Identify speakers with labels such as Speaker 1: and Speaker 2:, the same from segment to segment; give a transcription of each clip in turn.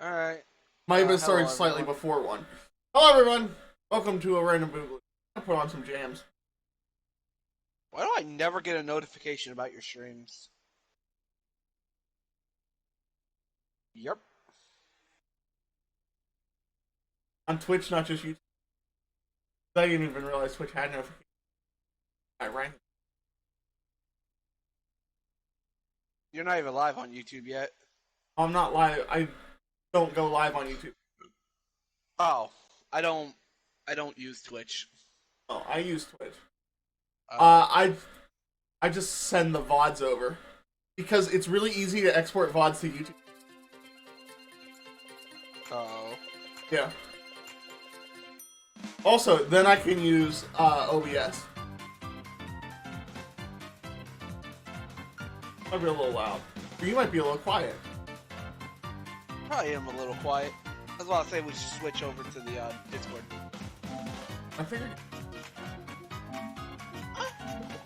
Speaker 1: Alright.
Speaker 2: Might have been
Speaker 1: Hello,
Speaker 2: started slightly
Speaker 1: everyone.
Speaker 2: before one. Hello, everyone. Welcome to a random boobly. I'll put on some jams.
Speaker 1: Why do I never get a notification about your streams? Yep.
Speaker 2: On Twitch, not just YouTube. I didn't even realize Twitch had notifications. I rang.
Speaker 1: You're not even live on YouTube yet.
Speaker 2: I'm not live. I don't go live on YouTube.
Speaker 1: Oh, I don't. I don't use Twitch.
Speaker 2: Oh, I use Twitch.
Speaker 1: Oh.
Speaker 2: I just send the VODs over because it's really easy to export VODs to YouTube.
Speaker 1: Oh.
Speaker 2: Yeah. Also, then I can use OBS. Might be a little loud. Or you might be a little quiet.
Speaker 1: Probably am a little quiet. I was about to say we should switch over to the Discord.
Speaker 2: I figured.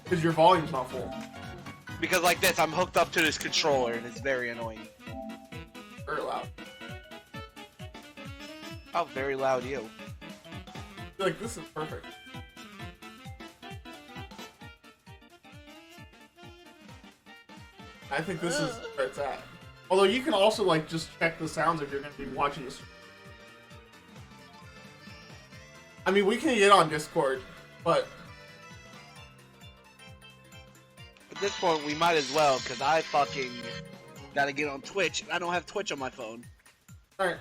Speaker 2: Because your volume's not full.
Speaker 1: Because like this, I'm hooked up to this controller and it's very annoying.
Speaker 2: Very loud.
Speaker 1: How very loud you.
Speaker 2: I feel like this is perfect. I think this is where it's at. Although you can also like just check the sounds if you're going to be watching this. I mean, we can get on Discord, but
Speaker 1: At this point, we might as well, because I fucking gotta get on Twitch. I don't have Twitch on my phone.
Speaker 2: alright.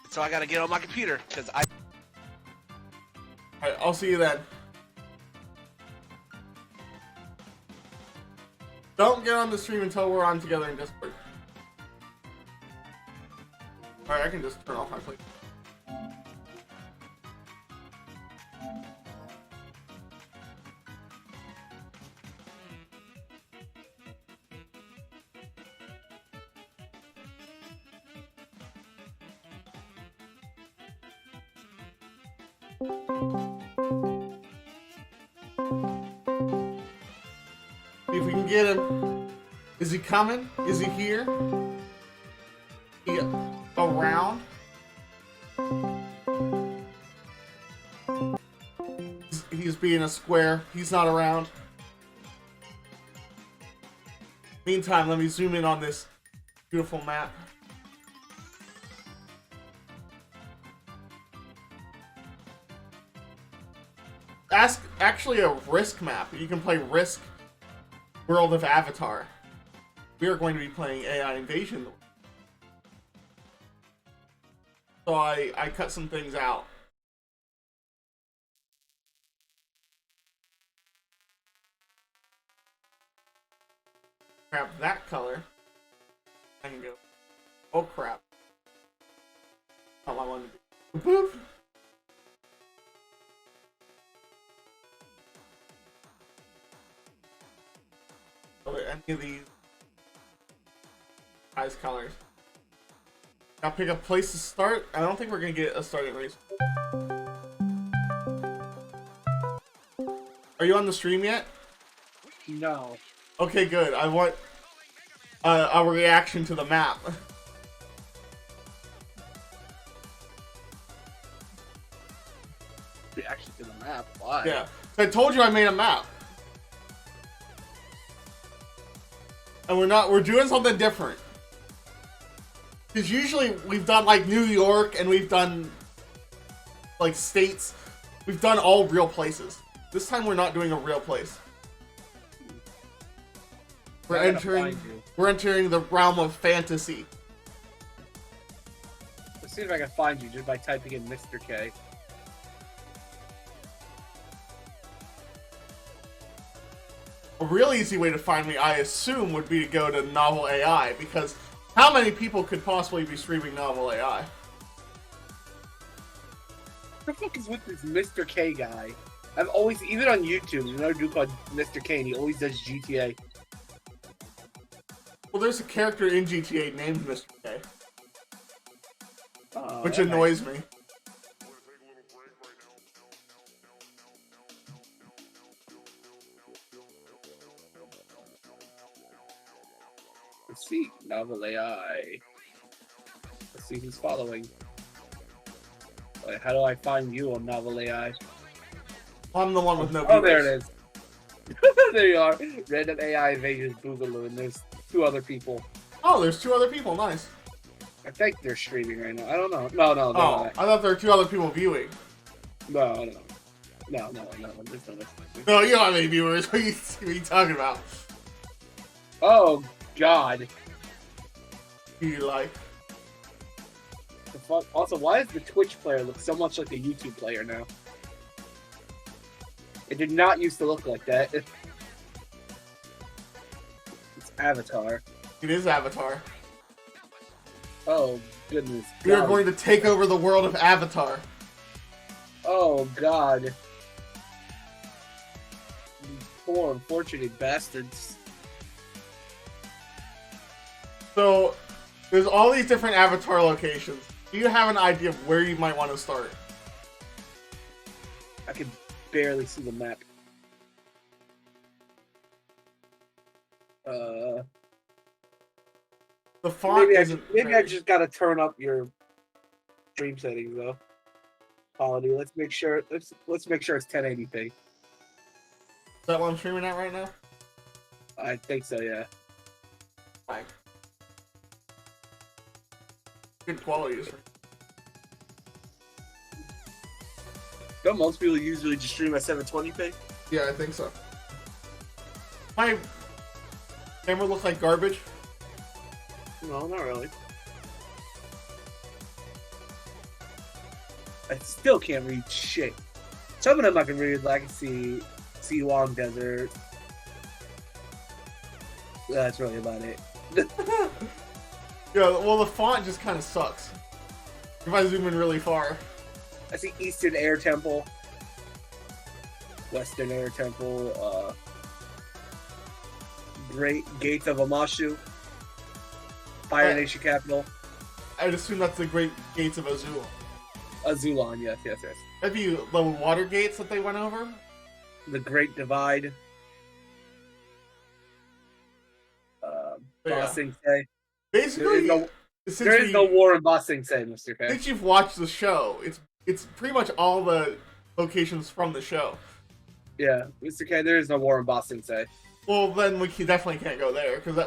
Speaker 1: So I gotta get on my computer, because I...
Speaker 2: Alright, I'll see you then. Don't get on the stream until we're on together in Discord. Alright, I can just turn off my plate. See if we can get him. Is he coming? Is he here? He around? He's being a square. He's not around. Meantime, let me zoom in on this beautiful map. Ask actually a Risk map. You can play Risk World of Avatar. We are going to be playing AI Invasion. So I cut some things out. Grab that color. I can go. Oh crap. Not what I wanted to do. Boop. Any of these eyes colors. I'll pick a place to start. I don't think we're gonna get a starting race. Are you on the stream yet?
Speaker 3: No.
Speaker 2: Okay, good. I want a reaction to the map.
Speaker 3: Reaction to the map. Why?
Speaker 2: Yeah. So I told you I made a map. And we're doing something different. Because usually we've done like New York and we've done like states. We've done all real places. This time we're not doing a real place. We're entering the realm of fantasy.
Speaker 3: Let's see if I can find you just by typing in Mr.K.
Speaker 2: A real easy way to find me, I assume, would be to go to Novel AI, because how many people could possibly be streaming Novel AI?
Speaker 3: What the fuck is with this Mr.K guy? I've always, even on YouTube, there's another dude called Mr.K and he always does GTA.
Speaker 2: Well, there's a character in GTA named Mr. K,
Speaker 3: Oh,
Speaker 2: which
Speaker 3: that
Speaker 2: annoys me.
Speaker 3: Let's see. Novel AI. see who's following. Like, how do I find you on Novel AI?
Speaker 2: I'm the one with no
Speaker 3: Oh,
Speaker 2: viewers.
Speaker 3: there it is. There you are. Random AI Invasion Boogaloo, and there's 2 other people.
Speaker 2: Oh, there's 2 other people. Nice.
Speaker 3: I think they're streaming right now. I don't know. No, they're
Speaker 2: Oh,
Speaker 3: not.
Speaker 2: I thought there were 2 other people viewing.
Speaker 3: No. There's no.
Speaker 2: No, you don't have any viewers. What are you talking about?
Speaker 3: Oh, God.
Speaker 2: Who you like?
Speaker 3: The fuck? Also, why does the Twitch player look so much like a YouTube player now? It did not used to look like that. It's Avatar.
Speaker 2: It is Avatar.
Speaker 3: Oh, goodness.
Speaker 2: We are
Speaker 3: God.
Speaker 2: going to take over the world of Avatar.
Speaker 3: Oh, God. You poor, unfortunate bastards.
Speaker 2: So, there's all these different Avatar locations. Do you have an idea of where you might want to start?
Speaker 3: I can barely see the map.
Speaker 2: The font
Speaker 3: Maybe I just gotta turn up your stream settings though. Quality. Let's make sure. Let's make sure it's 1080p.
Speaker 2: Is that what I'm streaming at right now?
Speaker 3: I think so. Yeah.
Speaker 2: Fine. Good quality.
Speaker 3: Don't most people usually just stream at 720p?
Speaker 2: Yeah, I think so. My camera looks like garbage.
Speaker 3: No, not really. I still can't read shit. Some of them I can read, like I can see Long Desert. That's really about it.
Speaker 2: Yeah, well, the font just kind of sucks. If I zoom in really far.
Speaker 3: I see Eastern Air Temple, Western Air Temple, Great Gates of Amashu, Fire Nation Capital.
Speaker 2: I'd assume that's the Great Gates of Azul.
Speaker 3: Azulon, yes.
Speaker 2: That'd be the water gates that they went over?
Speaker 3: The Great Divide. Ba Sing Se.
Speaker 2: Basically,
Speaker 3: There is no war in Ba Sing Se, Mr. K.
Speaker 2: Since you've watched the show, it's pretty much all the locations from the show.
Speaker 3: Yeah, Mr. K, there is no war in Ba Sing Se.
Speaker 2: Well, then we definitely can't go there, because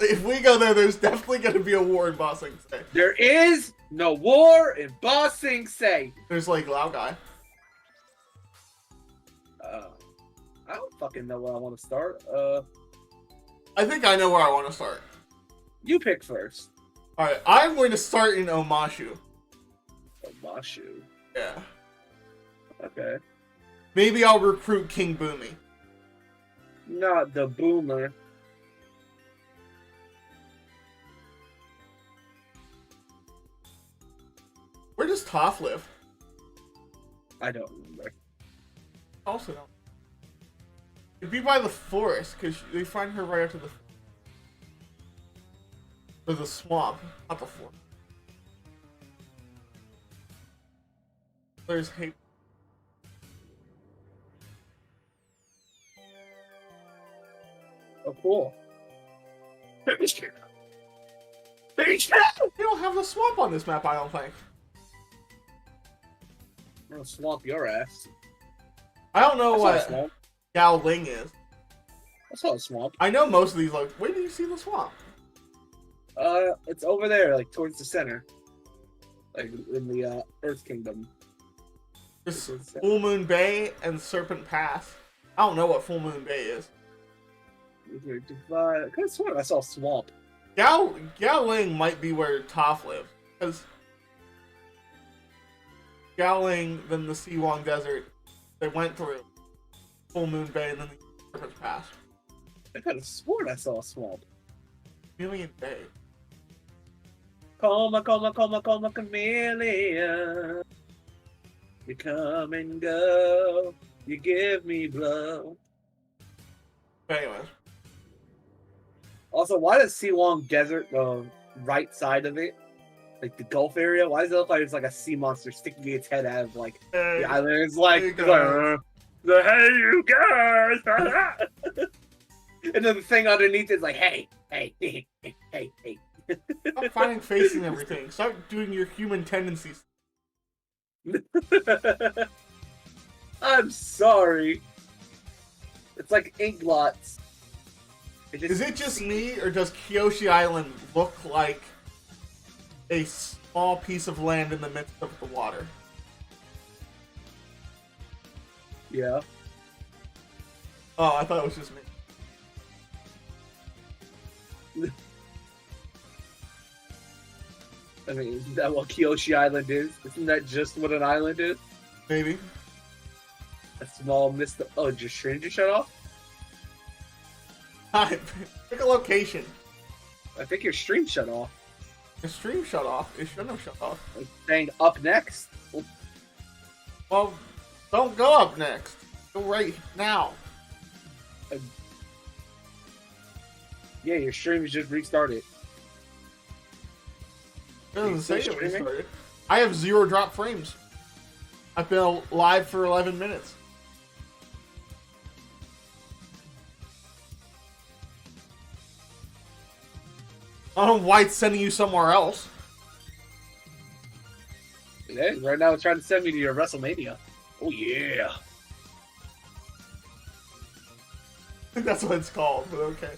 Speaker 2: if we go there, there's definitely going to be a war in Ba Sing Se.
Speaker 3: There is no war in Ba Sing Se.
Speaker 2: There's like Lao Guy.
Speaker 3: I don't fucking know where I want to start.
Speaker 2: I think I know where I want to start.
Speaker 3: You pick first.
Speaker 2: Alright, I'm going to start in Omashu.
Speaker 3: Omashu.
Speaker 2: Yeah.
Speaker 3: Okay.
Speaker 2: Maybe I'll recruit King Boomy.
Speaker 3: Not the boomer.
Speaker 2: Where does Toph live?
Speaker 3: I don't remember.
Speaker 2: Also don't. It'd be by the forest, because they find her right after the... Or the swamp, not the forest. There's hate.
Speaker 3: Oh, cool.
Speaker 2: They don't have the swamp on this map, I don't think.
Speaker 3: I'm gonna swamp your ass.
Speaker 2: I don't know
Speaker 3: I saw a
Speaker 2: what
Speaker 3: swamp.
Speaker 2: Gao Ling is.
Speaker 3: I saw a swamp.
Speaker 2: I know most of these, like, where do you see the swamp?
Speaker 3: It's over there, like towards the center, like in the Earth Kingdom.
Speaker 2: Just Full Moon Bay and Serpent Pass. I don't know what Full Moon Bay is.
Speaker 3: I could have sworn I saw a swamp.
Speaker 2: Gao Ling might be where Toph lives, because Gao Ling, then the Siwang Desert, they went through Full Moon Bay and then the Serpent Pass.
Speaker 3: I could have sworn I saw a swamp.
Speaker 2: Chameleon Bay.
Speaker 3: Coma, chameleon. You come and go. You give me blow.
Speaker 2: But anyways.
Speaker 3: Also, why does Siwang Desert, the right side of it, like the Gulf area, why does it look like it's like a sea monster sticking its head out of like the island? It's like, hey you guys! And then the thing underneath is like, hey.
Speaker 2: Stop finding face in everything. Stop doing your human tendencies.
Speaker 3: I'm sorry. It's like ink blots.
Speaker 2: Is it just me, or does Kyoshi Island look like a small piece of land in the midst of the water?
Speaker 3: Yeah.
Speaker 2: Oh, I thought it was just me.
Speaker 3: I mean, isn't that what Kyoshi Island is? Isn't that just what an island is?
Speaker 2: Maybe.
Speaker 3: A small mist. Oh, did your stream just shut off?
Speaker 2: Hi, pick a location.
Speaker 3: I think your stream shut off.
Speaker 2: The stream shut off. It shouldn't have shut off.
Speaker 3: It's saying up next.
Speaker 2: Well, don't go up next. Go right now.
Speaker 3: Yeah, your stream is just restarted.
Speaker 2: It doesn't say it restarted. I have 0 drop frames. I've been live for 11 minutes. I don't know why it's sending you somewhere else.
Speaker 3: It is. Right now it's trying to send me to your WrestleMania. Oh, yeah.
Speaker 2: I think that's what it's called, but okay.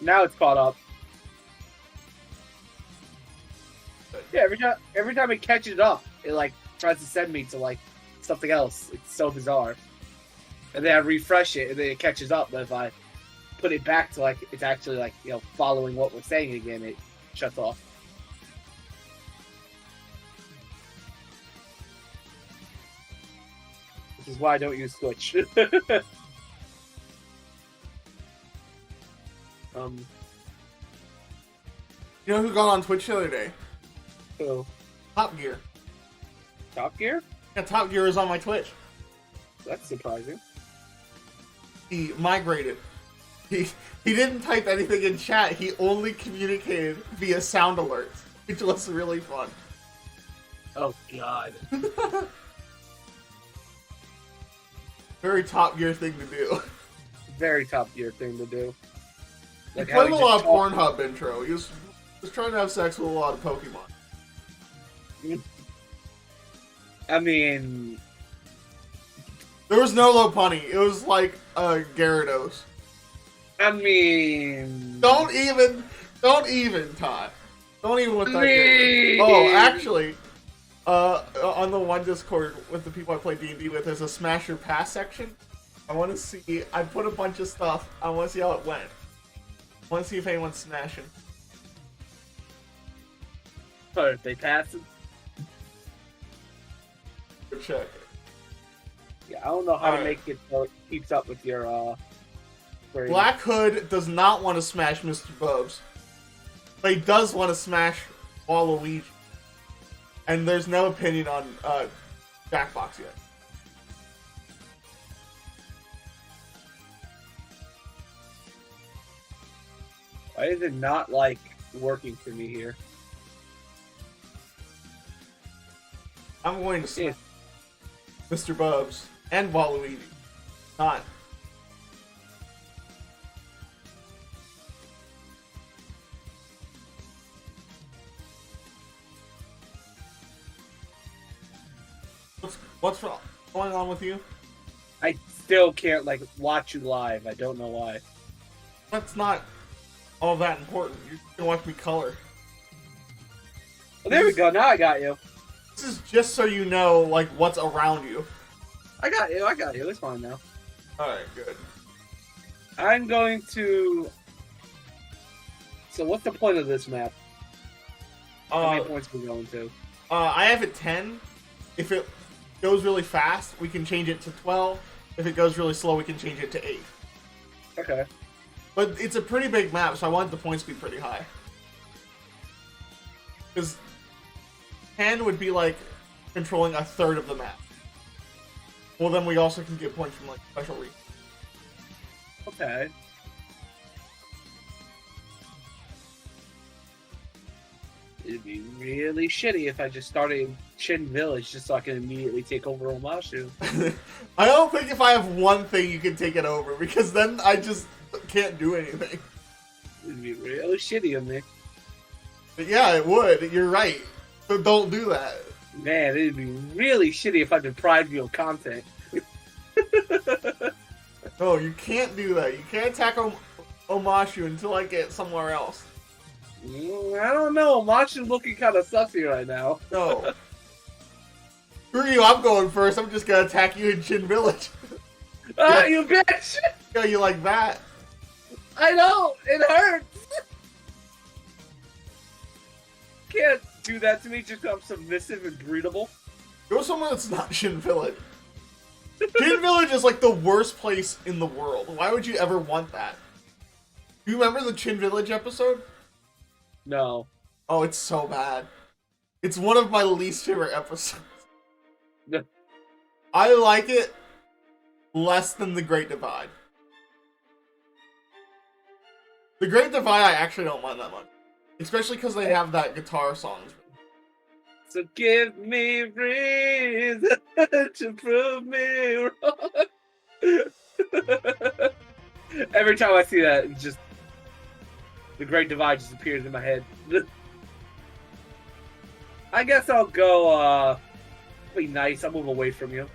Speaker 3: Now it's caught up. Yeah, every time it catches up, it like tries to send me to like something else. It's so bizarre. And then I refresh it, and then it catches up. But if I put it back to like it's actually like following what we're saying again, it shuts off. Which is why I don't use Twitch.
Speaker 2: You know who got on Twitch the other day?
Speaker 3: So
Speaker 2: Top Gear.
Speaker 3: Top Gear?
Speaker 2: Yeah, Top Gear is on my Twitch.
Speaker 3: That's surprising.
Speaker 2: He migrated. He didn't type anything in chat. He only communicated via sound alerts, which was really fun.
Speaker 3: Oh God.
Speaker 2: Very Top Gear thing to do.
Speaker 3: Very Top Gear thing to do.
Speaker 2: He
Speaker 3: Like how
Speaker 2: played a
Speaker 3: he
Speaker 2: lot of
Speaker 3: just
Speaker 2: Pornhub intro. He was trying to have sex with a lot of Pokemon.
Speaker 3: I mean,
Speaker 2: There was no low punny. It was like Gyarados.
Speaker 3: I mean,
Speaker 2: Don't even, Todd. Don't even with that.
Speaker 3: Me.
Speaker 2: Oh, actually, on the one Discord with the people I play D&D with, there's a Smash or Pass section. I want to see. I put a bunch of stuff. I want to see how it went. I want to see if anyone's smashing.
Speaker 3: or if they pass it.
Speaker 2: Check.
Speaker 3: Yeah, I don't know how to
Speaker 2: Alright.
Speaker 3: make it so it keeps up with your query.
Speaker 2: Black Hood does not want to smash Mr. Bubs, but he does want to smash Waluigi. And there's no opinion on Jackbox yet.
Speaker 3: Why is it not like working for me here?
Speaker 2: I'm going to smash Mr. Bubs and Waluigi. Not. What's going on with you?
Speaker 3: I still can't like watch you live. I don't know why.
Speaker 2: That's not all that important. You can watch me color.
Speaker 3: Well, there we go. Now I got you.
Speaker 2: This is just so you know, like, what's around you.
Speaker 3: I got you. I got you. It's fine now.
Speaker 2: Alright, good.
Speaker 3: I'm going to. So, what's the point of this map? How many points are we going to?
Speaker 2: I have it 10. If it goes really fast, we can change it to 12. If it goes really slow, we can change it to 8.
Speaker 3: Okay.
Speaker 2: But it's a pretty big map, so I want the points to be pretty high. Because 10 would be like controlling a third of the map. Well, then we also can get points from like special regions.
Speaker 3: Okay. It'd be really shitty if I just started Chin Village just so I can immediately take over Omashu.
Speaker 2: I don't think if I have one thing you can take it over, because then I just can't do anything.
Speaker 3: It'd be really shitty of me.
Speaker 2: But yeah, it would. You're right. So don't do that.
Speaker 3: Man, it'd be really shitty if I deprived you of content.
Speaker 2: No, you can't do that. You can't attack Omashu until I get somewhere else.
Speaker 3: I don't know. Omashu's looking kind of sussy right now.
Speaker 2: No. Screw you, I'm going first. I'm just gonna attack you in Chin Village.
Speaker 3: Ah, you bitch!
Speaker 2: Yeah, you like that?
Speaker 3: I know! It hurts! Can't do that to me just because I'm submissive and breedable.
Speaker 2: Go somewhere that's not Chin Village. Chin Village is like the worst place in the world. Why would you ever want that? Do you remember the Chin Village episode?
Speaker 3: No.
Speaker 2: Oh, it's so bad. It's one of my least favorite episodes.
Speaker 3: No.
Speaker 2: I like it less than The Great Divide. The Great Divide I actually don't mind that much. Especially because they have that guitar song.
Speaker 3: So give me reason to prove me wrong. Every time I see that, it's just the Great Divide just appears in my head. I guess I'll go, be nice. I'll move away from you.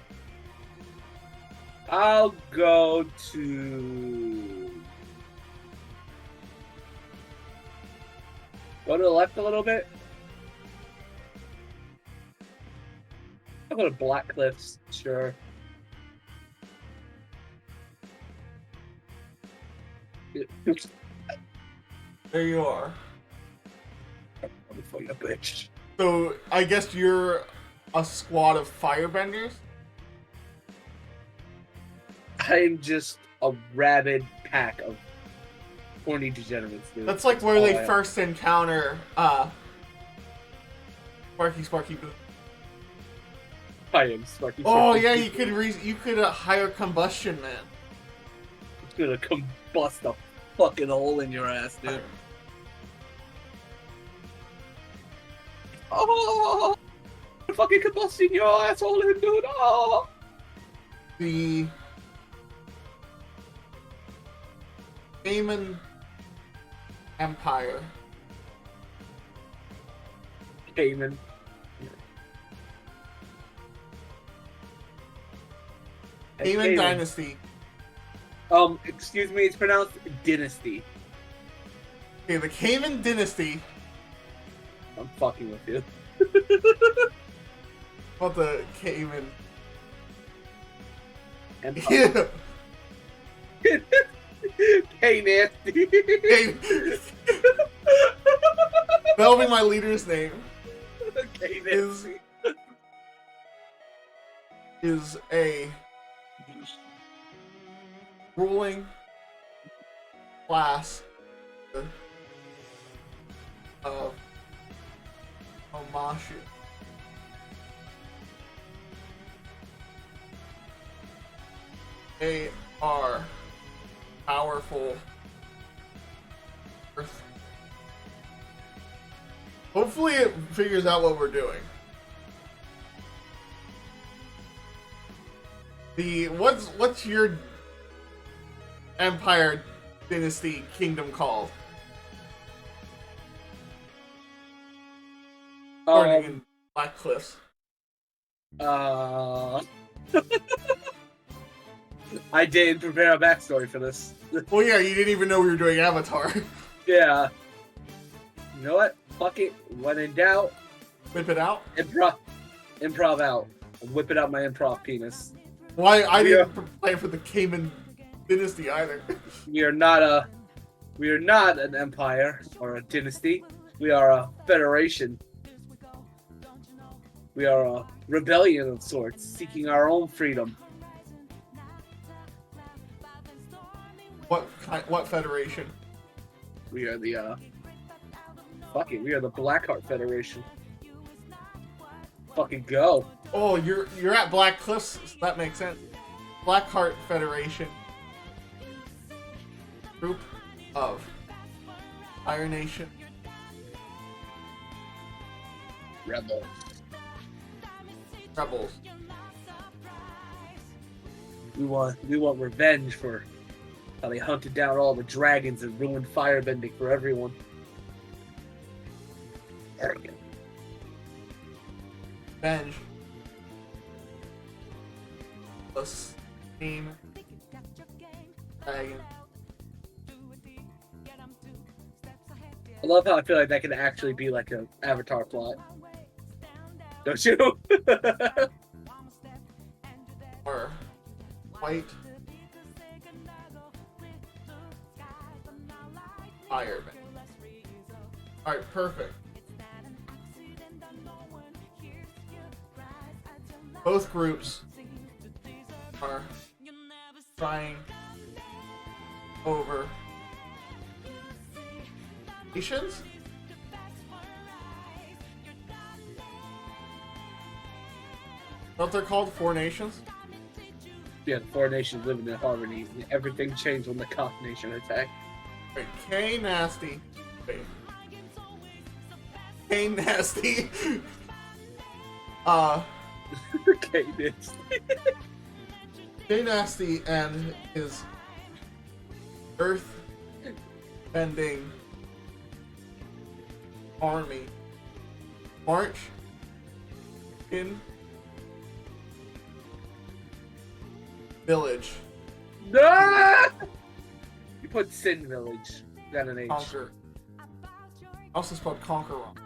Speaker 3: I'll go to... Go to the left a little bit. I'll go to Black Cliffs, sure.
Speaker 2: There you are.
Speaker 3: Let me fuck you, bitch.
Speaker 2: So, I guess you're a squad of firebenders?
Speaker 3: I'm just a rabid pack of horny degenerates, dude.
Speaker 2: That's like where they
Speaker 3: I am.
Speaker 2: first encounter, Sparky Boo.
Speaker 3: I am Sparky.
Speaker 2: Oh
Speaker 3: Sparky.
Speaker 2: yeah, you could hire Combustion Man.
Speaker 3: It's gonna combust a fucking hole in your ass, dude. Oh, I'm fucking combusting your asshole in, dude. Oh.
Speaker 2: The Cayman Empire.
Speaker 3: Cayman.
Speaker 2: Cayman Dynasty.
Speaker 3: Excuse me, it's pronounced Dynasty.
Speaker 2: Okay, the Cayman Dynasty.
Speaker 3: I'm fucking with you.
Speaker 2: About the Cayman.
Speaker 3: Empire.
Speaker 2: Yeah.
Speaker 3: Hey, nasty.
Speaker 2: Hey. That'll be my leader's name.
Speaker 3: Hey, nasty.
Speaker 2: Is a ruling class of Omashu. They are powerful Earth. Hopefully it figures out what we're doing. What's your Empire Dynasty Kingdom called? Starting in Black Cliffs.
Speaker 3: I didn't prepare a backstory for this.
Speaker 2: Well, yeah, you didn't even know we were doing Avatar.
Speaker 3: Yeah. You know what? Fuck it. When in doubt,
Speaker 2: Whip it out.
Speaker 3: improv out. Whip it out my improv penis.
Speaker 2: Why I didn't plan for the Cayman Dynasty either.
Speaker 3: We are not an empire or a dynasty. We are a federation. We are a rebellion of sorts, seeking our own freedom.
Speaker 2: What federation?
Speaker 3: We are the we are the Blackheart Federation. Fucking go.
Speaker 2: Oh, you're at Black Cliffs, so that makes sense. Blackheart Federation. Group of Fire Nation.
Speaker 3: Rebel.
Speaker 2: rebels.
Speaker 3: We want revenge for how they hunted down all the dragons and ruined firebending for everyone. Arrogant.
Speaker 2: Revenge. Plus team. Dragon.
Speaker 3: I love how I feel like that could actually be like an Avatar plot. Don't you?
Speaker 2: Or white. Fireman. Alright, perfect. Both groups are trying over nations? What they're called? 4 nations?
Speaker 3: Yeah, the 4 nations living in harmony. Everything changed when the Cock Nation attacked.
Speaker 2: Wait, K Nasty. Wait. K Nasty.
Speaker 3: Okay, this.
Speaker 2: K Nasty and his earth bending army march in village.
Speaker 3: No! You put Sin Village. Got an H.
Speaker 2: Conquer. Also spelled conquer wrong.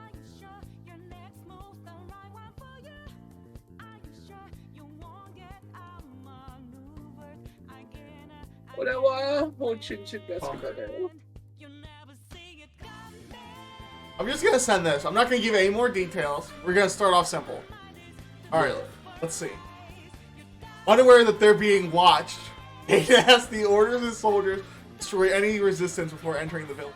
Speaker 3: Whatever.
Speaker 2: I'm just gonna send this. I'm not gonna give any more details. We're gonna start off simple. Alright, let's see. Unaware that they're being watched, K Nasty orders his soldiers to destroy any resistance before entering the village.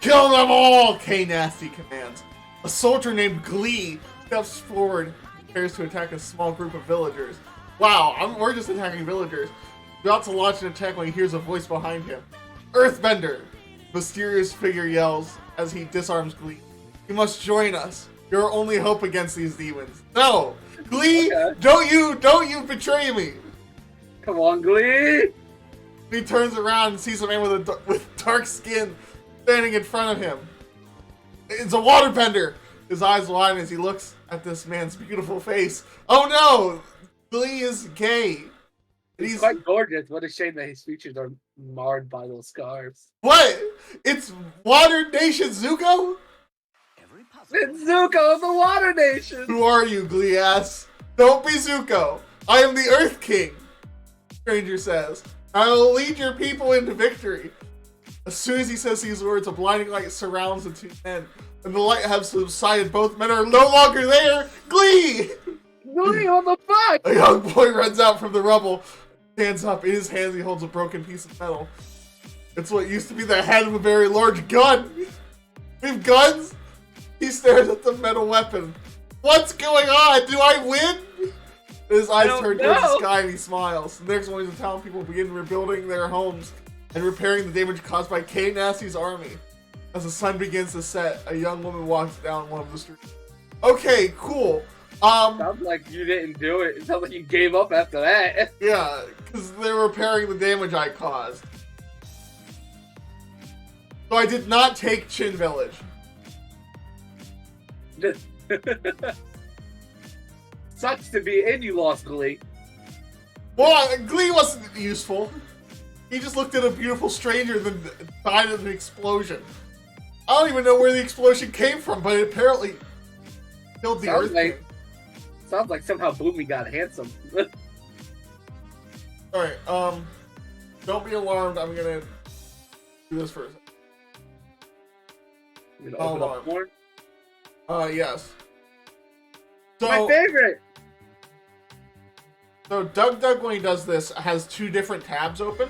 Speaker 2: Kill them all! K Nasty commands. A soldier named Glee steps forward and prepares to attack a small group of villagers. Wow, we're just attacking villagers. About to launch an attack when he hears a voice behind him. Earthbender! Mysterious figure yells as he disarms Glee. You must join us. You're our only hope against these demons. No! Glee! Okay. Don't you betray me!
Speaker 3: Come on, Glee!
Speaker 2: He turns around and sees a man with dark skin standing in front of him. It's a waterbender! His eyes widen as he looks at this man's beautiful face. Oh no! Glee is gay.
Speaker 3: He's quite gorgeous. What a shame that his features are marred by those scars.
Speaker 2: What? It's Water Nation Zuko?
Speaker 3: It's Zuko of the Water Nation!
Speaker 2: Who are you, Glee asks? Don't be Zuko. I am the Earth King, Stranger says. I will lead your people into victory. As soon as he says these words, a blinding light surrounds the 2 men. And the light has subsided. Both men are no longer there. Glee!
Speaker 3: Glee, what the fuck?
Speaker 2: A young boy runs out from the rubble. Stands up. In his hands, he holds a broken piece of metal. It's what used to be the head of a very large gun. We have guns? He stares at the metal weapon. What's going on? Do I win? His eyes turn towards the sky and he smiles. The next morning, the town people begin rebuilding their homes and repairing the damage caused by K Nasty's army. As the sun begins to set, a young woman walks down one of the streets. Okay, cool.
Speaker 3: Sounds like you didn't do it. It sounds like you gave up after that.
Speaker 2: Yeah, because they're repairing the damage I caused. So I did not take Chin Village.
Speaker 3: Sucks to be in, you lost Glee.
Speaker 2: Well, Glee wasn't useful. He just looked at a beautiful stranger and then died of an explosion. I don't even know where the explosion came from, but it apparently killed the Earth King.
Speaker 3: Sounds like somehow Boomy got handsome.
Speaker 2: Alright, don't be alarmed. I'm gonna do this first.
Speaker 3: You gonna open up more?
Speaker 2: Yes. So,
Speaker 3: my favorite!
Speaker 2: So Doug, when he does this, has 2 different tabs open.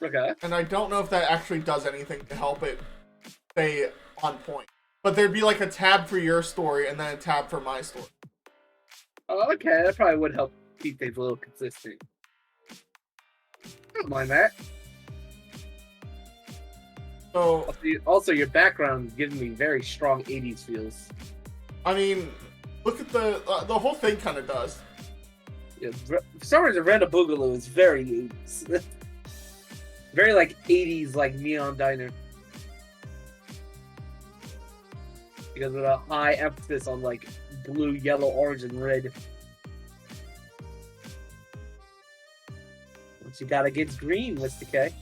Speaker 3: Okay.
Speaker 2: And I don't know if that actually does anything to help it stay on point. But there'd be like a tab for your story and then a tab for my story.
Speaker 3: Oh, okay, that probably would help keep things a little consistent. I don't mind that.
Speaker 2: So
Speaker 3: also, your background is giving me very strong 80s feels.
Speaker 2: I mean, Look at the whole thing kind of does.
Speaker 3: Yeah, for some reason, Random Boogaloo is very 80s. Very like 80s, like Neon Diner. Because of a high emphasis on like blue, yellow, orange, and red. What you got against green, Mr. K?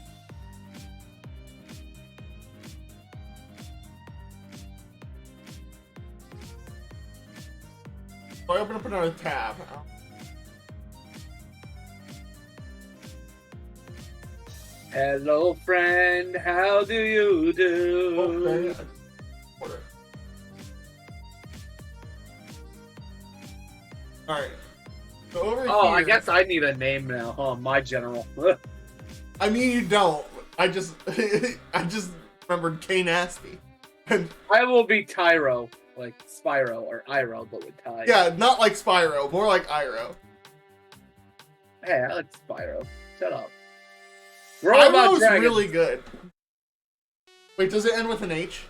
Speaker 2: So I open up another tab.
Speaker 3: Hello, friend. How do you do?
Speaker 2: Okay. Alright. So over here.
Speaker 3: Oh, I guess I need a name now. Oh, my general.
Speaker 2: I mean, you don't. I just remembered K Nasty. And
Speaker 3: I will be Tyro, like Spyro or Iro, but with Ty.
Speaker 2: yeah, not like Spyro, more like Iro.
Speaker 3: Hey, I like Spyro. Shut up. We're all about
Speaker 2: Iro's
Speaker 3: dragons.
Speaker 2: really good. Wait, does it end with an H?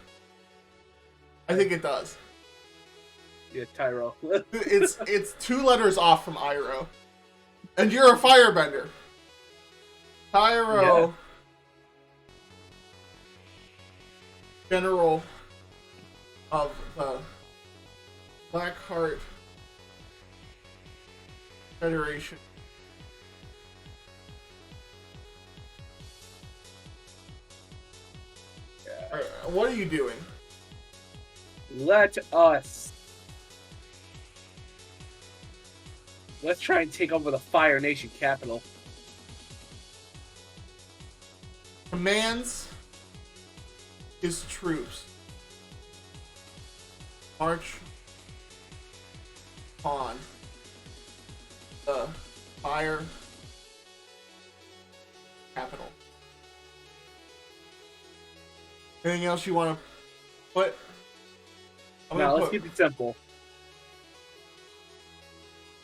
Speaker 2: I think it does.
Speaker 3: Yeah, Tyro.
Speaker 2: It's 2 letters off from Iro. And you're a firebender. Tyro.
Speaker 3: Yeah.
Speaker 2: General of the Blackheart Federation. Alright, what are you doing?
Speaker 3: Let's try and take over the Fire Nation capital.
Speaker 2: Commands his troops. March on the Fire capital. Anything else you want to put? I'm
Speaker 3: Now,
Speaker 2: gonna
Speaker 3: let's
Speaker 2: put
Speaker 3: keep it simple.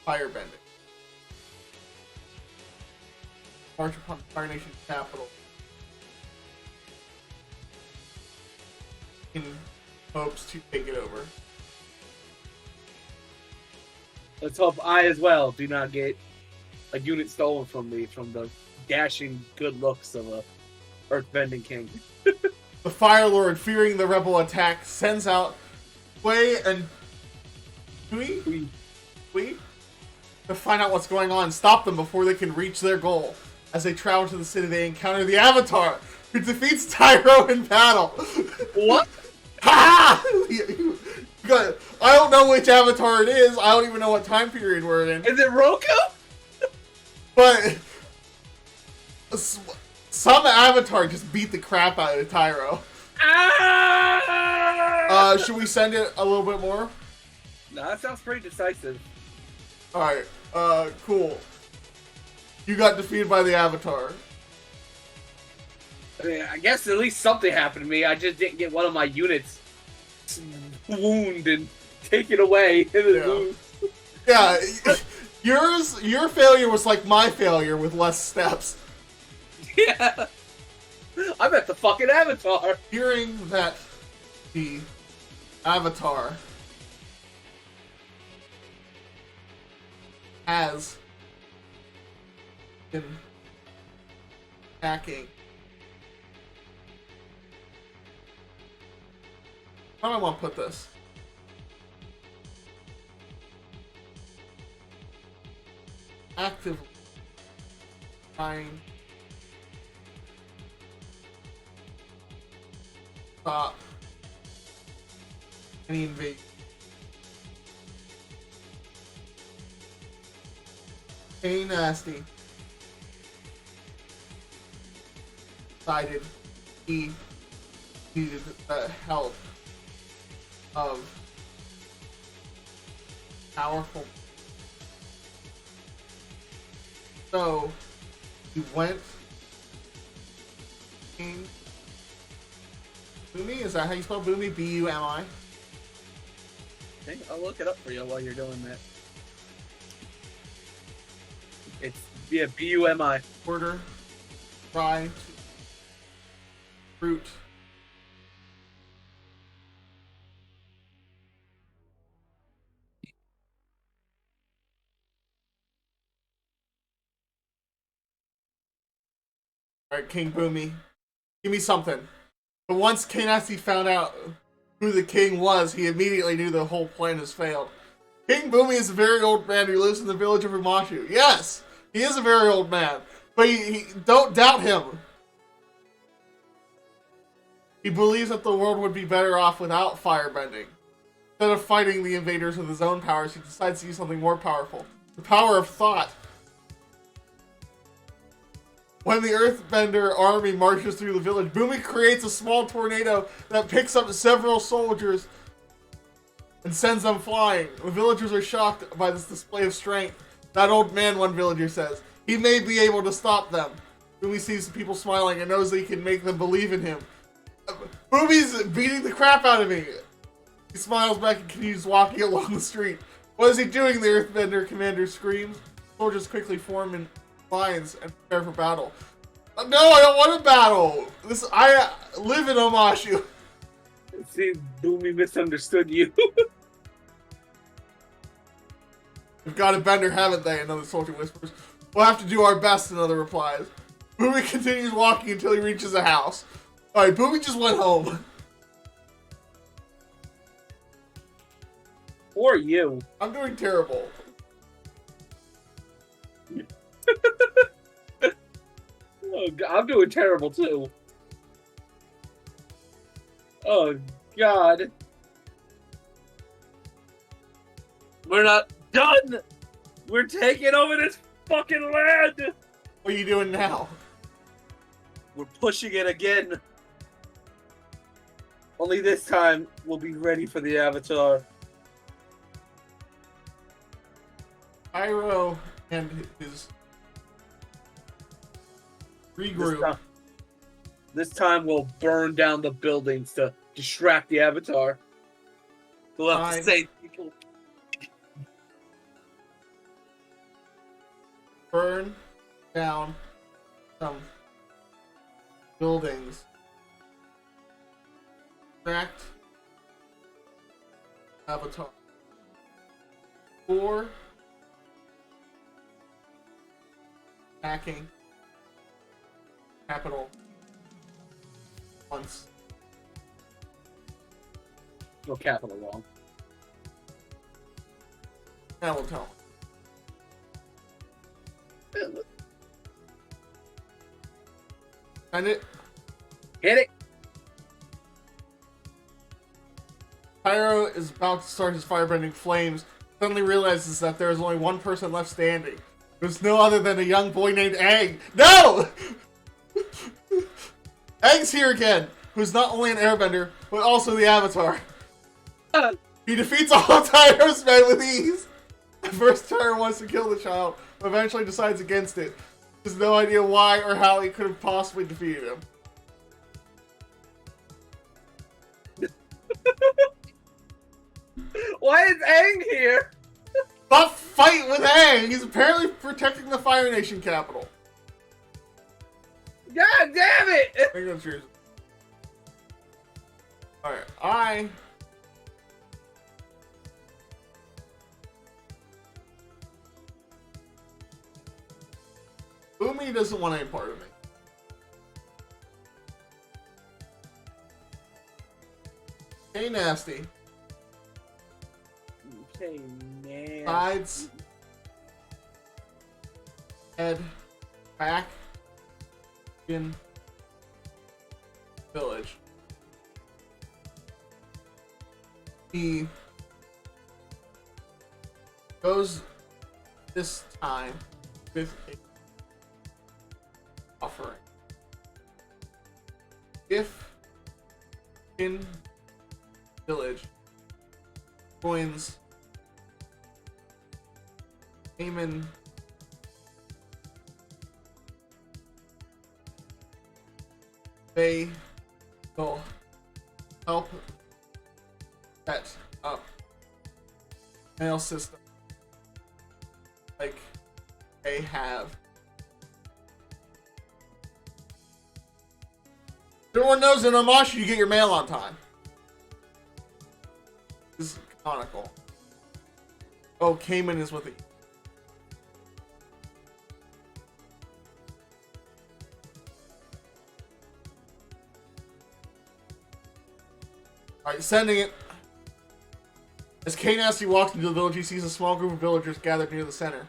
Speaker 2: firebending. March upon the Fire Nation capital. In hopes to take it over.
Speaker 3: Let's hope I as well do not get a unit stolen from me from the dashing good looks of a earthbending king.
Speaker 2: The Fire Lord, fearing the rebel attack, sends out Wei and Hui to find out what's going on, stop them before they can reach their goal. As they travel to the city, they encounter the Avatar, who defeats Tyro in battle.
Speaker 3: What?
Speaker 2: Ha! I don't know which Avatar it is. I don't even know what time period we're in.
Speaker 3: Is it Roku?
Speaker 2: But some Avatar just beat the crap out of Tyro.
Speaker 3: Ah!
Speaker 2: Should we send it a little bit more?
Speaker 3: No, that sounds pretty decisive.
Speaker 2: Alright, cool. You got defeated by the Avatar.
Speaker 3: I mean, I guess at least something happened to me. I just didn't get one of my units wounded and taken away in the wound.
Speaker 2: Yeah, your failure was like my failure with less steps.
Speaker 3: Yeah. I'm at the fucking Avatar.
Speaker 2: Hearing that the Avatar has been attacking. How do I want to put this? Actively trying stop any invasion. Hey, Nasty decided he needed the help of powerful. So he went King Boomy? Is that how you spell Boomy? B-U-M-I?
Speaker 3: Okay, I'll look it up for you while you're doing that. It's B-U-M-I.
Speaker 2: Order. Try to root Alright, King Boomy. Give me something. But once K Nasty found out who the king was, he immediately knew the whole plan has failed. King Boomy is a very old man who lives in the village of Umashu. Yes, he is a very old man. But don't doubt him. He believes that the world would be better off without firebending. Instead of fighting the invaders with his own powers, he decides to use something more powerful. The power of thought. When the Earthbender army marches through the village, Boomy creates a small tornado that picks up several soldiers and sends them flying. The villagers are shocked by this display of strength. That old man, one villager says, he may be able to stop them. Boomy sees the people smiling and knows that he can make them believe in him. Boomy's beating the crap out of me. He smiles back and continues walking along the street. What is he doing? The Earthbender commander screams. Soldiers quickly form in lines and prepare for battle. No, I don't want to battle. I live in Umashu.
Speaker 3: See, Boomy misunderstood you.
Speaker 2: We've got a bender, haven't they? Another soldier whispers. We'll have to do our best, another replies. Boomy continues walking until he reaches a house. Alright, Boomy just went home.
Speaker 3: Or you.
Speaker 2: I'm doing terrible.
Speaker 3: Oh, I'm doing terrible too. Oh, God. We're not done! We're taking over this fucking land!
Speaker 2: What are you doing now?
Speaker 3: We're pushing it again. Only this time, we'll be ready for the Avatar.
Speaker 2: Pyro and his regroup.
Speaker 3: This time we'll burn down the buildings to distract the Avatar. We'll have to save people.
Speaker 2: Burn down some buildings. Distract Avatar. Or attacking capital once.
Speaker 3: No capital wrong.
Speaker 2: That will tell. Send it.
Speaker 3: Hit it.
Speaker 2: Pyro is about to start his firebending flames, suddenly realizes that there is only one person left standing. There's no other than a young boy named Egg. No! Egg's here again, who's not only an airbender, but also the Avatar. He defeats all Tyro's men with ease. At first, Tyro wants to kill the child, but eventually decides against it. He has no idea why or how he could have possibly defeated him.
Speaker 3: Why is Aang here?
Speaker 2: Stop fighting with Aang! He's apparently protecting the Fire Nation capital.
Speaker 3: God damn it!
Speaker 2: I think that's yours. Alright, Umi doesn't want any part of me. Hey, nasty.
Speaker 3: Okay, man.
Speaker 2: Sides. Head. Back. In. Village. He goes this time with a offering. If in village joins Eamon they will help set up mail system like they have. Everyone knows in Umashu you get your mail on time. This is canonical. Oh, Cayman is with it. Alright, sending it. As K Nasty walks into the village, he sees a small group of villagers gathered near the center.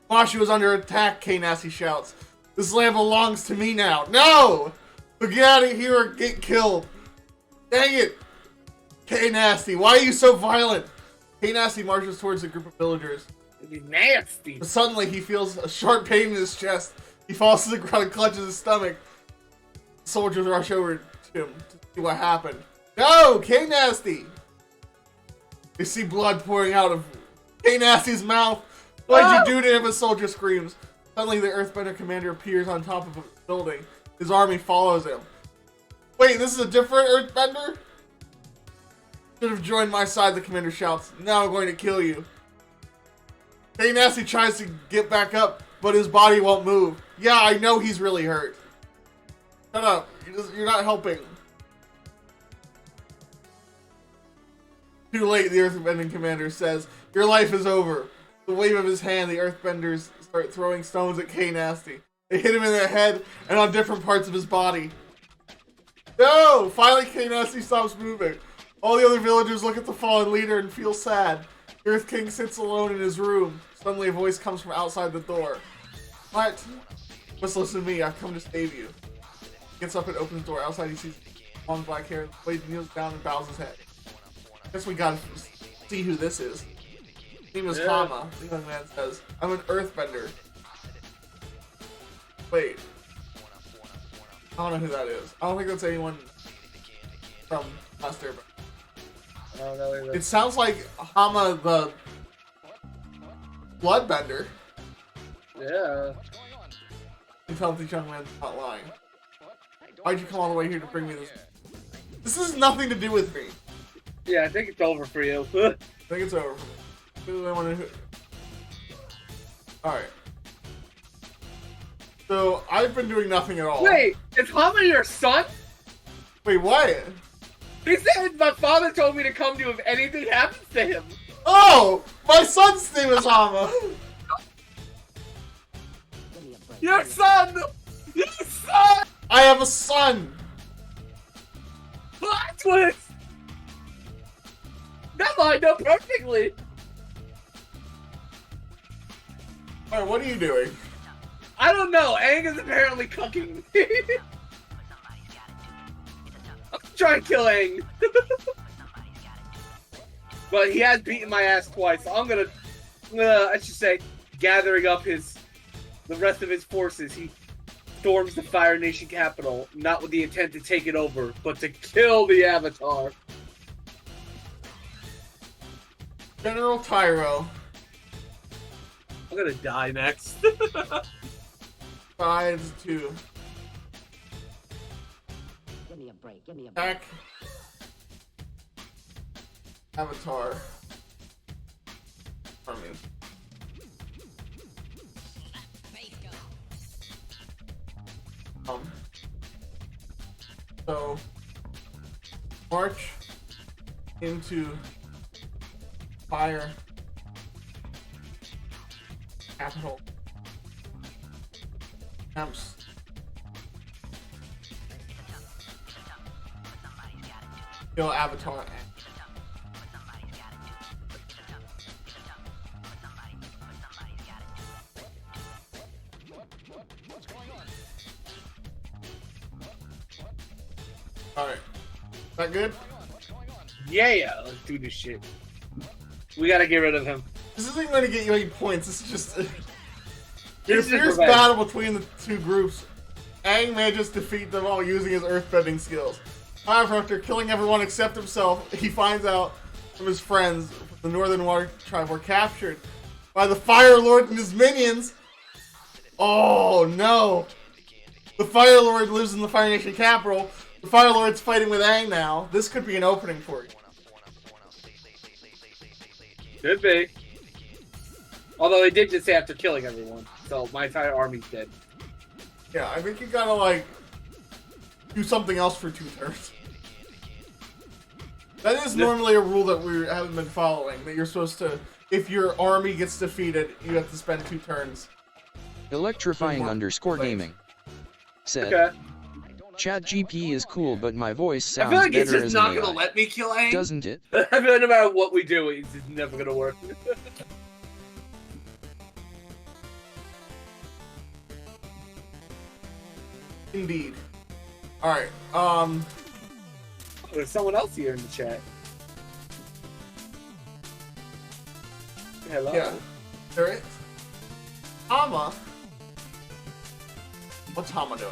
Speaker 2: Mashi was under attack, K Nasty shouts. This land belongs to me now. No! So get out of here or get killed. Dang it! K Nasty, why are you so violent? K Nasty marches towards a group of villagers.
Speaker 3: It'd be nasty.
Speaker 2: But suddenly he feels a sharp pain in his chest. He falls to the ground and clutches his stomach. The soldiers rush over to him to see what happened. No! K Nasty! They see blood pouring out of K Nasty's mouth. What'd you do to him? A soldier screams. Suddenly the Earthbender commander appears on top of a building. His army follows him. Wait, this is a different Earthbender? Should have joined my side, the commander shouts. Now I'm going to kill you. K Nasty tries to get back up, but his body won't move. Yeah, I know he's really hurt. Shut up. You're not helping. Too late, the Earthbending commander says. Your life is over. With the wave of his hand, the Earthbenders start throwing stones at K Nasty. They hit him in the head and on different parts of his body. No! Finally, K Nasty stops moving. All the other villagers look at the fallen leader and feel sad. The Earth King sits alone in his room. Suddenly, a voice comes from outside the door. What? You must listen to me. I've come to save you. He gets up and opens the door. Outside, he sees long black hair. The blade kneels down and bows his head. Guess we gotta see who this is. His name is Hama. The young man says, I'm an Earthbender. Wait. I don't know who that is. I don't think that's anyone from Last Airbender.
Speaker 3: I don't know either.
Speaker 2: It sounds like Hama the Bloodbender.
Speaker 3: Yeah.
Speaker 2: You tell the young man's not lying. Why'd you come all the way here to bring me this? This has nothing to do with me.
Speaker 3: Yeah, I think it's over for you.
Speaker 2: I think it's over for me. Who do I want to... Alright. So, I've been doing nothing at all.
Speaker 3: Wait, is Hama your son?
Speaker 2: Wait, what?
Speaker 3: He said my father told me to come to you if anything happens to him.
Speaker 2: Oh! My son's name is Hama!
Speaker 3: Your son! Your son!
Speaker 2: I have a son!
Speaker 3: Plot twist! That lined up perfectly!
Speaker 2: Alright, what are you doing?
Speaker 3: I don't know, Aang is apparently cooking me. I'm trying to kill Aang. But he has beaten my ass twice, so I'm gonna I should say, gathering up the rest of his forces, he storms the Fire Nation capital, not with the intent to take it over, but to kill the Avatar.
Speaker 2: General Tyro.
Speaker 3: I'm gonna die next.
Speaker 2: 5-2.
Speaker 4: Give me a break. Give me a break.
Speaker 2: Attack. Avatar. Army. So march into fire capital camps. Kill Avatar. Alright. Is that good?
Speaker 3: Yeah, let's do this shit. We gotta get rid of him.
Speaker 2: This isn't going to get you any points. This is just a
Speaker 3: This is
Speaker 2: fierce
Speaker 3: revenge.
Speaker 2: battle between the two groups. Aang manages to defeat them all using his earthbending skills. However, after killing everyone except himself, he finds out from his friends the Northern Water Tribe were captured by the Fire Lord and his minions. Oh no! The Fire Lord lives in the Fire Nation capital. The Fire Lord's fighting with Aang now. This could be an opening for you.
Speaker 3: Could be. Although they did just say after killing everyone, so my entire army's dead.
Speaker 2: Yeah, I think you gotta, like, do something else for 2 turns. That is normally a rule that we haven't been following, that you're supposed to, if your army gets defeated, you have to spend 2 turns.
Speaker 5: Electrifying _gaming said,
Speaker 3: Okay.
Speaker 5: ChatGPT is cool, but my voice
Speaker 3: I
Speaker 5: sounds
Speaker 3: feel like it's
Speaker 5: better
Speaker 3: just
Speaker 5: as
Speaker 3: not
Speaker 5: an
Speaker 3: gonna
Speaker 5: AI.
Speaker 3: let me kill Aang.
Speaker 5: Doesn't it?
Speaker 3: I feel like no matter what we do, it's just never gonna work.
Speaker 2: Indeed. Alright,
Speaker 3: There's someone else here in the chat. Hello.
Speaker 2: yeah. There is. Hama. What's Hama doing?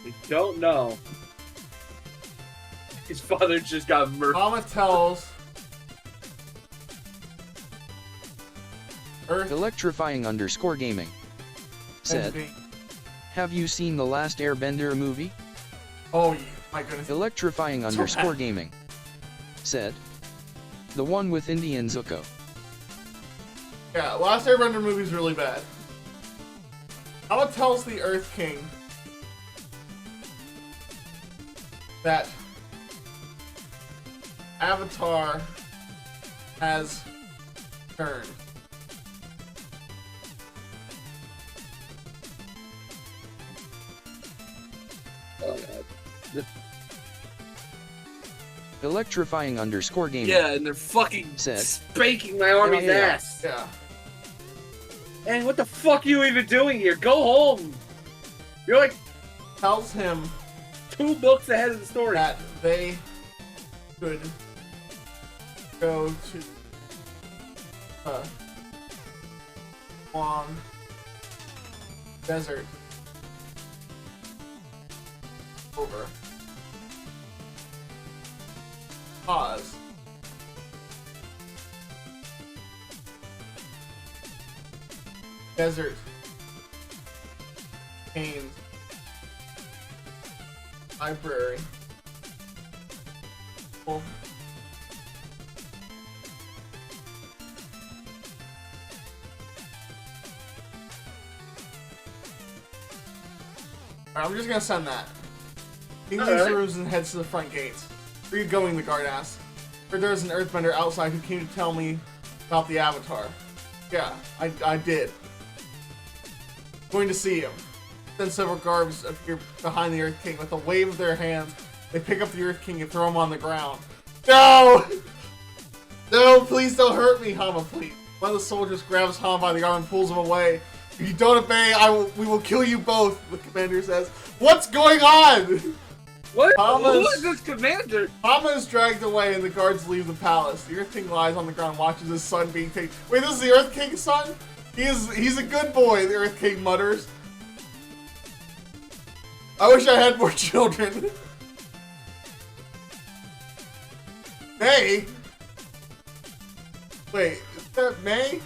Speaker 3: We don't know. His father just got murdered.
Speaker 2: Hama tells Earth
Speaker 5: Electrifying_gaming said,
Speaker 2: and
Speaker 5: have you seen the last Airbender movie?
Speaker 2: oh yeah, my goodness.
Speaker 5: Electrifying_gaming said, the one with Indian Zuko.
Speaker 2: Yeah, Last Airbender movie's really bad. Hama tells the Earth King that Avatar has turned.
Speaker 3: Oh, God.
Speaker 5: Electrifying_gaming.
Speaker 3: Yeah, and they're fucking
Speaker 5: Said.
Speaker 3: spanking my army's
Speaker 5: Yeah.
Speaker 3: ass.
Speaker 2: Yeah.
Speaker 3: And what the fuck are you even doing here? Go home. You're like
Speaker 2: Tells him
Speaker 3: 2 books ahead of the story.
Speaker 2: that they could go to long desert over. Pause. Desert contains library. Well, I'm just gonna send that. He leaves the rooms and heads to the front gates. Where are you going? The guard asked. Heard there was an earthbender outside who came to tell me about the Avatar. Yeah, I did. Going to see him. Then several guards appear behind the Earth King with a wave of their hands. They pick up the Earth King and throw him on the ground. No! No, please don't hurt me, Hama, please. One of the soldiers grabs Hama by the arm and pulls him away. If you don't obey, we will kill you both, the commander says. What's going on?
Speaker 3: What?
Speaker 2: Hama's-
Speaker 3: Who is this commander?
Speaker 2: Hama is dragged away and the guards leave the palace. The Earth King lies on the ground and watches his son being taken. Wait, this is the Earth King's son? He's a good boy, the Earth King mutters. I wish I had more children. May? Wait, is that May?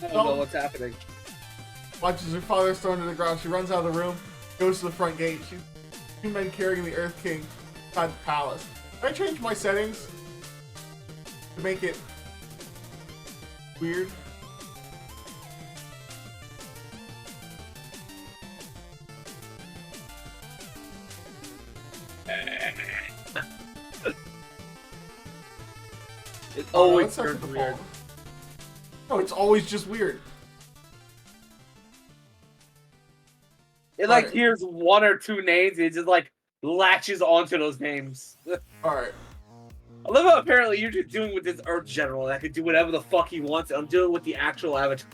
Speaker 3: I don't know what's happening.
Speaker 2: Watches her father thrown to the ground. She runs out of the room, goes to the front gate. She's 2 men carrying the Earth King inside the palace. Can I change my settings to make it weird?
Speaker 3: It
Speaker 2: Oh, no,
Speaker 3: always
Speaker 2: it's not
Speaker 3: turns
Speaker 2: the
Speaker 3: weird.
Speaker 2: fault. No, it's always just weird.
Speaker 3: It like
Speaker 2: Alright.
Speaker 3: hears 1 or 2 names, and it just like latches onto those names.
Speaker 2: Alright.
Speaker 3: I love how apparently you're just dealing with this Earth General that can do whatever the fuck he wants. I'm dealing with the actual Avatar.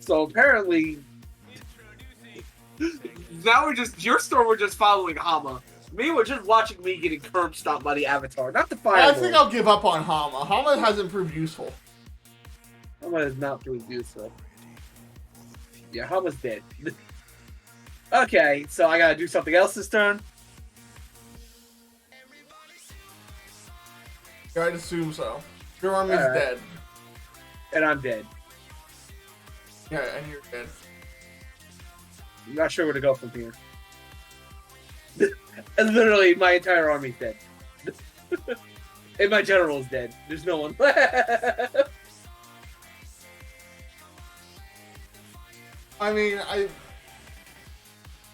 Speaker 3: So apparently, now your store we're just following Hama. Me, we're just watching me getting curb stomped by the Avatar, not the fire.
Speaker 2: I think I'll give up on Hama. Hama hasn't proved useful.
Speaker 3: Hama is not doing useful. Yeah, Hama's dead. Okay, so I gotta do something else this turn.
Speaker 2: Yeah, I'd assume so. Your army's
Speaker 3: Alright.
Speaker 2: dead.
Speaker 3: And I'm dead.
Speaker 2: Yeah, and you're dead.
Speaker 3: I'm not sure where to go from here. And literally, my entire army's dead. And my general's dead. There's no one left.
Speaker 2: I mean,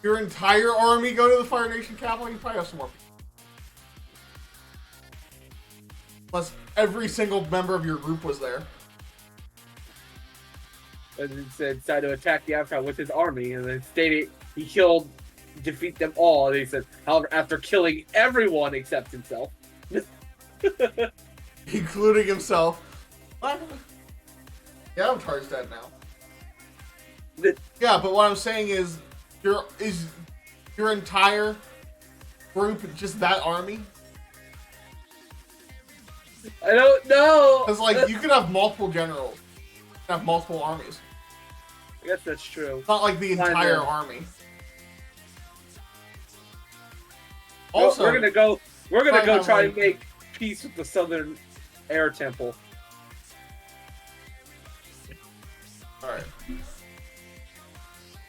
Speaker 2: your entire army go to the Fire Nation capital? You probably have some more people. Unless every single member of your group was there.
Speaker 3: And then decided to attack the Avatar with his army, and then stated he defeat them all. And he said, however, after killing everyone except himself.
Speaker 2: Including himself. What? The Avatar's dead now. Yeah, but what I'm saying is your entire group just that army?
Speaker 3: I don't know.
Speaker 2: Because like you could have multiple generals, you could have multiple armies.
Speaker 3: I guess that's true.
Speaker 2: It's not like the entire army. Also,
Speaker 3: we're gonna go try
Speaker 2: like,
Speaker 3: and make peace with the Southern Air Temple.
Speaker 2: Alright.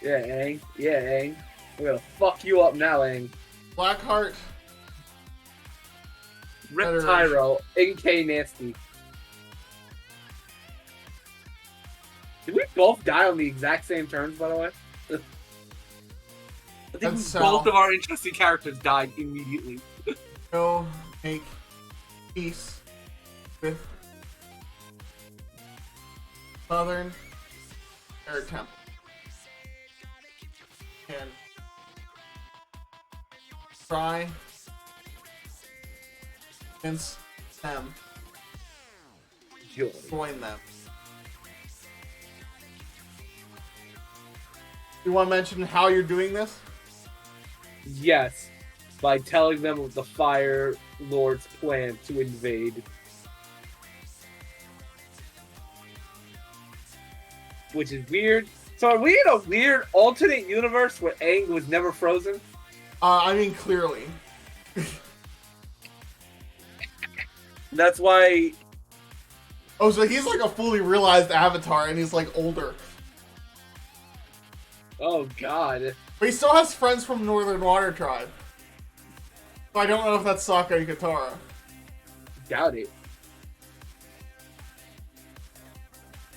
Speaker 3: Yeah, Aang. Yeah, Aang. We're gonna fuck you up now, Aang.
Speaker 2: Blackheart.
Speaker 3: Rip Tyro. NK Nasty. Did we both die on the exact same turns, by the way? I think both of our interesting characters died immediately.
Speaker 2: Go make peace with Southern Air Temple. And try against them. Join them. You want to mention how you're doing this?
Speaker 3: Yes, by telling them of the Fire Lord's plan to invade. Which is weird. So are we in a weird alternate universe where Aang was never frozen?
Speaker 2: I mean, clearly.
Speaker 3: That's why...
Speaker 2: Oh, so he's like a fully realized Avatar, and he's like older.
Speaker 3: Oh, God.
Speaker 2: But he still has friends from Northern Water Tribe. So I don't know if that's Sokka and Katara.
Speaker 3: Doubt it.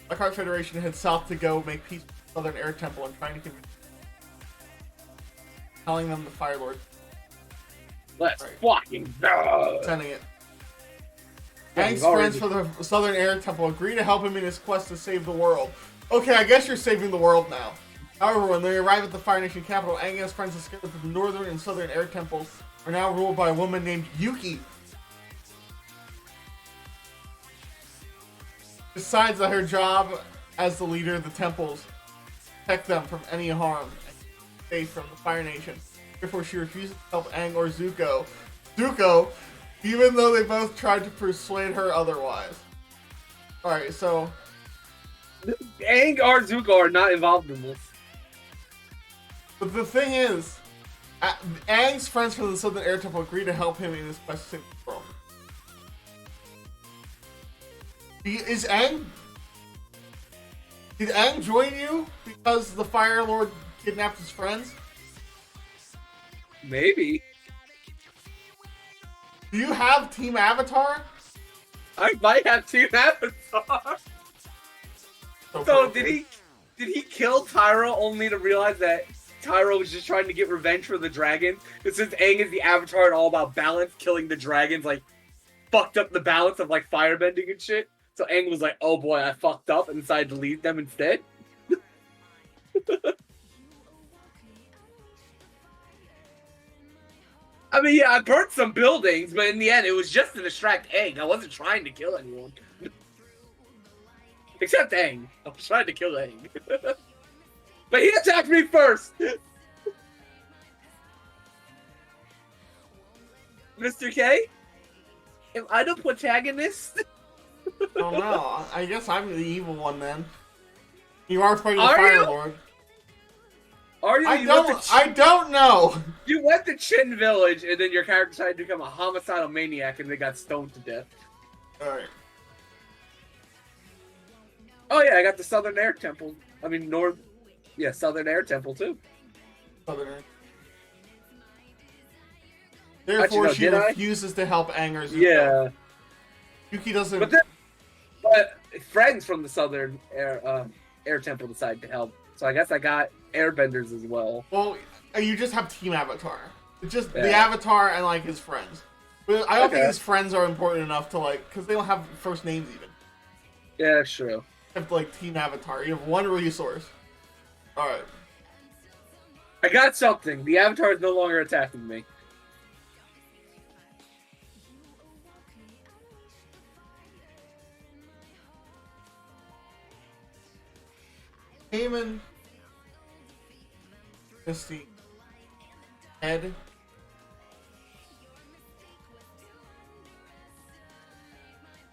Speaker 2: Blackheart Federation heads south to go make peace with the Southern Air Temple and trying to convince, telling them the Fire Lord.
Speaker 3: Let's fucking go!
Speaker 2: Sending it.
Speaker 3: Yeah,
Speaker 2: Aang's friends for the Southern Air Temple agree to help him in his quest to save the world. Okay, I guess you're saving the world now. However, when they arrive at the Fire Nation capital, Aang and his friends discover that the Northern and Southern Air Temples are now ruled by a woman named Yuki. Decides that her job as the leader of the temples protect them from any harm and safe from the Fire Nation. Therefore, she refuses to help Aang or Zuko. Even though they both tried to persuade her otherwise. Alright, so...
Speaker 3: Aang or Zuko are not involved in this.
Speaker 2: But the thing is, Aang's friends from the Southern Air Temple agree to help him in his quest to save the world. Is Aang... Did Aang join you because the Fire Lord kidnapped his friends?
Speaker 3: Maybe.
Speaker 2: Do you have Team Avatar?
Speaker 3: I might have Team Avatar. So did he kill Tyro only to realize that Tyro was just trying to get revenge for the dragon? And since Aang is the Avatar and all about balance, killing the dragons like fucked up the balance of like firebending and shit. So Aang was like, "Oh boy, I fucked up," and decided to lead them instead. I mean, yeah, I burnt some buildings, but in the end, it was just to distract Aang. I wasn't trying to kill anyone. Except Aang. I was trying to kill Aang. But he attacked me first! Mr. K? Am I the protagonist?
Speaker 2: Oh no, I guess I'm the evil one then. You are fighting the Fire Lord.
Speaker 3: Are you?
Speaker 2: I don't know!
Speaker 3: You went to Chin Village, and then your character decided to become a homicidal maniac, and they got stoned to death.
Speaker 2: Alright.
Speaker 3: Oh yeah, I got the Southern Air Temple. I mean, Southern Air Temple, too.
Speaker 2: Southern Air. Therefore,
Speaker 3: Actually, no,
Speaker 2: she refuses to help Aang or Zuko.
Speaker 3: Yeah.
Speaker 2: Yuki doesn't...
Speaker 3: But friends from the Southern Air Temple decided to help. So I guess I got airbenders as well.
Speaker 2: Well, you just have Team Avatar. It's just the Avatar and, like, his friends. But I don't think
Speaker 3: Okay.
Speaker 2: his friends are important enough to like, because they don't have first names even.
Speaker 3: Yeah, that's true.
Speaker 2: You have to like team avatar. You have one resource. All right.
Speaker 3: I got something. The avatar is no longer attacking me.
Speaker 2: Heyman. Misty. Head.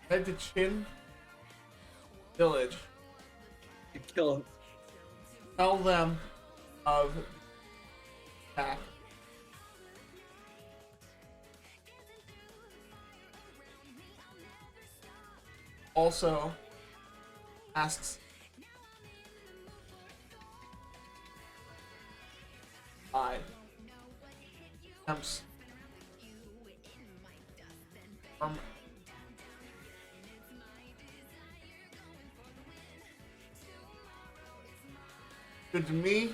Speaker 2: Head to chin. Village.
Speaker 3: You kill him.
Speaker 2: Tell them of attack. Also asks I attempts from good to me.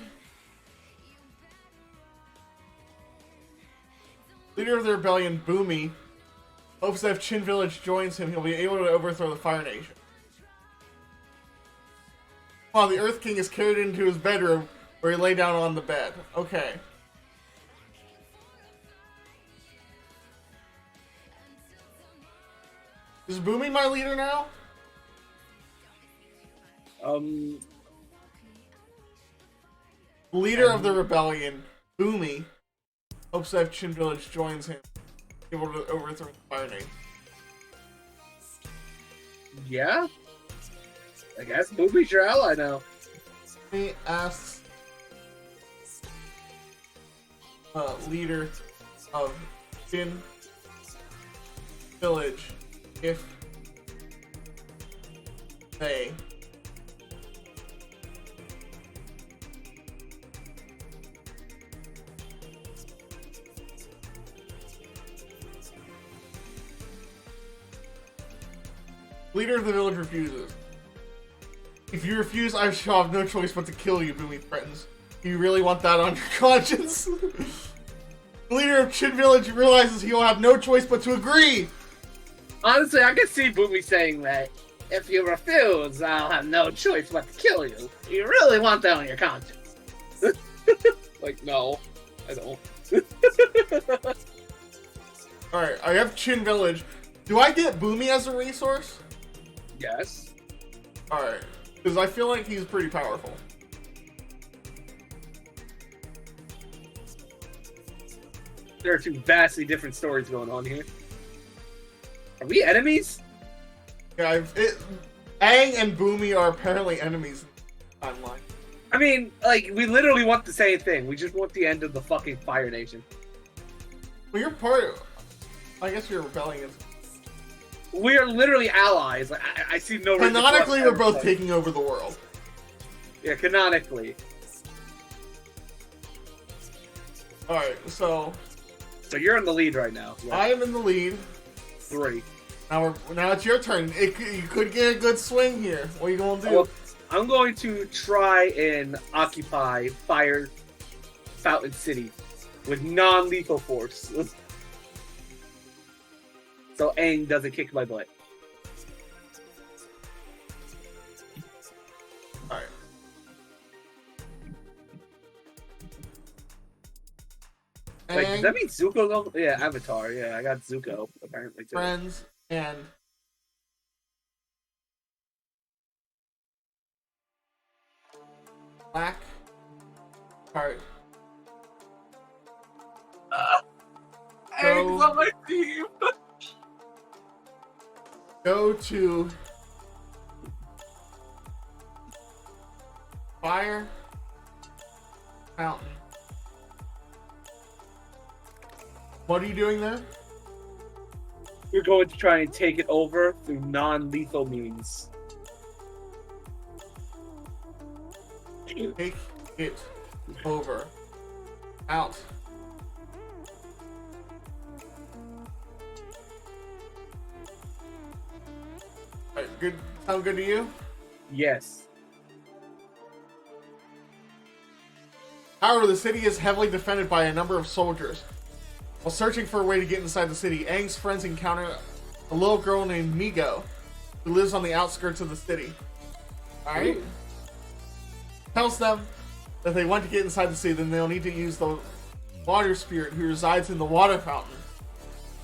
Speaker 2: Leader of the rebellion, Boomy, hopes that if Chin Village joins him, he'll be able to overthrow the Fire Nation. While the Earth King is carried into his bedroom, where he lay down on the bed. Okay. Is Boomy my leader now? Leader of the rebellion, Boomy, hopes that if Chin Village joins him, he'll be able to overthrow the Fire Nation.
Speaker 3: Yeah? I guess Boobie's your ally now.
Speaker 2: He asks leader of Chin Village if they leader of the village refuses. If you refuse, I shall have no choice but to kill you, Boomy threatens. Do you really want that on your conscience? The leader of Chin Village realizes he will have no choice but to agree.
Speaker 3: Honestly, I can see Boobie saying that. If you refuse, I'll have no choice but to kill you. You really want that on your conscience? Like, no, I don't.
Speaker 2: Alright, I have Chin Village. Do I get Boomy as a resource?
Speaker 3: Yes.
Speaker 2: Alright, because I feel like he's pretty powerful.
Speaker 3: There are two vastly different stories going on here. Are we enemies?
Speaker 2: Yeah, Aang and Boomy are apparently enemies in the timeline.
Speaker 3: I mean, like, we literally want the same thing. We just want the end of the fucking Fire Nation.
Speaker 2: Well, you're part of... I guess you're rebelling.
Speaker 3: We are literally allies. Like, I see no reason for us
Speaker 2: Canonically,
Speaker 3: to
Speaker 2: we're
Speaker 3: ever
Speaker 2: both
Speaker 3: fight.
Speaker 2: taking over the world.
Speaker 3: Yeah, canonically.
Speaker 2: Alright, so...
Speaker 3: So you're in the lead right now. Yeah.
Speaker 2: I am in the lead.
Speaker 3: 3.
Speaker 2: Now it's your turn. You could get a good swing here. What are you gonna do?
Speaker 3: Well, I'm going to try and occupy Fire Fountain City with non-lethal force. So Aang doesn't kick my butt.
Speaker 2: Alright.
Speaker 3: Like, does that mean Zuko? Though? Yeah, Avatar. Yeah, I got Zuko apparently too.
Speaker 2: Friends and black card.
Speaker 3: Aang's on my team.
Speaker 2: Go to Fire Fountain. What are you doing there?
Speaker 3: We're going to try and take it over through non-lethal means.
Speaker 2: Take it over. Out. Alright, good. Sound good to you?
Speaker 3: Yes.
Speaker 2: However, the city is heavily defended by a number of soldiers. While searching for a way to get inside the city, Aang's friends encounter a little girl named Migo, who lives on the outskirts of the city. Alright? Tells them that if they want to get inside the city, then they'll need to use the water spirit who resides in the water fountain.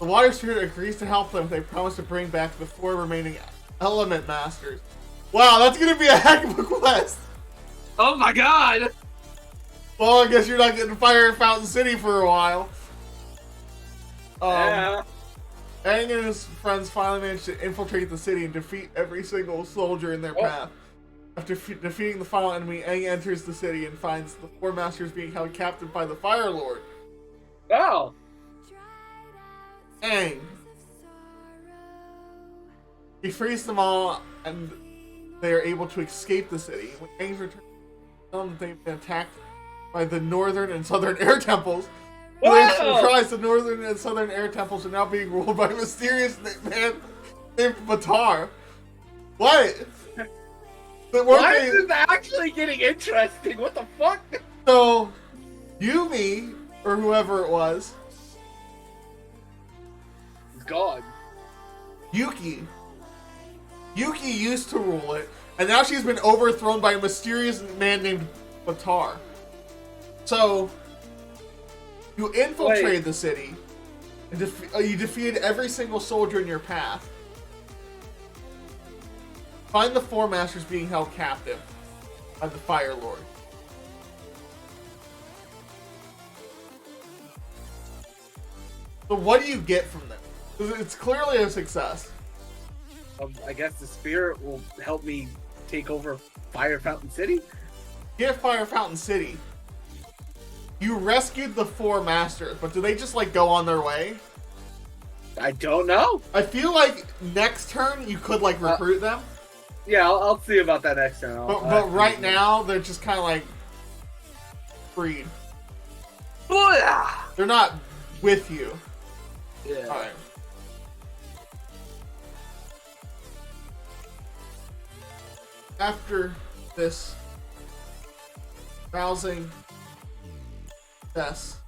Speaker 2: The water spirit agrees to help them if they promise to bring back the 4 remaining element masters. Wow, that's gonna be a heck of a quest!
Speaker 3: Oh my god!
Speaker 2: Well, I guess you're not getting Fire Fountain City for a while.
Speaker 3: Yeah.
Speaker 2: Aang and his friends finally managed to infiltrate the city and defeat every single soldier in their path. After defeating the final enemy, Aang enters the city and finds the 4 masters being held captive by the Fire Lord.
Speaker 3: Oh!
Speaker 2: Aang. He frees them all, and they are able to escape the city. When Aang's return, tell them that they've been attacked by the northern and southern air temples. Surprise, the northern and southern air temples are now being ruled by a mysterious man named Batar. What?
Speaker 3: Why is this actually getting interesting? What the fuck?
Speaker 2: So, Yumi, or whoever it was,
Speaker 3: He's gone.
Speaker 2: Yuki used to rule it, and now she's been overthrown by a mysterious man named Batar. So, you infiltrated the city, and you defeated every single soldier in your path. Find the 4 masters being held captive by the Fire Lord. So what do you get from them? 'Cause it's clearly a success.
Speaker 3: I guess the spirit will help me take over Fire Fountain City.
Speaker 2: Get Fire Fountain City. You rescued the 4 masters, but do they just like go on their way?
Speaker 3: I don't know.
Speaker 2: I feel like next turn you could like recruit them.
Speaker 3: Yeah, I'll see about that next turn.
Speaker 2: But right now they're just kind of like freed. They're not with you.
Speaker 3: Yeah.
Speaker 2: All right. After this rousing success,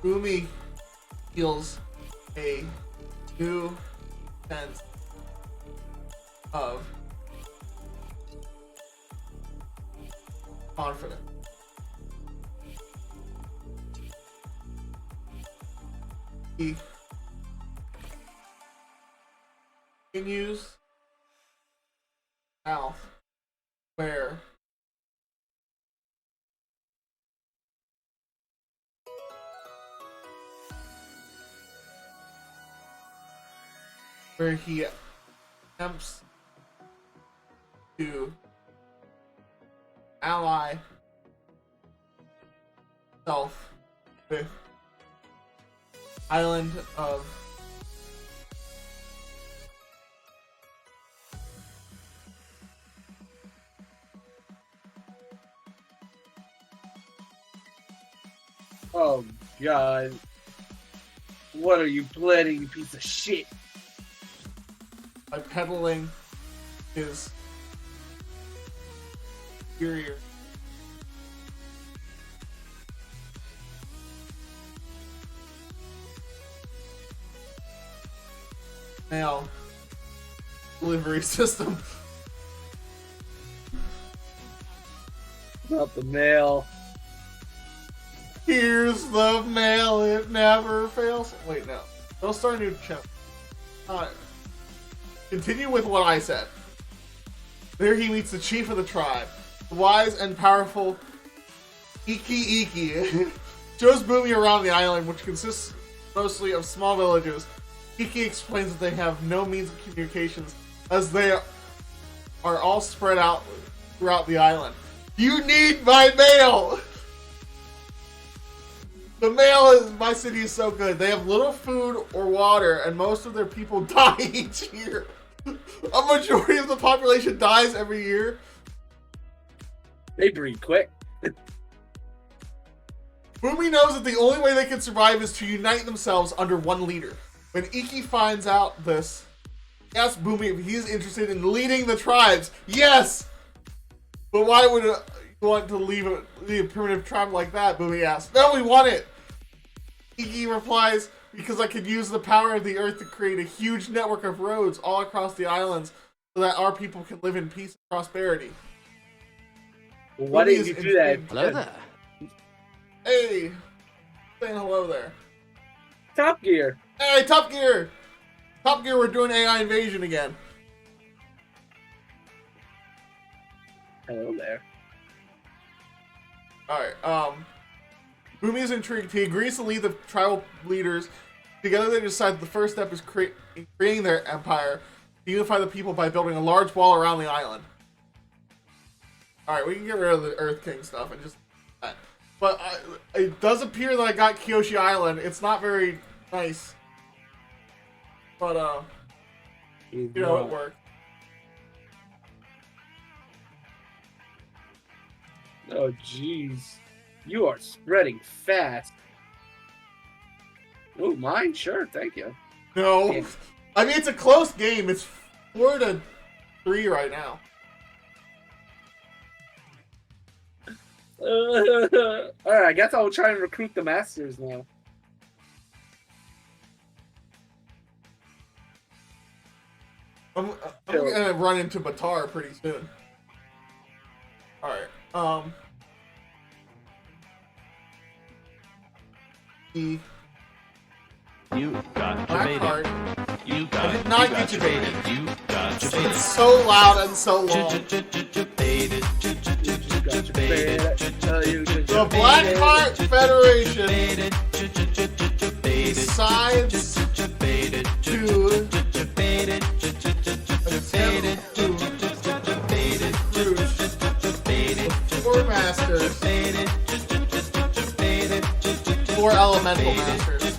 Speaker 2: Umi feels a new sense of confidence. He continues south where he attempts to ally himself with island of
Speaker 3: Oh god. What are you planning, you piece of shit?
Speaker 2: by peddling his superior mail delivery system.
Speaker 3: Not the mail.
Speaker 2: Here's the mail, it never fails. Wait, no. Don't start a new chapter. Continue with what I said. There he meets the chief of the tribe, the wise and powerful Iki Iki. Shows Boomy around the island, which consists mostly of small villages. Iki explains that they have no means of communications, as they are all spread out throughout the island. You need my mail! The mail in my city is so good. They have little food or water, and most of their people die each year. A majority of the population dies every year.
Speaker 3: They breed quick.
Speaker 2: Boomy knows that the only way they can survive is to unite themselves under one leader. When Iki finds out this, he asks Boomy if he's interested in leading the tribes. Yes! But why would you want to leave a primitive tribe like that? Boomy asks. No, we want it! Iggy replies, because I could use the power of the earth to create a huge network of roads all across the islands so that our people can live in peace and prosperity.
Speaker 3: Well, why didn't you do that?
Speaker 2: intrigued.
Speaker 6: Hello there.
Speaker 2: Hey, saying hello there.
Speaker 3: Top Gear.
Speaker 2: Hey, Top Gear! Top Gear, we're doing AI invasion again.
Speaker 3: Hello there.
Speaker 2: Alright, Boomy is intrigued. He agrees to lead the tribal leaders. Together they decide the first step is creating their empire to unify the people by building a large wall around the island. Alright, we can get rid of the Earth King stuff and just... But it does appear that I got Kyoshi Island. It's not very nice. But, you know, it worked.
Speaker 3: Oh, jeez. You are spreading fast. Oh, mine? Sure, thank you.
Speaker 2: No.
Speaker 3: Yeah.
Speaker 2: I mean, it's a close game. It's 4-3 right now.
Speaker 3: Alright, I guess I'll try and recruit the masters now.
Speaker 2: I'm gonna run into Batar pretty soon. Alright, the
Speaker 6: You got
Speaker 2: black
Speaker 6: debated.
Speaker 2: card.
Speaker 6: You got,
Speaker 2: I did not
Speaker 6: you
Speaker 2: get
Speaker 6: got
Speaker 2: debated.
Speaker 6: You got debated.
Speaker 2: It's so loud and so long.
Speaker 6: Debated.
Speaker 2: The Black Heart Federation decides to attempt to recruit 4 masters, 4 elemental masters.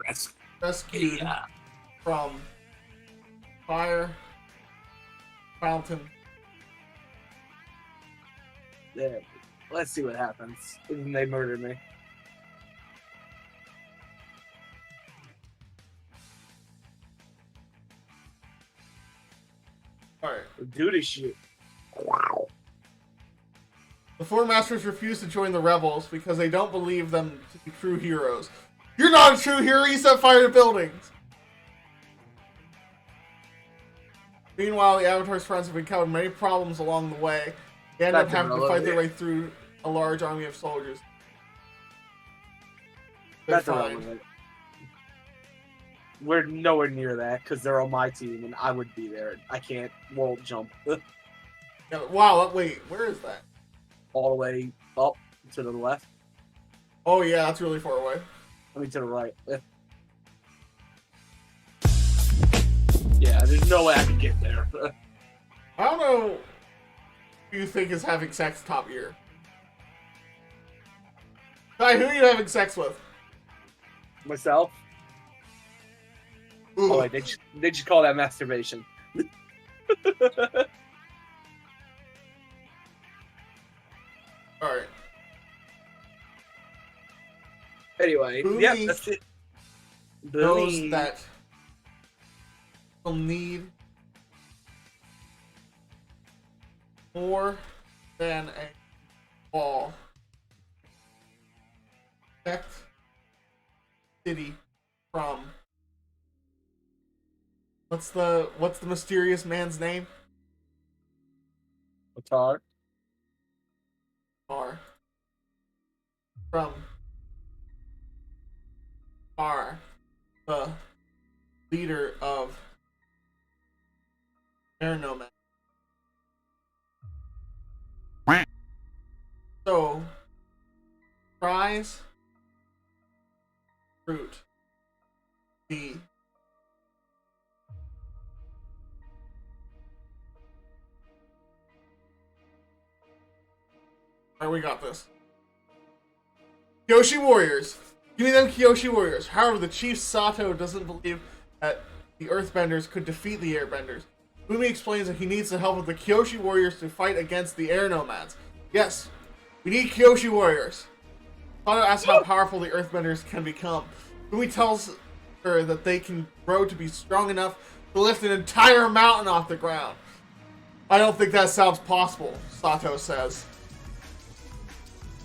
Speaker 2: Just rescued from fire fountain.
Speaker 3: Yeah, let's see what happens when they murder me.
Speaker 2: Alright.
Speaker 3: Do this shit. Wow.
Speaker 2: The 4 masters refuse to join the rebels because they don't believe them to be true heroes. You're not a true hero, you set fire to buildings! Meanwhile, the Avatar's friends have encountered many problems along the way. They end up having to fight their way through a large army of soldiers. They're
Speaker 3: That's
Speaker 2: fine.
Speaker 3: irrelevant. We're nowhere near that because they're on my team and I would be there. I can't wall jump
Speaker 2: Yeah, wow, wait, where is that?
Speaker 3: all the way up to the left.
Speaker 2: Oh yeah, that's really far away.
Speaker 3: I mean, to the right. Yeah, there's no way I can get there.
Speaker 2: I don't know who you think is having sex top year. Hi, who are you having sex with?
Speaker 3: Myself?
Speaker 2: Ooh.
Speaker 3: Oh, wait, they just call that masturbation.
Speaker 2: Alright.
Speaker 3: Anyway,
Speaker 2: Boomy
Speaker 3: yep, that's it.
Speaker 2: Knows
Speaker 3: Boomy.
Speaker 2: that will need more than a ball. Protect city from what's the mysterious man's name?
Speaker 3: Qatar.
Speaker 2: R. From R, the leader of Air Nomad. So, tries fruit the Alright, we got this. Kyoshi Warriors. Give me them Kyoshi Warriors. However, the Chief Sato doesn't believe that the Earthbenders could defeat the Airbenders. Boomy explains that he needs the help of the Kyoshi Warriors to fight against the Air Nomads. Yes, we need Kyoshi Warriors. Sato asks how powerful the Earthbenders can become. Boomy tells her that they can grow to be strong enough to lift an entire mountain off the ground. I don't think that sounds possible, Sato says.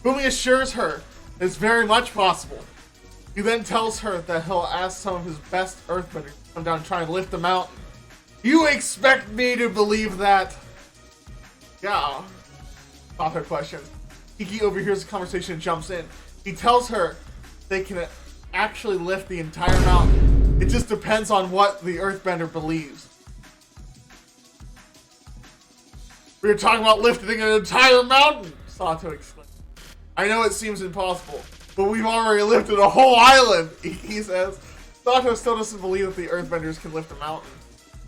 Speaker 2: Fumi assures her it's very much possible. He then tells her that he'll ask some of his best earthbenders to come down and try and lift the mountain. You expect me to believe that? Yeah. Sato questions. Iki overhears the conversation and jumps in. He tells her they can actually lift the entire mountain. It just depends on what the earthbender believes. We were talking about lifting an entire mountain, Sato exclaims. I know it seems impossible, but we've already lifted a whole island, Iki says. Sato still doesn't believe that the earthbenders can lift a mountain.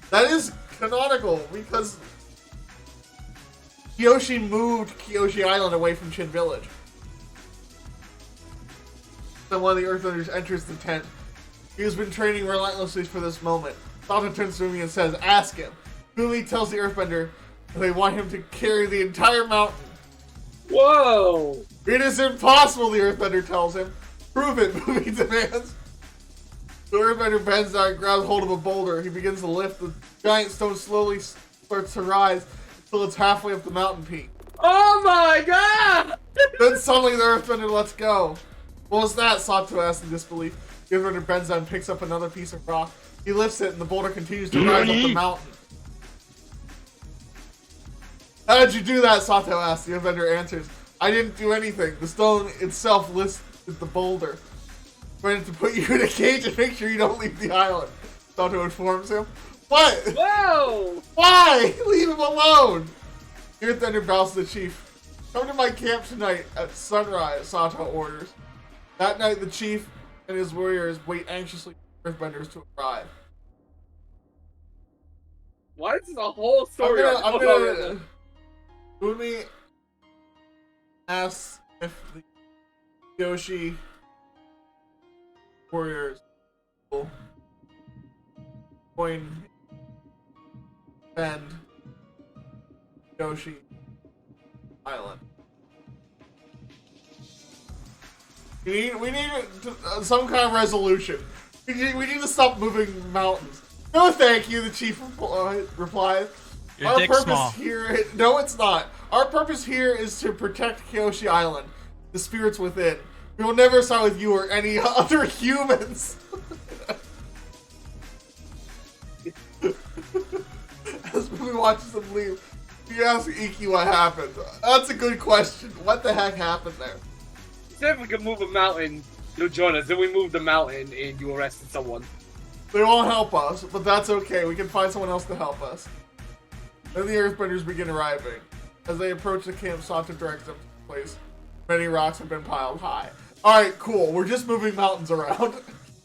Speaker 2: That is canonical, because Kyoshi moved Kyoshi Island away from Chin Village. Then one of the earthbenders enters the tent. He has been training relentlessly for this moment. Sato turns to Fumi and says, ask him. Fumi tells the earthbender that they want him to carry the entire mountain.
Speaker 3: Whoa!
Speaker 2: It is impossible, the earthbender tells him. Prove it, Fumi demands. The earthbender bends down and grabs hold of a boulder. He begins to lift. The giant stone slowly starts to rise until it's halfway up the mountain peak.
Speaker 3: Oh my god!
Speaker 2: Then suddenly the earthbender lets go. What was that? Sato asks in disbelief. The earthbender bends down and picks up another piece of rock. He lifts it and the boulder continues to rise up the mountain. How did you do that? Sato asks. The earthbender answers. I didn't do anything. The stone itself lifted the boulder. I wanted to put you in a cage and make sure you don't leave the island. Sato informs him. What?
Speaker 3: Whoa!
Speaker 2: Why? Leave him alone! The earthbender bows to the chief. Come to my camp tonight at sunrise, Sato orders. That night, the chief and his warriors wait anxiously for earthbenders to arrive.
Speaker 3: Why is this a whole story?
Speaker 2: Fumi asks if the Yoshi warriors will join defend Yoshi Island. We need some kind of resolution. We need to stop moving mountains. No, thank you. The chief replies.
Speaker 7: Your
Speaker 2: Our
Speaker 7: dick's
Speaker 2: purpose
Speaker 7: small.
Speaker 2: here, no, it's not. Our purpose here is to protect Kyoshi Island, the spirits within. We will never side with you or any other humans. As Movie watches them leave, you ask Iki what happened. That's a good question. What the heck happened there?
Speaker 3: Said if we could move a mountain, you'll join us. Then we moved the mountain and you arrested someone.
Speaker 2: They won't help us, but that's okay. We can find someone else to help us. Then the earthbenders begin arriving. As they approach the camp, Sato directs them to the place. Many rocks have been piled high. Alright, cool. We're just moving mountains around.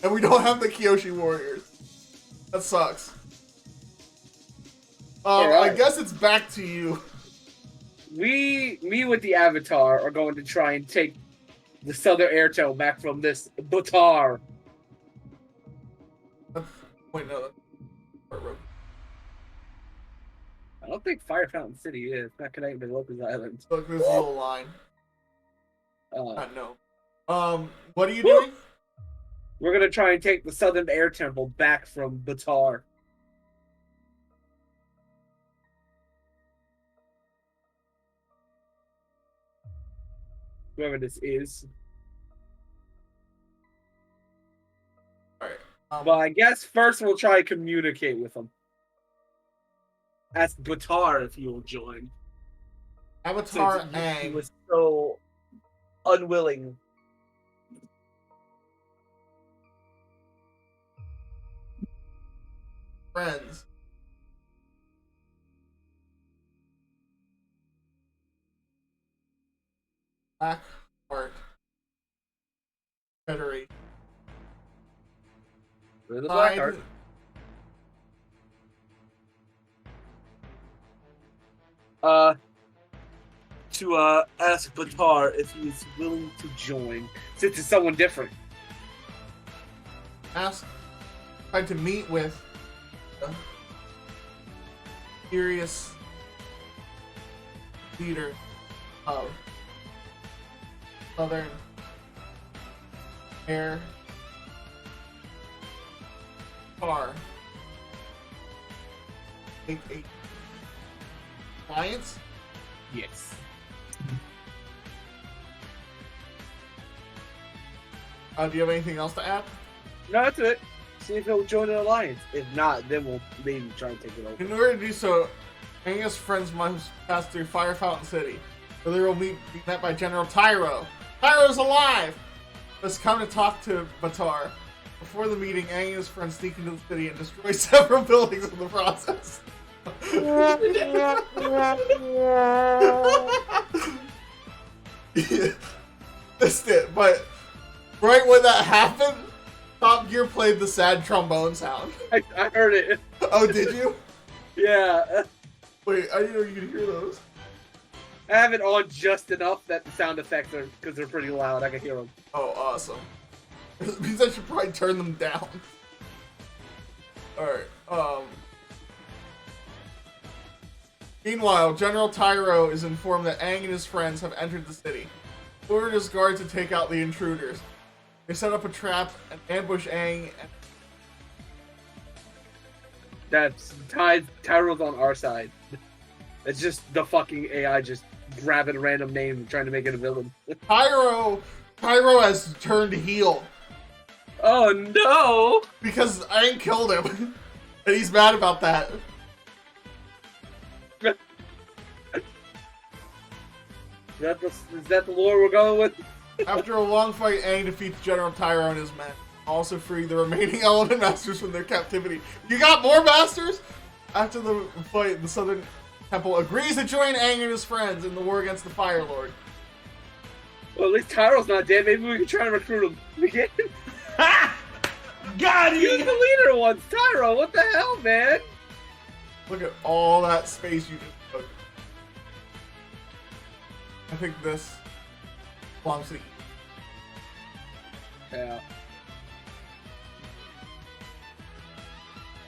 Speaker 2: And we don't have the Kyoshi warriors. That sucks.
Speaker 3: Alright.
Speaker 2: I guess it's back to you.
Speaker 3: Me with the Avatar are going to try and take the Southern Airtel back from this Batar.
Speaker 2: Wait, no.
Speaker 3: I don't think Fire Fountain City is. Not connected to Locust Island.
Speaker 2: Look, this little line.
Speaker 3: No.
Speaker 2: What are you doing?
Speaker 3: We're gonna try and take the Southern Air Temple back from Batar. Whoever this is.
Speaker 2: Alright.
Speaker 3: But I guess first we'll try and communicate with him. Ask Batar if he will join.
Speaker 2: Avatar
Speaker 3: Since he
Speaker 2: Aang.
Speaker 3: was so unwilling.
Speaker 2: Friends. Black Heart Federation.
Speaker 3: We're the Black
Speaker 2: Find-
Speaker 3: Heart. To ask Batar if he is willing to join, since it's someone different.
Speaker 2: Tried to meet with a serious leader of Southern Air Car. Alliance?
Speaker 3: Yes.
Speaker 2: Do you have anything else to add?
Speaker 3: No, that's it. See if he'll join the alliance. If not, then we'll maybe try and take it over.
Speaker 2: In order to do so, Aang and his friends must pass through Fire Fountain City, where they will be met by General Tyro. Tyro's alive! Let's come to talk to Batar. Before the meeting, Aang and his friends sneak into the city and destroy several buildings in the process. Missed it, but right when that happened, Top Gear played the sad trombone sound.
Speaker 3: I heard it.
Speaker 2: Oh, did you?
Speaker 3: Yeah.
Speaker 2: Wait, I didn't know you could hear those.
Speaker 3: I have it on just enough that the sound effects are, because they're pretty loud, I can hear them.
Speaker 2: Oh, awesome. It means I should probably turn them down. Alright, Meanwhile, General Tyro is informed that Aang and his friends have entered the city. He ordered his guards to take out the intruders. They set up a trap and ambush Aang.
Speaker 3: That's Tyro's on our side. It's just the fucking AI just grabbing a random name and trying to make it a villain.
Speaker 2: Tyro has turned heel
Speaker 3: Oh no!
Speaker 2: because Aang killed him. And he's mad about that.
Speaker 3: Is that the lore we're going with?
Speaker 2: After a long fight, Aang defeats General Tyro and his men, also freeing the remaining Element Masters from their captivity. You got more Masters? After the fight, the Southern Temple agrees to join Aang and his friends in the war against the Fire Lord.
Speaker 3: Well, at least Tyro's not dead. Maybe we can try to recruit him again.
Speaker 1: Got
Speaker 3: You're
Speaker 1: it!
Speaker 3: the leader once, Tyro. What the hell, man?
Speaker 2: Look at all that space you just took. I think this belongs to you.
Speaker 3: Yeah.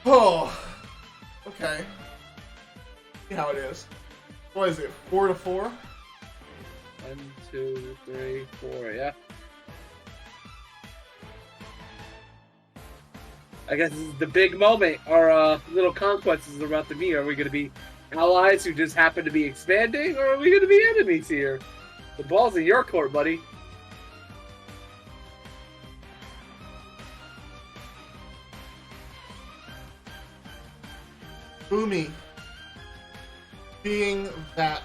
Speaker 2: Oh, okay. See how it is. What is it? 4-4?
Speaker 3: 1, 2, 3, 4. Yeah. I guess this is the big moment. Our little conquest is about to be. Are we going to be allies who just happen to be expanding, or are we going to be enemies here? The ball's in your court, buddy.
Speaker 2: Boomy. Being that.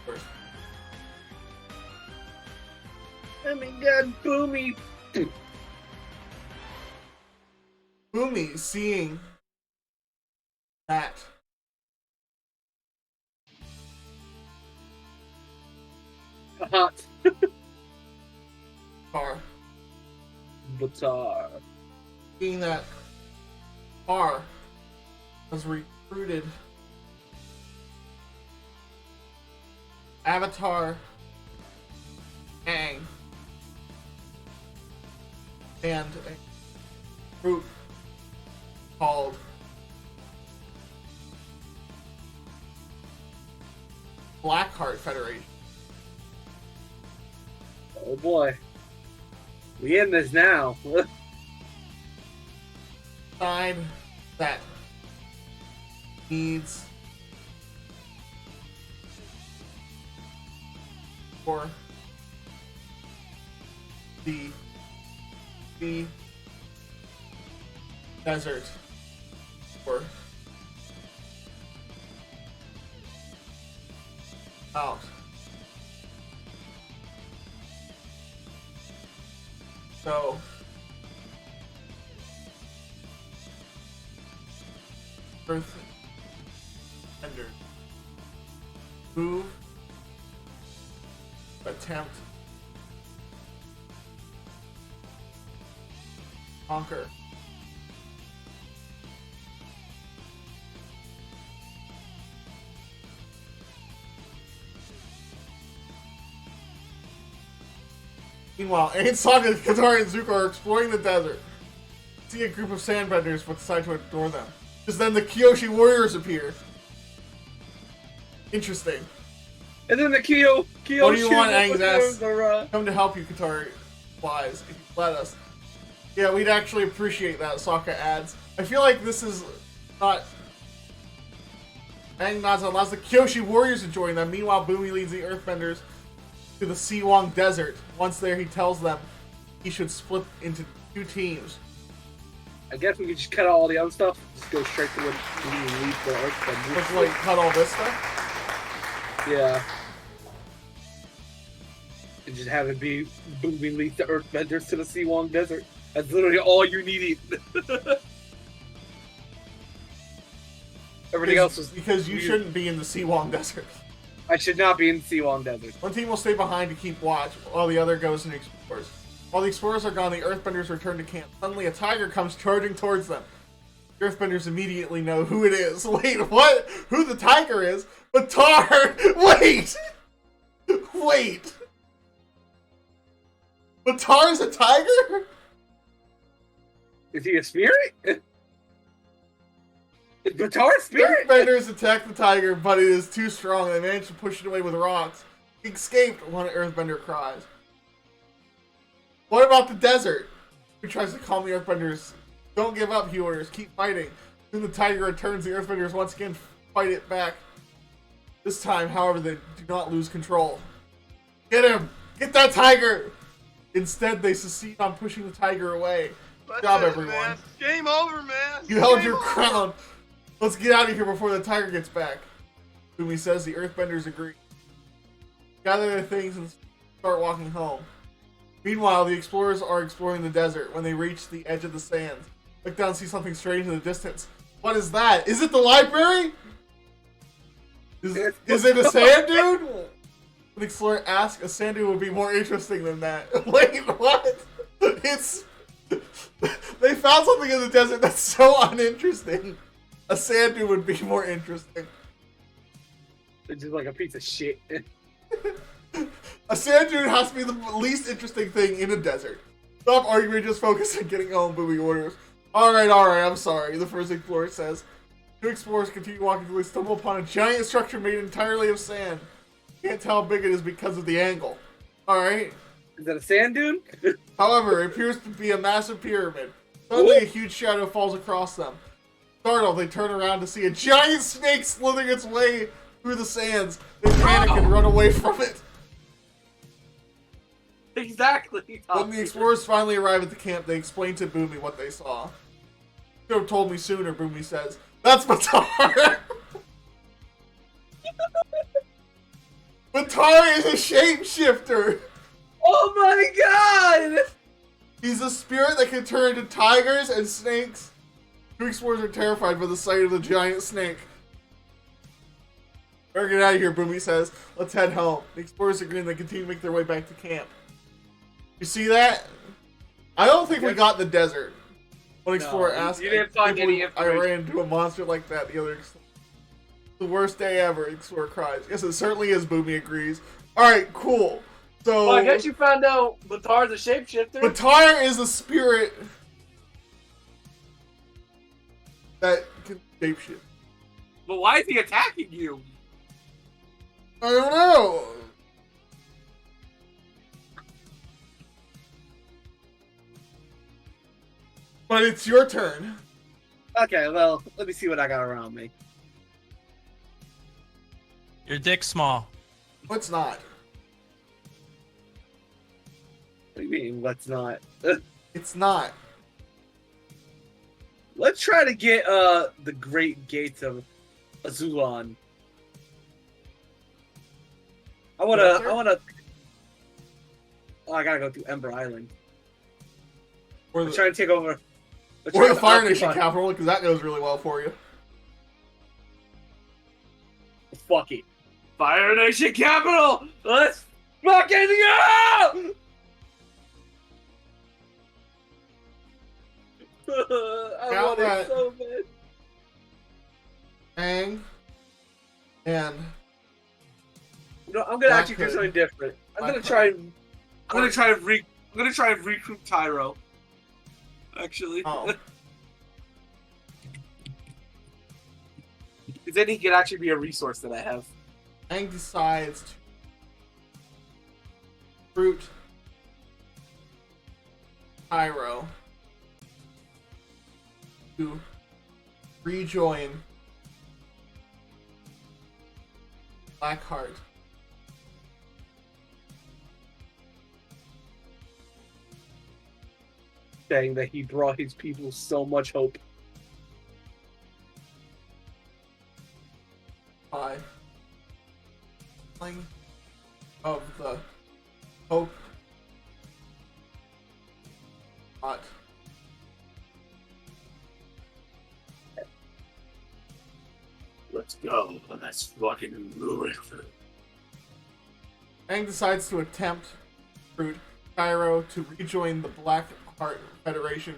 Speaker 2: First.
Speaker 3: Oh my god, Boomy.
Speaker 2: Boomy seeing that.
Speaker 3: Hot.
Speaker 2: Car.
Speaker 3: Batar.
Speaker 2: Seeing that Car was recruited Avatar Aang and a group called Blackheart Federation.
Speaker 3: Oh boy. We in this now.
Speaker 2: Side that needs for the desert or out. So Earth Ender move attempt conquer Meanwhile, Aang, Sokka, Katara, and Zuko are exploring the desert. See a group of sandbenders but decide to ignore them. Just then the Kyoshi warriors appear. Interesting.
Speaker 3: And then the Kyo
Speaker 2: What do you want, Aang's ass?
Speaker 3: are,
Speaker 2: Come to help you, Katara flies, if you let us. Yeah, we'd actually appreciate that, Sokka adds. I feel like this is not Aang nods and allows the Kyoshi warriors to join them. Meanwhile, Bumi leads the Earthbenders to the Siwang Desert. Once there, he tells them he should split into 2 teams.
Speaker 3: I guess we could just cut out all the other stuff. Just go straight to when we leave the Earthbenders.
Speaker 2: Let's like cut all this stuff.
Speaker 3: Yeah. And just have it be Bumi leads the Earthbenders to the Siwang Desert. That's literally all you needed. Everything else was
Speaker 2: because you shouldn't be in the Siwang Desert.
Speaker 3: I should not be in the Siwang Desert.
Speaker 2: One team will stay behind to keep watch, while the other goes and explores. While the explorers are gone, the Earthbenders return to camp. Suddenly, a tiger comes charging towards them. The Earthbenders immediately know who it is. Wait, what? Who the tiger is? Batar! Wait! Wait! Batar's a tiger?
Speaker 3: Is he a spirit? Is Batar a spirit?
Speaker 2: Earthbenders attack the tiger, but it is too strong. They manage to push it away with rocks. He escaped, one Earthbender cries. What about the desert? He tries to calm the Earthbenders. Don't give up, he orders. Keep fighting. Then the tiger returns. The Earthbenders once again fight it back. This time, however, they do not lose control. Get him! Get that tiger! Instead, they succeed on pushing the tiger away. Good job, everyone.
Speaker 1: Man. Game over, man.
Speaker 2: You held your ground. Let's get out of here before the tiger gets back. Bumi says. The Earthbenders agree. Gather their things and start walking home. Meanwhile, the explorers are exploring the desert. When they reach the edge of the sands, look down and see something strange in the distance. What is that? Is it the library? Is it a sand dune? When the explorer asks, a sand dune would be more interesting than that. Wait, what? It's... They found something in the desert that's so uninteresting. A sand dune would be more interesting.
Speaker 3: It's just like a piece of shit.
Speaker 2: A sand dune has to be the least interesting thing in a desert. Stop arguing, just focus on getting home, Bumi orders. Alright, I'm sorry, the first explorer says. Two explorers continue walking until they stumble upon a giant structure made entirely of sand. Can't tell how big it is because of the angle. Alright.
Speaker 3: Is that a sand dune?
Speaker 2: However, it appears to be a massive pyramid. Suddenly, a huge shadow falls across them. Startled, they turn around to see a giant snake slithering its way through the sands. They panic and run away from it.
Speaker 3: Exactly.
Speaker 2: When the explorers finally arrive at the camp, they explain to Bumi what they saw. You could have told me sooner, Bumi says. That's Batar! Batar is a shapeshifter!
Speaker 3: Oh my god!
Speaker 2: He's a spirit that can turn into tigers and snakes. Two explorers are terrified by the sight of the giant snake. Better get out of here, Bumi says. Let's head home. The explorers agree and they continue to make their way back to camp. You see that? I don't think we got the desert. One explorer asked.
Speaker 3: You didn't find any
Speaker 2: I
Speaker 3: information.
Speaker 2: ran into a monster like that the other. The worst day ever, the explorer cries. Yes, it certainly is, Bumi agrees. Alright, cool. So,
Speaker 3: Well, I guess you found out Batar's a shapeshifter.
Speaker 2: Batar is a spirit that can shapeshift.
Speaker 3: But why is he attacking you?
Speaker 2: I don't know. But it's your turn.
Speaker 3: Okay, well, let me see what I got around me.
Speaker 7: Your dick's small.
Speaker 2: No, it's not.
Speaker 3: What do you mean, let's not?
Speaker 2: It's not.
Speaker 3: Let's try to get the Great Gates of Azulon. I wanna Oh, I gotta go through Ember Island.
Speaker 2: Or
Speaker 3: I'm
Speaker 2: the,
Speaker 3: trying to take over. Let's
Speaker 2: or
Speaker 3: try
Speaker 2: the
Speaker 3: to
Speaker 2: Fire
Speaker 3: occupy-
Speaker 2: Nation capital, because that goes really well for you.
Speaker 3: Fuck it. Fire Nation capital! Let's fucking go! I
Speaker 2: Now
Speaker 3: want
Speaker 2: that-
Speaker 3: it so bad.
Speaker 2: Aang and
Speaker 3: No, I'm gonna actually do
Speaker 2: Black
Speaker 3: something
Speaker 2: Hood.
Speaker 3: different. I'm
Speaker 2: Black
Speaker 3: gonna try and recruit Tyro. Actually.
Speaker 2: oh,
Speaker 3: Because then he could actually be a resource that I have.
Speaker 2: Aang decides to recruit Pyro to rejoin Blackheart.
Speaker 3: Saying that he brought his people so much hope.
Speaker 2: By of the hope. Not.
Speaker 6: Let's go. Let's fucking move it.
Speaker 2: Aang decides to attempt to recruit Cairo to rejoin the Black Heart Federation,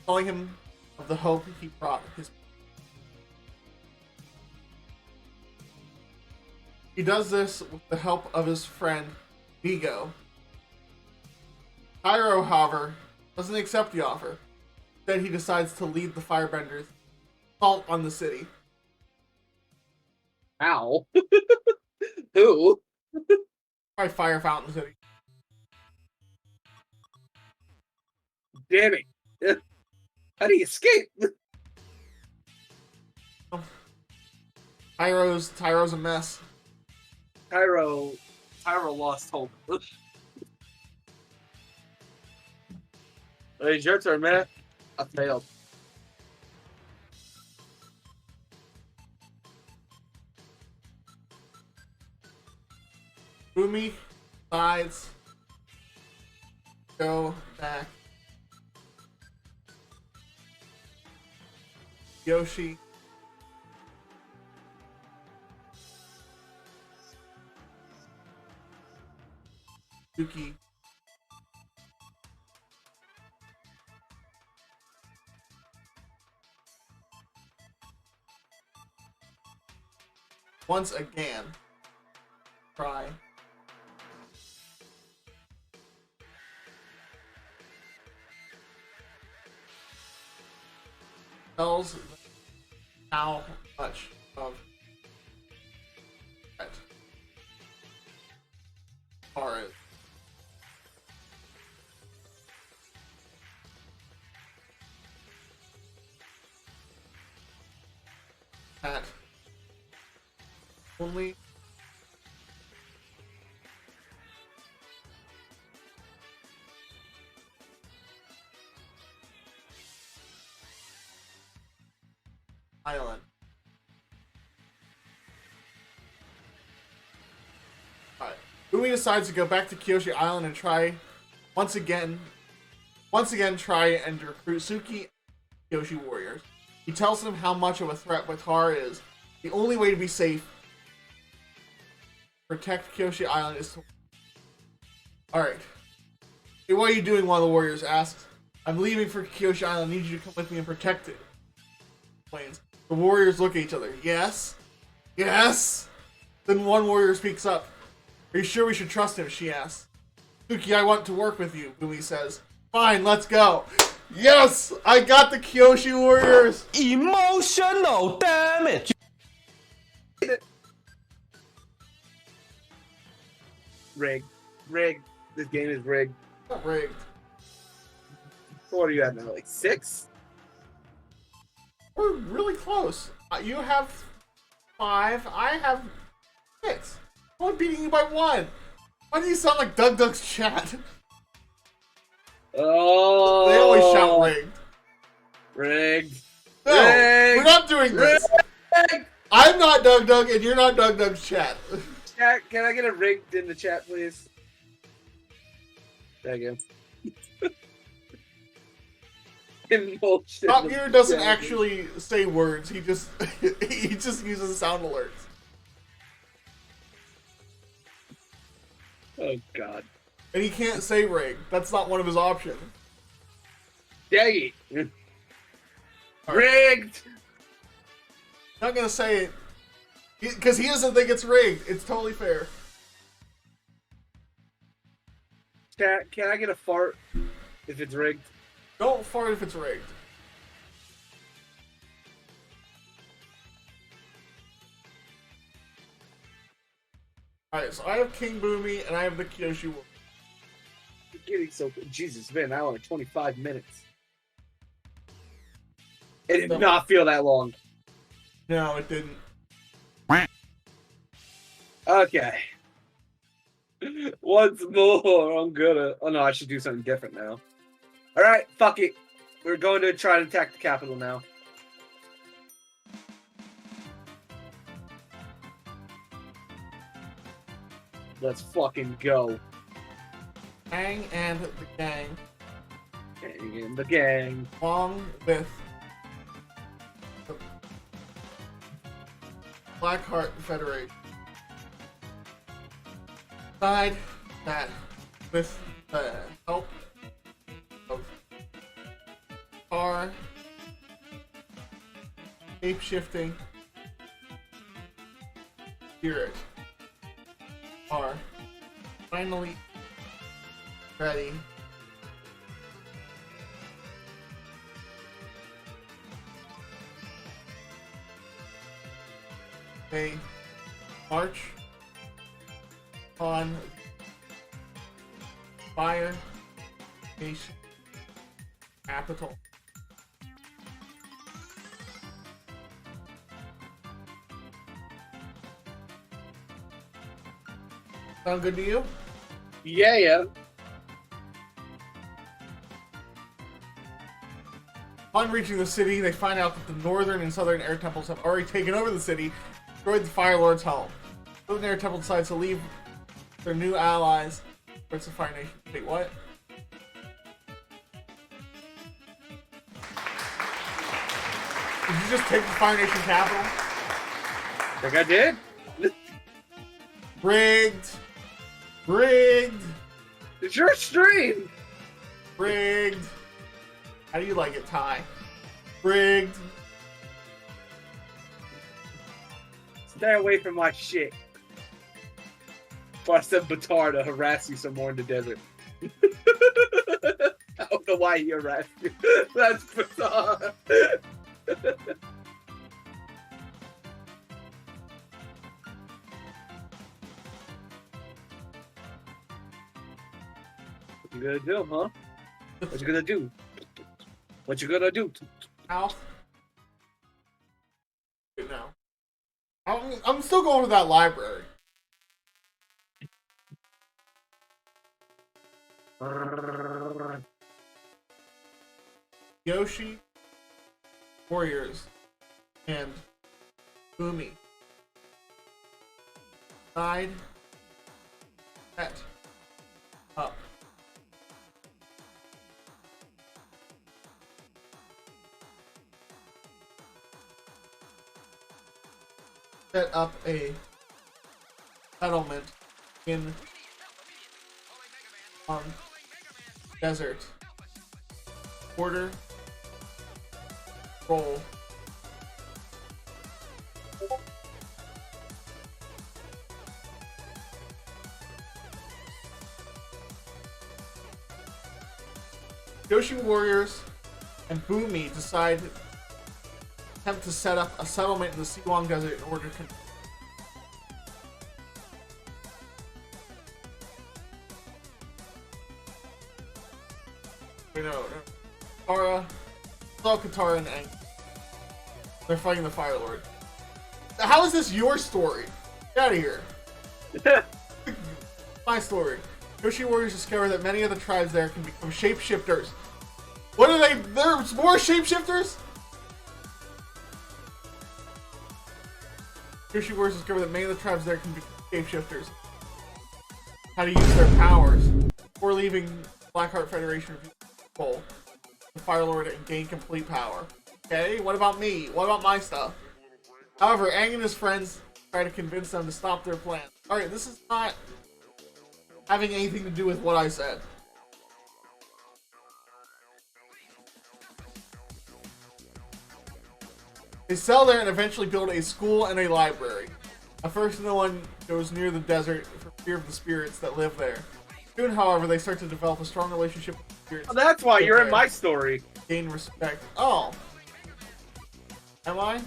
Speaker 2: telling him of the hope he brought his. He does this with the help of his friend Vigo. Cairo, however, doesn't accept the offer. Instead, he decides to lead the Firebenders assault on the city.
Speaker 3: Ow. Who?
Speaker 2: By Fire Fountain City.
Speaker 3: Damn it. How do you escape?
Speaker 2: Tyro's a mess.
Speaker 3: Tyro lost hope. Hey, it's your turn, man. I failed.
Speaker 2: Bumi decides go back. Yoshi. Yuki. Once again, try. Tells how much of that are it. That only island. Alright. Umi decides to go back to Kyoshi Island and try once again try and recruit Suki and Kyoshi warriors. He tells them how much of a threat Batar is. The only way to be safe, protect Kyoshi Island, is to... Alright. Hey, what are you doing? One of the warriors asks. I'm leaving for Kyoshi Island. I need you to come with me and protect it. Explains. The warriors look at each other. Yes? Yes? Then one warrior speaks up. Are you sure we should trust him? She asks. Suki, I want to work with you, Bumi says. Fine, let's go. Yes! I got the Kyoshi warriors!
Speaker 6: Emotional damage.
Speaker 3: Rigged. Rigged. This game is rigged.
Speaker 2: Not rigged.
Speaker 3: What are you at now? Like 6?
Speaker 2: We're really close. You have 5. I have 6. I'm beating you by 1. Why do you sound like Doug Doug's chat?
Speaker 3: Oh.
Speaker 2: They always shout rigged.
Speaker 3: Rigged.
Speaker 2: No,
Speaker 3: Rigged.
Speaker 2: we're not doing this.
Speaker 3: Rigged.
Speaker 2: I'm not Doug Doug, and you're not Doug Doug's chat.
Speaker 3: Chat, can I get a rigged in the chat, please? Thank you.
Speaker 2: Top Gear doesn't actually say words. He just he just uses sound alerts.
Speaker 3: Oh God.
Speaker 2: And he can't say rig. That's not one of his options.
Speaker 3: Dang it.
Speaker 2: All right.
Speaker 3: Rigged.
Speaker 2: Not gonna say it because he doesn't think it's rigged. It's totally fair.
Speaker 3: Chat, can I get a fart if it's rigged?
Speaker 2: Don't fart if it's rigged. Alright, so I have King Boomy and I have the Kyoshi Wolf.
Speaker 3: You're getting so Jesus, man, now only 25 minutes. It did not feel that long.
Speaker 2: No, it didn't.
Speaker 3: Okay. Once more, I'm gonna. Oh no, I should do something different now. All right, fuck it. We're going to try to attack the capital now. Let's fucking go.
Speaker 2: Aang and the gang,
Speaker 3: And the gang.
Speaker 2: along with the Blackheart Federation, decide that with the help of our shape-shifting spirit are finally ready they march on Fire Nation capital. Sound good to you?
Speaker 3: Yeah.
Speaker 2: Upon reaching the city, they find out that the northern and southern air temples have already taken over the city, destroyed the Fire Lord's home. The Northern Air Temple decides to leave their new allies towards the Fire Nation. Wait, what? Did you just take the Fire Nation capital?
Speaker 3: Think I did?
Speaker 2: Rigged! Rigged!
Speaker 3: It's your stream!
Speaker 2: Rigged! How do you like it, Ty? Rigged!
Speaker 3: Stay away from my shit. Or I sent Batar to harass you some more in the desert. I don't know why he harassed you. That's Batar. What you gonna do, huh? What you gonna do? What you gonna do?
Speaker 2: Al? No. I'm still going to that library. Yoshi, Warriors, and Boomy. Side. Set. Up. Set up a settlement in desert. Order. Roll. Yoshi Warriors and Boomy decide attempt to set up a settlement in the Siwang Desert in order to Katara, it's all Katara and Aang. They're fighting the Fire Lord. How is this your story? Get out of here. My story. Yoshi Warriors discover that many of the tribes there can become shapeshifters. What are they? There's more shapeshifters? Yoshi Warriors discover that many of the tribes there can become shapeshifters. How to use their powers. Before leaving Blackheart Federation control, the Fire Lord and gain complete power. Okay, what about me? What about my stuff? However, Aang and his friends try to convince them to stop their plan. Alright, this is not having anything to do with what I said. They settle there and eventually build a school and a library. At first, no one goes near the desert for fear of the spirits that live there. Soon, however, they start to develop a strong relationship with the spirits.
Speaker 3: Oh, that's why you're in my story.
Speaker 2: Gain respect. Oh. Am I?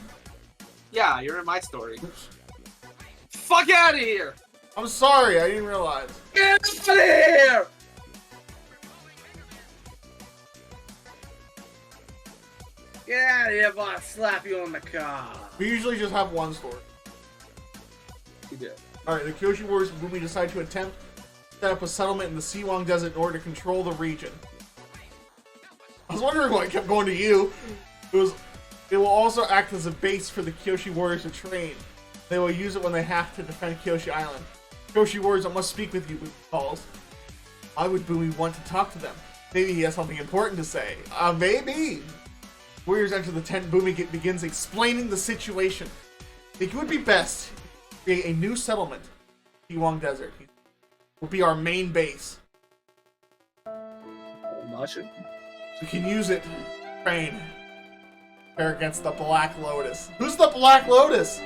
Speaker 3: Yeah, you're in my story. Fuck out of here!
Speaker 2: I'm sorry, I didn't realize.
Speaker 3: Get out of here! Get out of here before I slap you on the car.
Speaker 2: We usually just have one story.
Speaker 3: You did.
Speaker 2: Alright, the Kyoshi Warriors and Bumi decide to attempt to set up a settlement in the Siwang Desert in order to control the region. I was wondering why I kept going to you. It will also act as a base for the Kyoshi Warriors to train. They will use it when they have to defend Kyoshi Island. Kyoshi Warriors, I must speak with you, Bumi calls. Why would Bumi want to talk to them? Maybe he has something important to say. Maybe! Warriors enter the tent. Bumi begins explaining the situation. I think it would be best to create a new settlement. Siwang Desert will be our main base. We can use it to train. Prepare against the Black Lotus. Who's the Black Lotus?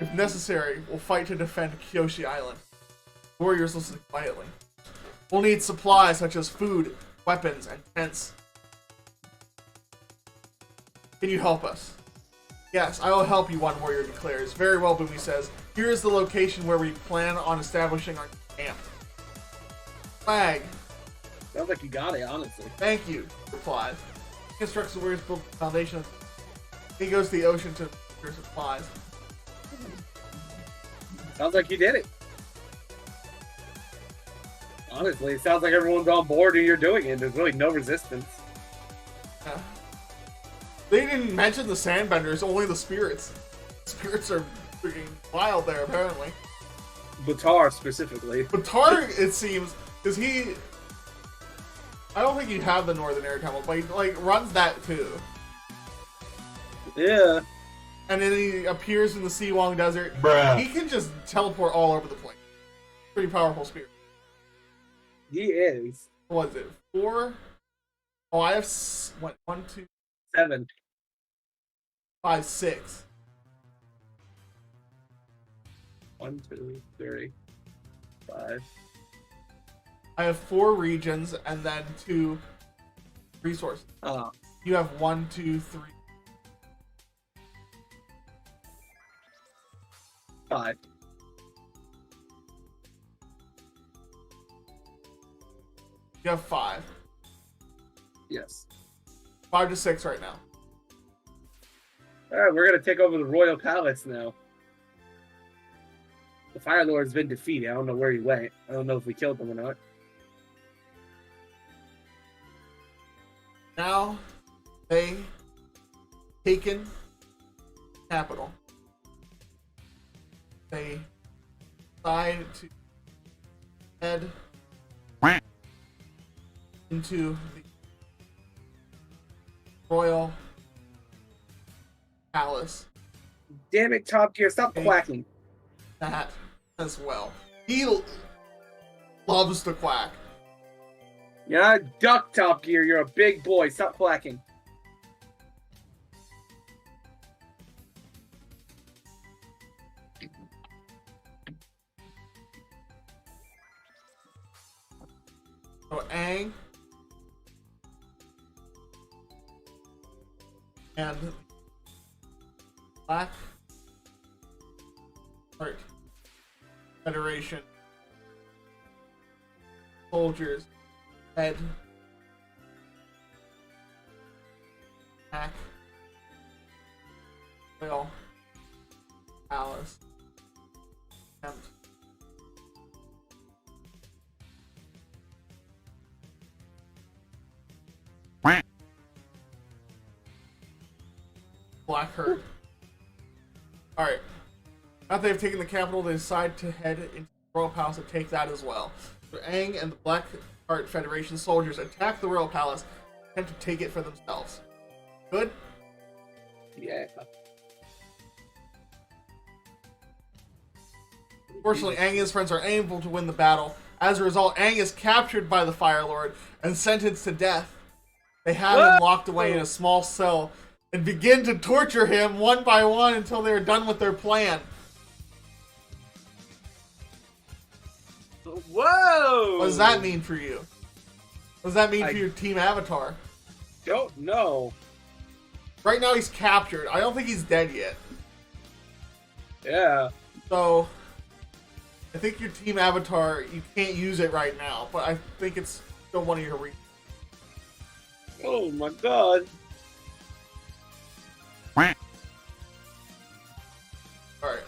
Speaker 2: If necessary, we'll fight to defend Kyoshi Island. Warriors listen quietly. We'll need supplies such as food, weapons, and tents. Can you help us? Yes, I will help you, one warrior declares. Very well, Bumi says. Here is the location where we plan on establishing our camp. Flag.
Speaker 3: Sounds like you got it, honestly.
Speaker 2: Thank you, replies. He instructs the warriors to build the foundation. He goes to the ocean to procure supplies.
Speaker 3: Sounds like you did it. Honestly, it sounds like everyone's on board and you're doing it. There's really no resistance.
Speaker 2: Yeah. They didn't mention the sandbenders, only the spirits. Spirits are freaking wild there, apparently.
Speaker 3: Batar, specifically.
Speaker 2: Batar, it seems, because he... I don't think he'd have the Northern Air Temple, but he, like, runs that too.
Speaker 3: Yeah.
Speaker 2: And then he appears in the Siwang Desert.
Speaker 6: Bruh.
Speaker 2: He can just teleport all over the place. Pretty powerful spirit.
Speaker 3: He is.
Speaker 2: What was it? 4? Oh, I have... What? 1, 2...
Speaker 3: 7.
Speaker 2: 5, 6.
Speaker 3: 1, 2, 3, 5.
Speaker 2: I have 4 regions and then 2 resources. You have 1, 2, 3.
Speaker 3: 5.
Speaker 2: You have 5.
Speaker 3: Yes.
Speaker 2: 5 to 6 right now.
Speaker 3: Alright, we're gonna take over the Royal Palace now. The Fire Lord's been defeated. I don't know where he went. I don't know if we killed him or not.
Speaker 2: Now, they taken capital. They decide to head into the Royal Palace.
Speaker 3: Damn it, Top Gear, stop quacking.
Speaker 2: That as well. He loves to quack.
Speaker 3: Yeah, duck, Top Gear. You're a big boy. Stop quacking.
Speaker 2: So Aang and Black Heart Federation soldiers head back Royal Palace. Attempt Black Herd. Alright. Now they've taken the capital, they decide to head into the Royal Palace and take that as well. So Aang and the Black Heart Federation soldiers attack the Royal Palace and attempt to take it for themselves. Good?
Speaker 3: Yeah.
Speaker 2: Unfortunately, Aang and his friends are unable to win the battle. As a result, Aang is captured by the Fire Lord and sentenced to death. They have him locked away in a small cell and begin to torture him one by one until they are done with their plan.
Speaker 3: Whoa!
Speaker 2: What does that mean for you? What does that mean for your team Avatar?
Speaker 3: Don't know.
Speaker 2: Right now he's captured. I don't think he's dead yet.
Speaker 3: Yeah.
Speaker 2: So, I think your team Avatar, you can't use it right now, but I think it's still one of your reasons.
Speaker 3: Oh my god.
Speaker 2: Alright.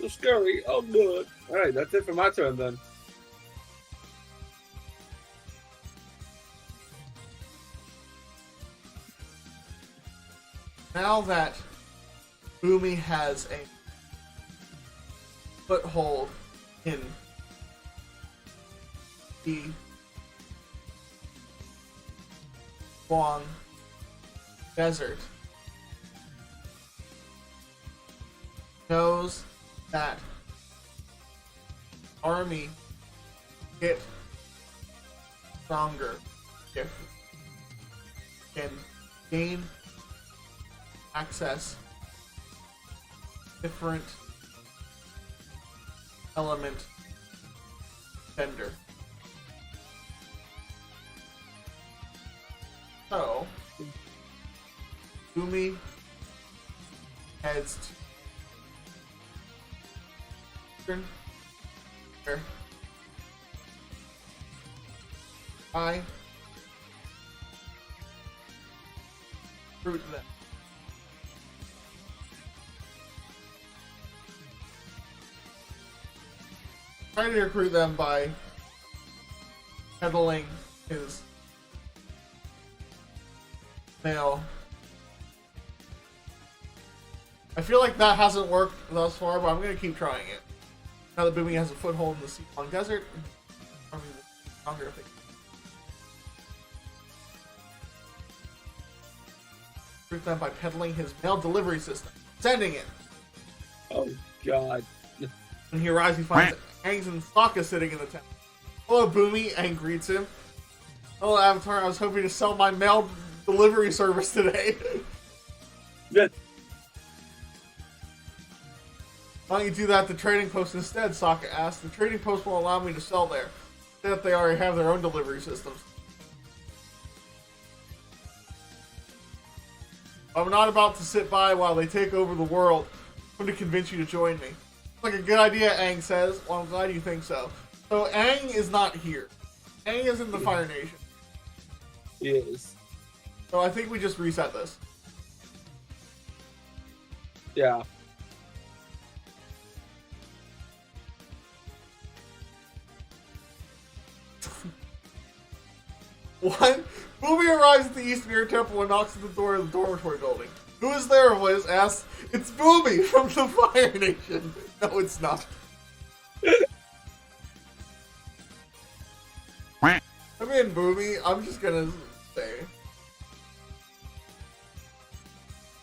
Speaker 3: so scary. Oh, good. All right, that's it for my turn then.
Speaker 2: Now that Boomy has a foothold in the Guang Desert, knows that army get stronger if can gain access different element vendor. So Boomy heads to where I fruit them. Trying to recruit them by peddling his mail. I feel like that hasn't worked thus far, but I'm going to keep trying it. Now that Boomy has a foothold in the Seafong Desert, I'm stronger if they recruit them by peddling his mail delivery system. Sending it!
Speaker 3: Oh, God.
Speaker 2: When he arrives, he finds Aang and Sokka sitting in the tent. Hello, Boomy. Aang greets him. Hello, Avatar. I was hoping to sell my mail delivery service today.
Speaker 3: Yeah.
Speaker 2: Why don't you do that at the trading post instead? Sokka asked. The trading post will allow me to sell there. That they already have their own delivery systems. I'm not about to sit by while they take over the world. I'm going to convince you to join me. Like a good idea, Aang says. Well, I'm glad you think so. So Aang is not here. Aang is in the Fire Nation.
Speaker 3: He is.
Speaker 2: So I think we just reset this.
Speaker 3: Yeah.
Speaker 2: What? Boomy arrives at the Eastern Air Temple and knocks at the door of the dormitory building. Who is there? Voice asks. It's Boomy from the Fire Nation. No, it's not. Come in, Boomy. I'm just gonna say.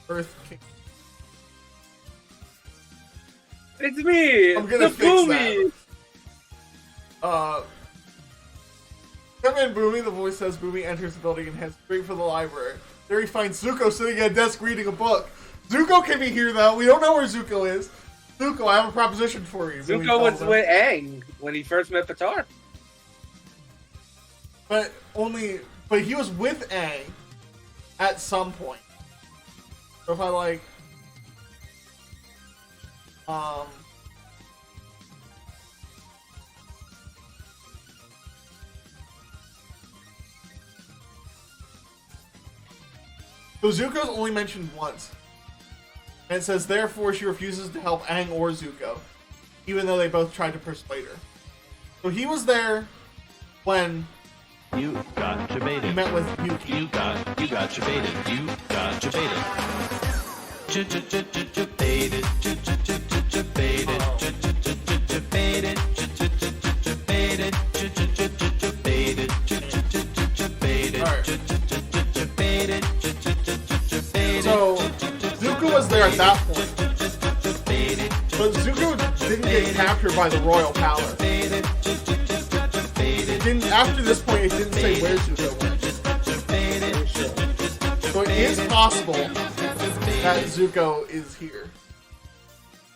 Speaker 2: Earth King.
Speaker 3: It's me!
Speaker 2: I'm gonna
Speaker 3: the
Speaker 2: fix
Speaker 3: Boomy!
Speaker 2: that. Come in, Boomy. The voice says. Boomy enters the building and heads straight for the library. There he finds Zuko sitting at a desk reading a book. Zuko can be here, though. We don't know where Zuko is. Zuko, I have a proposition for you.
Speaker 3: Zuko was with Aang when he first met Patar.
Speaker 2: But he was with Aang at some point. So if I like, so Zuko's only mentioned once. And it says, therefore she refuses to help Aang or Zuko, even though they both tried to persuade her. So he was there when
Speaker 8: you got jebaited.
Speaker 2: He met with Yuki.
Speaker 8: You got jebaited. You got jebaited. Jebaited.
Speaker 2: So Zuko was there at that point. But Zuko didn't get captured by the royal palace. After this point, it didn't say where Zuko went. So it is possible that Zuko is here.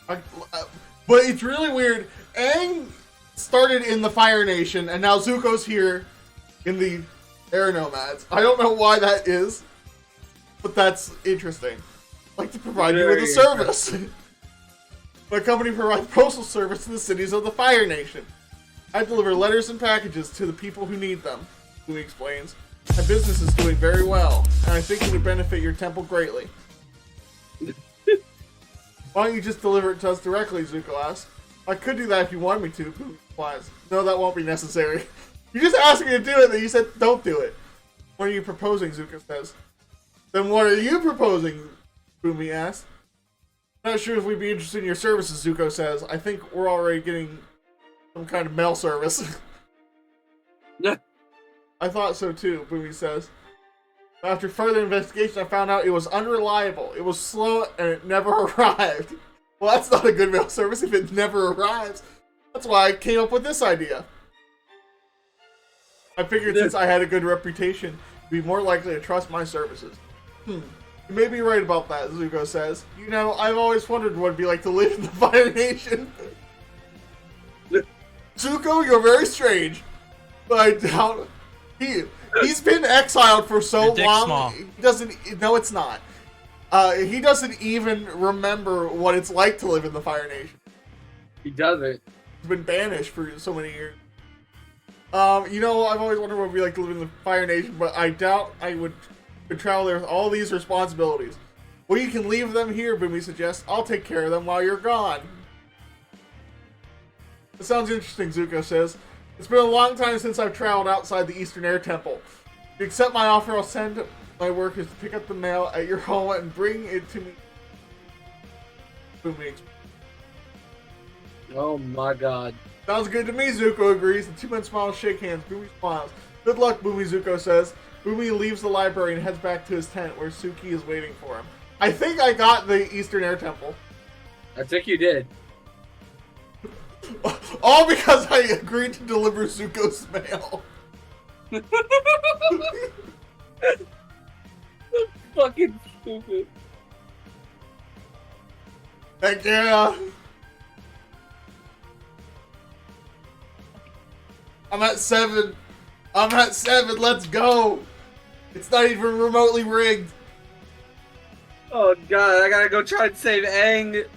Speaker 2: But it's really weird. Aang started in the Fire Nation, and now Zuko's here in the Air Nomads. I don't know why that is, but that's interesting. I'd like to provide you with a service. My company provides postal service to the cities of the Fire Nation. I deliver letters and packages to the people who need them, Louis explains. My business is doing very well, and I think it would benefit your temple greatly. Why don't you just deliver it to us directly, Zuko asks. I could do that if you wanted me to, Bumi replies. No, that won't be necessary. You just asked me to do it, then you said don't do it. What are you proposing, Zuko says. Then what are you proposing, Bumi asks. Not sure if we'd be interested in your services, Zuko says. I think we're already getting some kind of mail service.
Speaker 3: Yeah.
Speaker 2: I thought so too, Bumi says. After further investigation, I found out it was unreliable. It was slow and it never arrived. Well, that's not a good mail service if it never arrives. That's why I came up with this idea. I figured since I had a good reputation, you'd be more likely to trust my services. You may be right about that, Zuko says. You know, I've always wondered what it'd be like to live in the Fire Nation. Zuko, you're very strange. But I doubt... He's been exiled for so long.
Speaker 7: Small.
Speaker 2: He doesn't... No, it's not. He doesn't even remember what it's like to live in the Fire Nation.
Speaker 3: He doesn't.
Speaker 2: He's been banished for so many years. You know, I've always wondered what it'd be like to live in the Fire Nation, but I doubt I could travel there with all these responsibilities. Well, you can leave them here, Bumi suggests. I'll take care of them while you're gone. It sounds interesting, Zuko says. It's been a long time since I've traveled outside the Eastern Air Temple. If you accept my offer, I'll send my workers to pick up the mail at your home and bring it to me. Bumi.
Speaker 3: Oh my god.
Speaker 2: Sounds good to me, Zuko agrees. The two men smile and shake hands. Bumi smiles. Good luck, Bumi, Zuko says. Bumi leaves the library and heads back to his tent where Suki is waiting for him. I think I got the Eastern Air Temple.
Speaker 3: I think you did.
Speaker 2: All because I agreed to deliver Zuko's mail.
Speaker 3: Fucking stupid.
Speaker 2: Heck yeah. I'm at 7. I'm at 7. Let's go. It's not even remotely rigged.
Speaker 3: Oh god, I gotta go try and save Aang.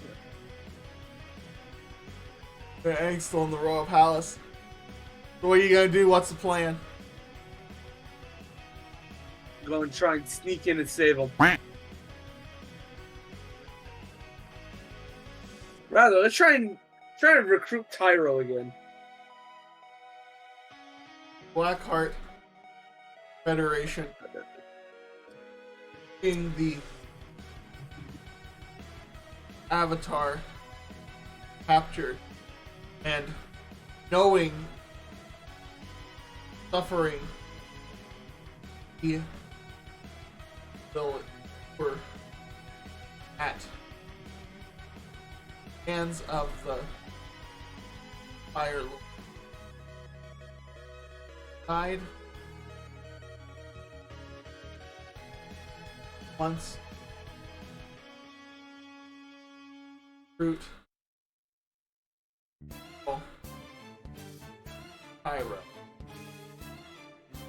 Speaker 2: Aang's still in the Royal Palace. So what are you gonna do? What's the plan?
Speaker 3: Go and try and sneak in and save him. Rather, let's try and recruit Tyro again.
Speaker 2: Blackheart Federation being the Avatar captured and knowing suffering the village were at hands of the Fire Lord. Died once. Root. Oh. Tyro.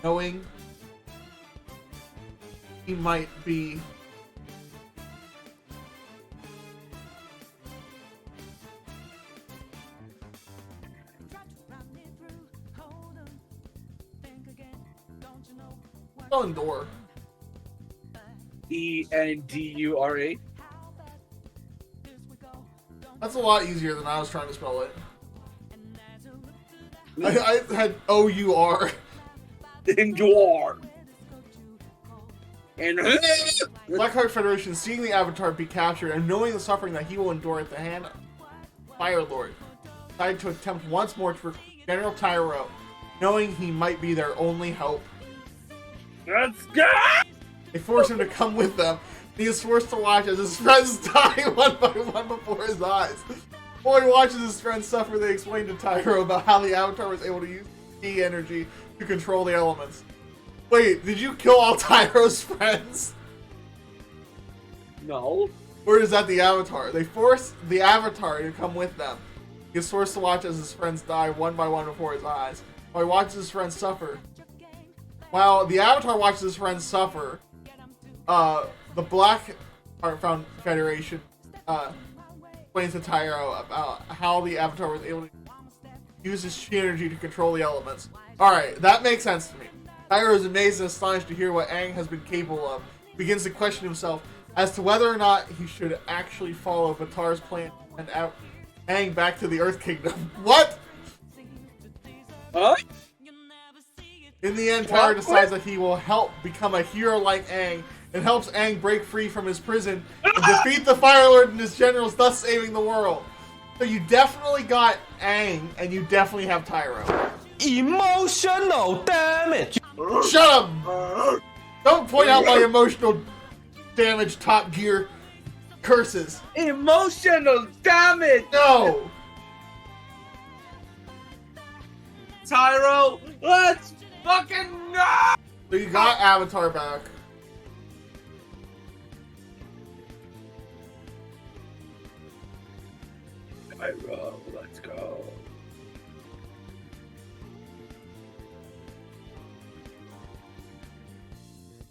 Speaker 2: Knowing he might be spelling door.
Speaker 3: Endura.
Speaker 2: That's a lot easier than I was trying to spell it. I had O-U-R.
Speaker 3: Endure. And
Speaker 2: Blackheart Federation, seeing the Avatar be captured and knowing the suffering that he will endure at the hand of Fire Lord, decided to attempt once more to recruit General Tyro, knowing he might be their only hope.
Speaker 3: let's go.
Speaker 2: They force him to come with them. He is forced to watch as his friends die one by one before his eyes. While he watches his friends suffer, they explain to Tyro about how the Avatar was able to use Ki energy to control the elements. Wait, did you kill all Tyro's friends?
Speaker 3: No.
Speaker 2: Or is that the Avatar? They force the Avatar to come with them. He is forced to watch as his friends die one by one before his eyes. While he watches his friends suffer. While the Avatar watches his friends suffer, the Black Heart Federation explains to Tyro about how the Avatar was able to use his chi energy to control the elements. Alright, that makes sense to me. Tyro is amazed and astonished to hear what Aang has been capable of. He begins to question himself as to whether or not he should actually follow Vatar's plan and hang back to the Earth Kingdom. What?
Speaker 3: Huh?
Speaker 2: In the end, Tyra decides that he will help become a hero like Aang and helps Aang break free from his prison and defeat the Fire Lord and his generals, thus saving the world. So you definitely got Aang, and you definitely have Tyro.
Speaker 6: Emotional damage.
Speaker 2: Shut up! Don't point out my emotional damage, Top Gear curses.
Speaker 3: Emotional damage.
Speaker 2: No!
Speaker 3: Tyro, let's fucking go!
Speaker 2: So you got Avatar back.
Speaker 3: Tyro, let's go.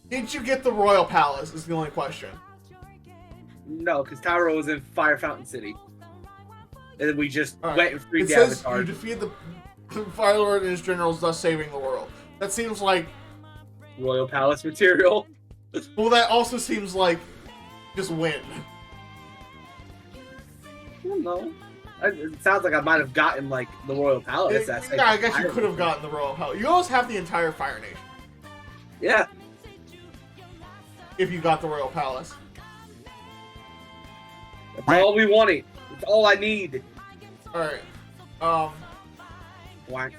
Speaker 2: Did you get the Royal Palace is the only question.
Speaker 3: No, because Tyro was in Fire Fountain City. And then we just
Speaker 2: Right.
Speaker 3: went and freed
Speaker 2: It
Speaker 3: the
Speaker 2: says
Speaker 3: Avatar.
Speaker 2: you defeated the Fire Lord and his generals, thus saving the world. That seems like...
Speaker 3: Royal Palace material.
Speaker 2: Well, that also seems like just win.
Speaker 3: I don't know. It sounds like I might have gotten, like, the Royal Palace.
Speaker 2: Yeah, I guess you could have gotten the Royal Palace. You always have the entire Fire Nation
Speaker 3: Yeah.
Speaker 2: if you got the Royal Palace.
Speaker 3: That's all we wanted. That's all I need.
Speaker 2: Alright.
Speaker 3: Whack.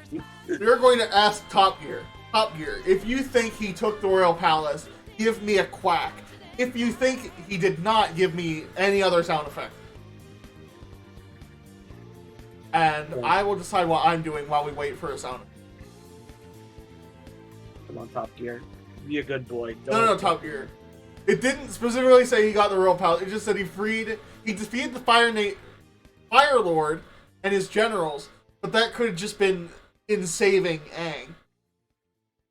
Speaker 2: We're going to ask Top Gear. Top Gear, if you think he took the Royal Palace, give me a quack. If you think he did not, give me any other sound effect. And I will decide what I'm doing while we wait for a sound effect.
Speaker 3: Come on, Top Gear. Be a good boy.
Speaker 2: No, Top Gear. It didn't specifically say he got the Royal Palace. It just said he defeated the Fire Lord and his generals, but that could have just been in saving Aang.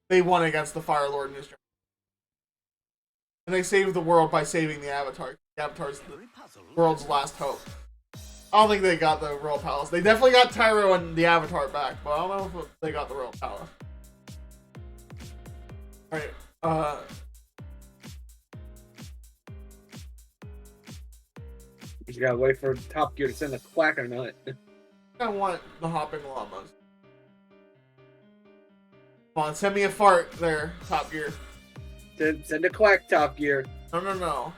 Speaker 2: They won against the Fire Lord and his generals. And they saved the world by saving the Avatar. The Avatar's the world's last hope. I don't think they got the Royal Palace. They definitely got Tyro and the Avatar back, but I don't know if they got the Royal Palace. Alright,
Speaker 3: You just gotta wait for Top Gear to send a quack or not.
Speaker 2: I want the hopping llamas. Come on, send me a fart there, Top Gear.
Speaker 3: Send a quack, Top Gear.
Speaker 2: No.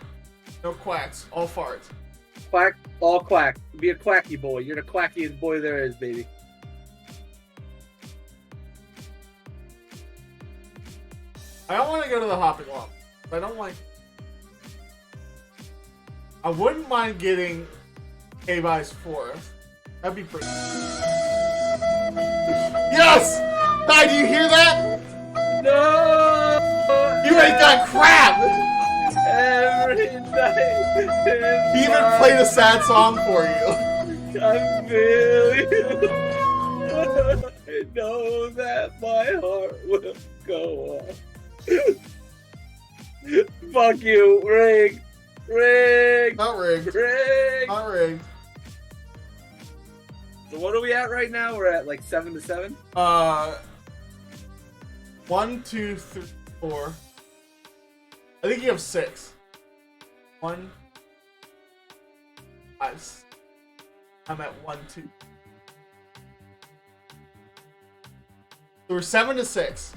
Speaker 2: No quacks, all farts.
Speaker 3: Quack, all quack. Be a quacky boy. You're the quackiest boy there is, baby.
Speaker 2: I don't want to go to the hopping llama. I don't like... I wouldn't mind getting K-By's Forest. That'd be pretty... Yes! Hi, do you hear that?
Speaker 3: No!
Speaker 2: You ain't got crap!
Speaker 3: Every night.
Speaker 2: He even played a sad song for you.
Speaker 3: I feel you. I know that my heart will go on. Fuck you, Rig. Rig.
Speaker 2: Not rigged.
Speaker 3: Rig.
Speaker 2: Not rigged.
Speaker 3: So what are we at right now? We're at like 7-7.
Speaker 2: 1, 2, 3, 4. I think you have 6. 1, 5. I'm at 1, 2. So we're 7-6.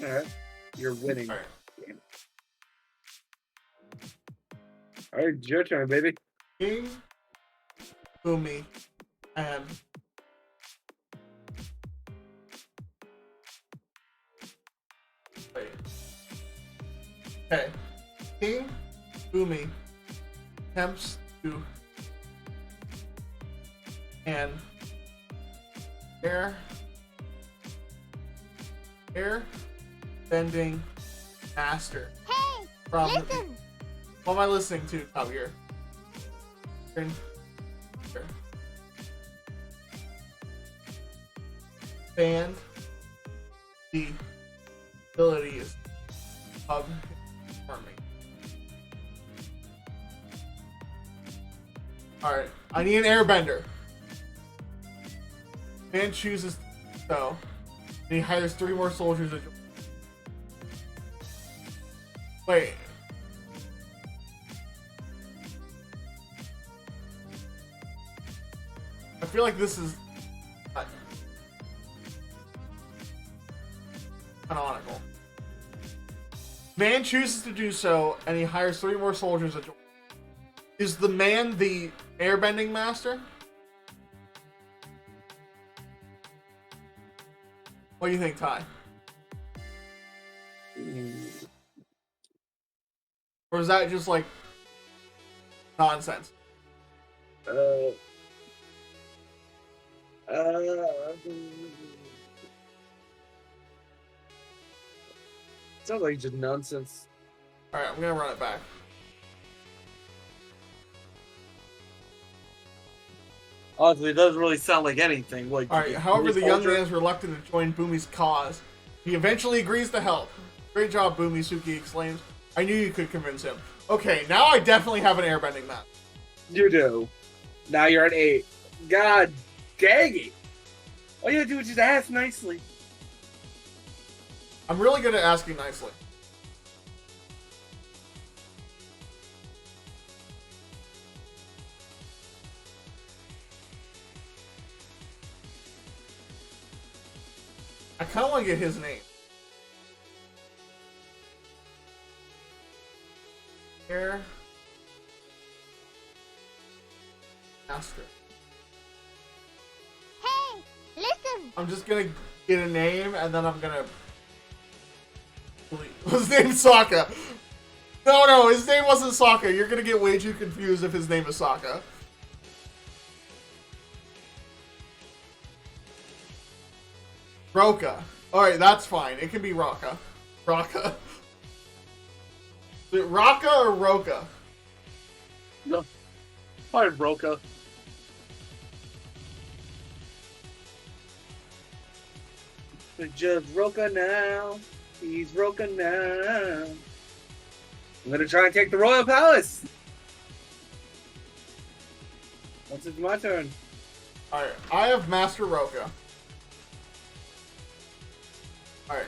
Speaker 3: All right, you're winning.
Speaker 2: All right.
Speaker 3: All right, it's your turn, baby.
Speaker 2: King, Umi, and wait. Okay. King, Umi, attempts to and air bending master.
Speaker 9: Hey,
Speaker 2: From
Speaker 9: listen.
Speaker 2: what am I listening to, Top Gear? Band the abilities of farming. Alright, I need an airbender. Man chooses so. And he hires 3 more soldiers to... Wait. feel like this is canonical. Man chooses to do so, and he hires 3 more soldiers to join. Is the man the airbending master? What do you think, Ty? Or is that just like nonsense?
Speaker 3: Sounds like just nonsense.
Speaker 2: Alright, I'm gonna run it back.
Speaker 3: Honestly, it doesn't really sound like anything. Like,
Speaker 2: Alright, however, the young
Speaker 3: soldier?
Speaker 2: man is reluctant to join Bumi's cause. He eventually agrees to help. Great job, Bumi, Suki exclaims. I knew you could convince him. Okay, now I definitely have an airbending map.
Speaker 3: You do. Now you're at 8. God dang it. All you gotta do is just ask nicely.
Speaker 2: I'm really good at asking nicely. I kind of want to get his name. Air Master.
Speaker 9: Hey, listen.
Speaker 2: I'm just gonna get a name and then I'm gonna. His name's Sokka. No, his name wasn't Sokka. You're gonna get way too confused if his name is Sokka. Roka. Alright, that's fine. It can be Raka. Raka. Is it Raka or Roka?
Speaker 3: No. Probably Roka. Just Roka now. He's Roka now. I'm gonna try and take the Royal Palace. Once it's my turn.
Speaker 2: Alright, I have Master Roka. Alright.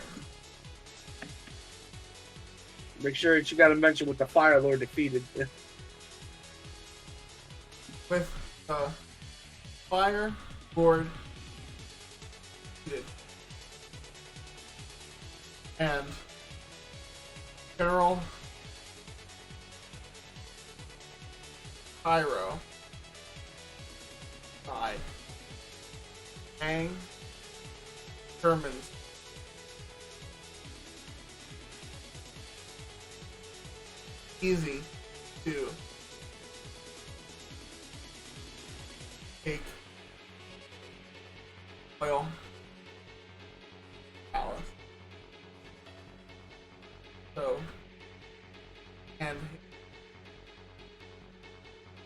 Speaker 3: Make sure that you gotta mention what the Fire Lord defeated.
Speaker 2: With Fire Lord and General Pyro by Aang Sherman's easy to take oil palace. So and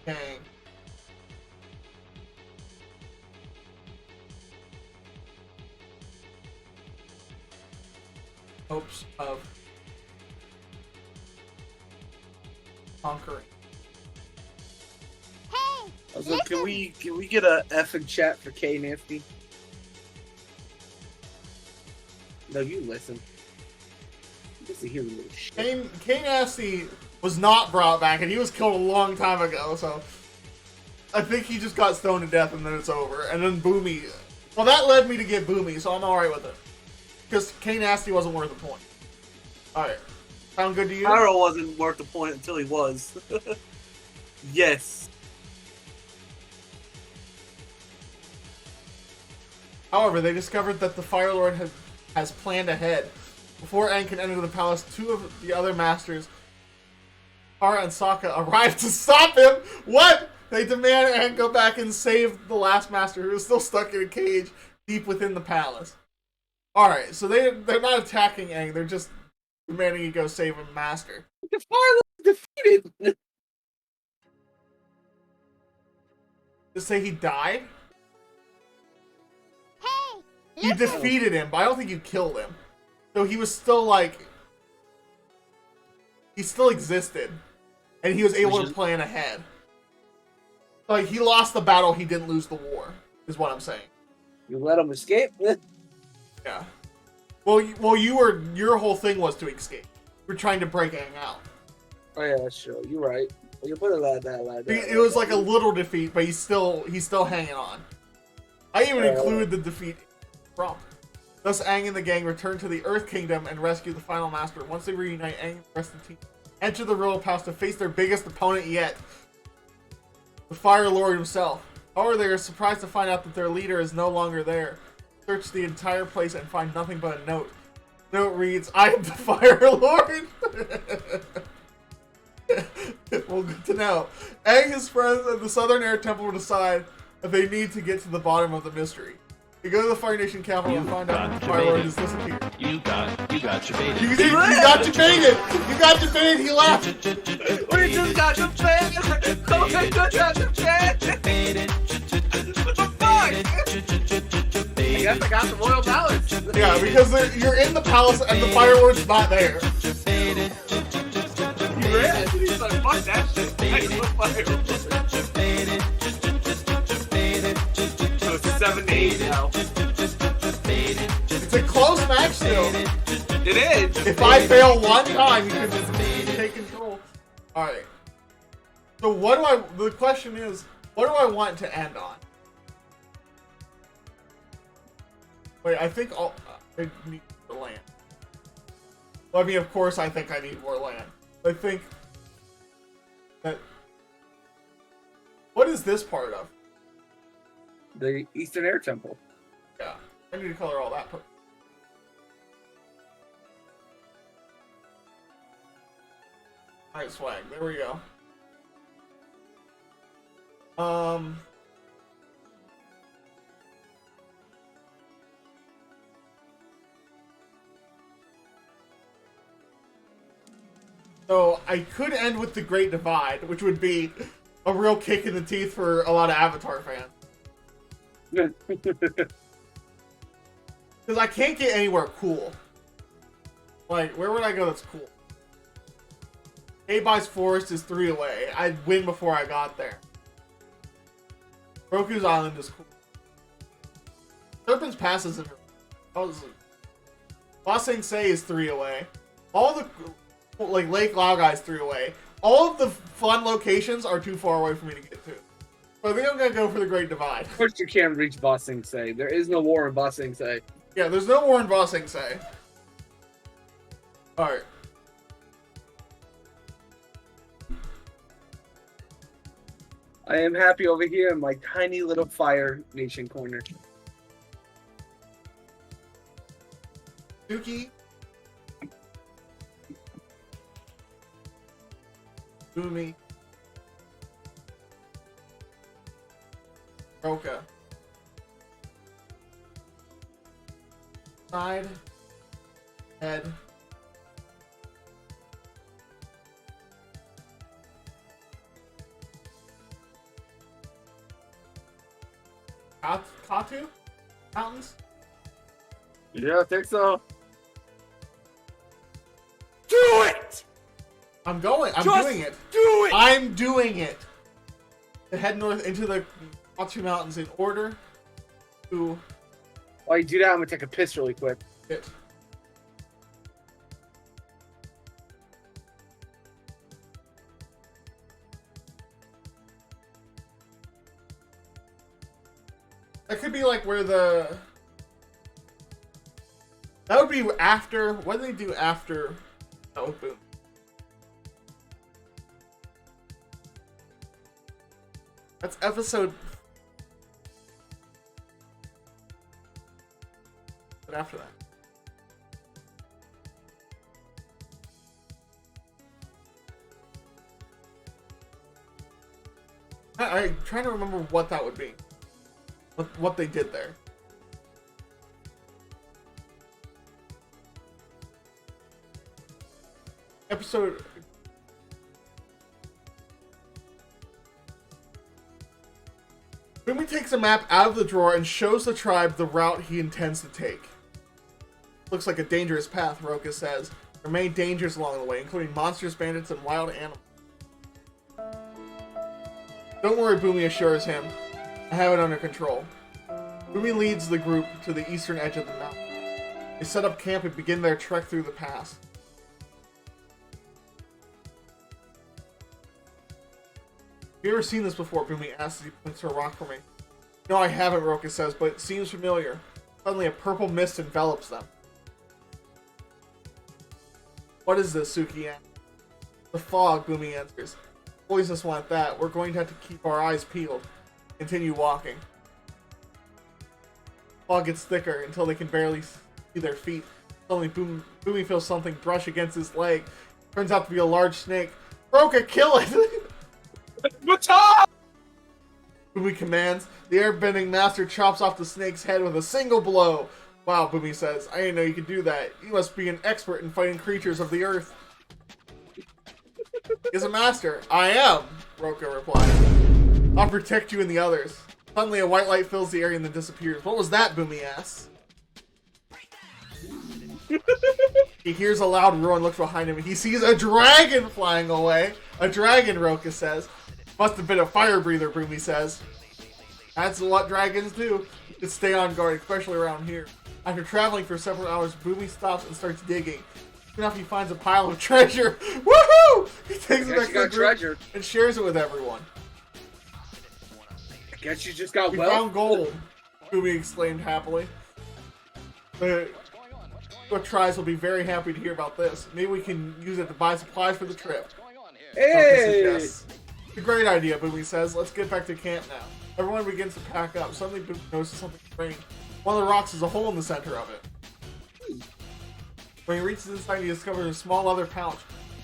Speaker 2: Kang hopes of conquering.
Speaker 9: Hey,
Speaker 3: Also,
Speaker 9: listen.
Speaker 3: can we get a F in chat for K Nasty? No, you listen. Just to hear the little shit.
Speaker 2: K Nasty was not brought back, and he was killed a long time ago. So I think he just got stoned to death, and then it's over. And then Boomy. Well, that led me to get Boomy, so I'm all right with it. Because K Nasty wasn't worth a point. All right, sound good to you?
Speaker 3: Pyro wasn't worth the point until he was. Yes.
Speaker 2: However, they discovered that the Fire Lord has planned ahead. Before Aang can enter the palace, 2 of the other masters, Kara and Sokka, arrive to stop him. What? They demand Aang go back and save the last master who is still stuck in a cage deep within the palace. Alright, so they're not attacking Aang, they're just demanding he go save a master.
Speaker 3: The Fire Lord defeated.
Speaker 2: To say he died?
Speaker 9: Hey,
Speaker 2: You defeated him, but I don't think you killed him. So he was still like... He still existed. And he was able to plan ahead. Like, he lost the battle, he didn't lose the war, is what I'm saying.
Speaker 3: You let him escape?
Speaker 2: Yeah. Well, your whole thing was to escape. We're trying to break Aang out.
Speaker 3: Oh yeah, sure. You're right. Well, you put it like that.
Speaker 2: It was like a little defeat, but he's still hanging on. I even included the defeat from. Thus, Aang and the gang return to the Earth Kingdom and rescue the final master. Once they reunite, Aang and the rest of the team enter the Royal Palace to face their biggest opponent yet, the Fire Lord himself. However, they are surprised to find out that their leader is no longer there. Search the entire place and find nothing but a note. The note reads, "I am the Fire Lord." Well, good to know. Aang, his friends, and the Southern Air Temple will decide if they need to get to the bottom of the mystery. They go to the Fire Nation capital and find out that the Fire Lord has disappeared.
Speaker 8: You got debated.
Speaker 2: You got debated! You got debated, he left!
Speaker 1: We just got debated! Oh, we just got debated! What the fuck? I guess I got the royal balance.
Speaker 2: Yeah, because you're in the palace and the Fire Lord's not there.
Speaker 1: He ran. He's like, fuck that shit. I just look Fire Lord. So it's 7-8 now.
Speaker 2: It's a close match still.
Speaker 1: It is.
Speaker 2: If I fail one time, you can just take control. Alright. So the question is, what do I want to end on? Wait, I think I need more land. Well, I mean, of course I think I need more land. I think that... What is this part of?
Speaker 3: The Eastern Air Temple.
Speaker 2: Yeah, I need to color all that. Alright, swag. There we go. So I could end with the Great Divide, which would be a real kick in the teeth for a lot of Avatar fans. Because I can't get anywhere cool. Like, where would I go that's cool? Abai's Forest is 3 away. I'd win before I got there. Roku's Island is cool. Serpent's Pass is in... Ba Sing Se is 3 away. All the... Like, Lake Laogai is 3 away. All of the fun locations are too far away for me to get to. So I think I'm gonna go for the Great Divide.
Speaker 3: Of course you can't reach Ba Sing Se. There is no war in Ba Sing Se.
Speaker 2: Yeah, there's no war in Ba Sing Se. Alright.
Speaker 3: I am happy over here in my tiny little Fire Nation corner.
Speaker 2: Suki. Boomy. Roka. Side. Head. Katu? Mountains?
Speaker 3: Yeah, I think so.
Speaker 1: Do it!
Speaker 2: I'm doing it.
Speaker 1: Do it!
Speaker 2: I'm doing it! To head north into the Katu Mountains in order to
Speaker 3: While you do that, I'm gonna take a piss really quick.
Speaker 2: hit. That could be like where the... That would be after... What do they do after... Oh, boom. That's episode... But after that. I'm trying to remember what that would be. What they did there. Episode... Bumi takes a map out of the drawer and shows the tribe the route he intends to take. Looks like a dangerous path, Roka says. There are many dangers along the way, including monsters, bandits, and wild animals. Don't worry, Bumi assures him. I have it under control. Bumi leads the group to the eastern edge of the mountain. They set up camp and begin their trek through the pass. Have you ever seen this before? Bumi asks as he points to a rock formation. No, I haven't, Roka says, but it seems familiar. Suddenly a purple mist envelops them. What is this, Suki asks. The fog, Boomy answers. Poisonous one at that. We're going to have to keep our eyes peeled. Continue walking. Fog gets thicker until they can barely see their feet. Suddenly, Boomy feels something brush against his leg. Turns out to be a large snake. Roka, kill it!
Speaker 3: What's up?
Speaker 2: Boomy commands. The airbending master chops off the snake's head with a single blow. Wow, Boomy says. I didn't know you could do that. You must be an expert in fighting creatures of the earth. He's a master. I am, Roka replies. I'll protect you and the others. Suddenly, a white light fills the area and then disappears. What was that? Boomy asks. He hears a loud roar and looks behind him. He sees a dragon flying away. A dragon, Roka says. Must have been a fire breather, Boomy says. That's what dragons do. Just stay on guard, especially around here. After traveling for several hours, Boomy stops and starts digging. Soon enough, he finds a pile of treasure. Woohoo! He takes it back to the group and shares it with everyone.
Speaker 3: I guess you just got
Speaker 2: We found gold, Boomy exclaimed happily. The Tries will be very happy to hear about this. Maybe we can use it to buy supplies for the trip.
Speaker 3: Hey!
Speaker 2: It's a great idea, Boomy says. Let's get back to camp now. Everyone begins to pack up. Suddenly, Boomy notices something strange. One of the rocks has a hole in the center of it. When he reaches inside, he discovers a small leather pouch.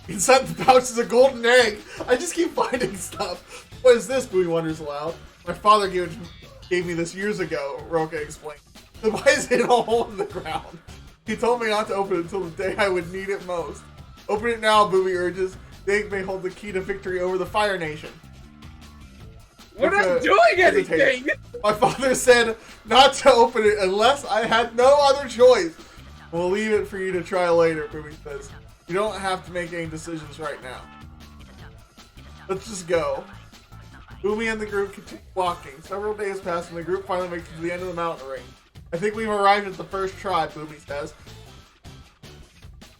Speaker 2: Inside the pouch is a golden egg. I just keep finding stuff. What is this? Boomy wonders aloud. My father gave me this years ago, Roka explained. Then why is it in a hole in the ground? He told me not to open it until the day I would need it most. Open it now, Boomy urges. The egg may hold the key to victory over the Fire Nation.
Speaker 3: We're not doing anything!
Speaker 2: My father said not to open it unless I had no other choice. We'll leave it for you to try later, Boomy says. You don't have to make any decisions right now. Let's just go. Boomy and the group continue walking. Several days pass and the group finally makes it to the end of the mountain range. I think we've arrived at the first tribe, Boomy says.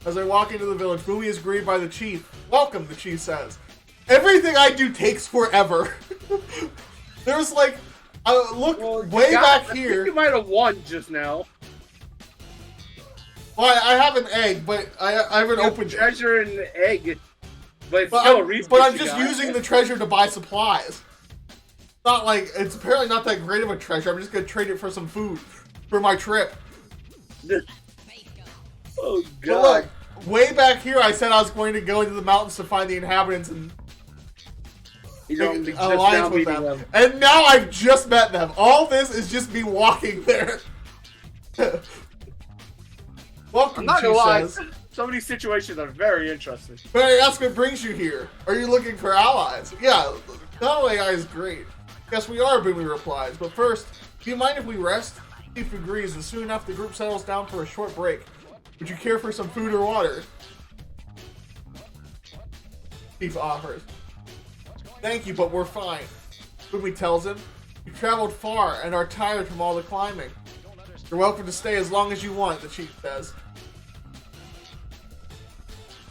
Speaker 2: As they walk into the village, Boomy is greeted by the chief. Welcome, the chief says. Everything I do takes forever. There's like, way back here.
Speaker 3: I think you might have won just now.
Speaker 2: Well, I have an egg, but I haven't opened it.
Speaker 3: Treasure and the egg. But I'm
Speaker 2: just using the treasure to buy supplies. Not like, it's apparently not that great of a treasure. I'm just going to trade it for some food for my trip.
Speaker 3: Oh, God.
Speaker 2: But look, way back here, I said I was going to go into the mountains to find the inhabitants and make alliance with them. And now I've just met them. All this is just me walking there. Welcome,
Speaker 3: I'm not gonna lie.
Speaker 2: says.
Speaker 3: Some of these situations are very interesting.
Speaker 2: But that's what brings you here. Are you looking for allies? Yeah, Battle AI is great. Yes, we are, Boomy replies. But first, do you mind if we rest? Chief agrees, and soon enough the group settles down for a short break. Would you care for some food or water? Chief offers. Thank you, but we're fine. Boomy tells him. We traveled far and are tired from all the climbing. You're welcome to stay as long as you want, the chief says.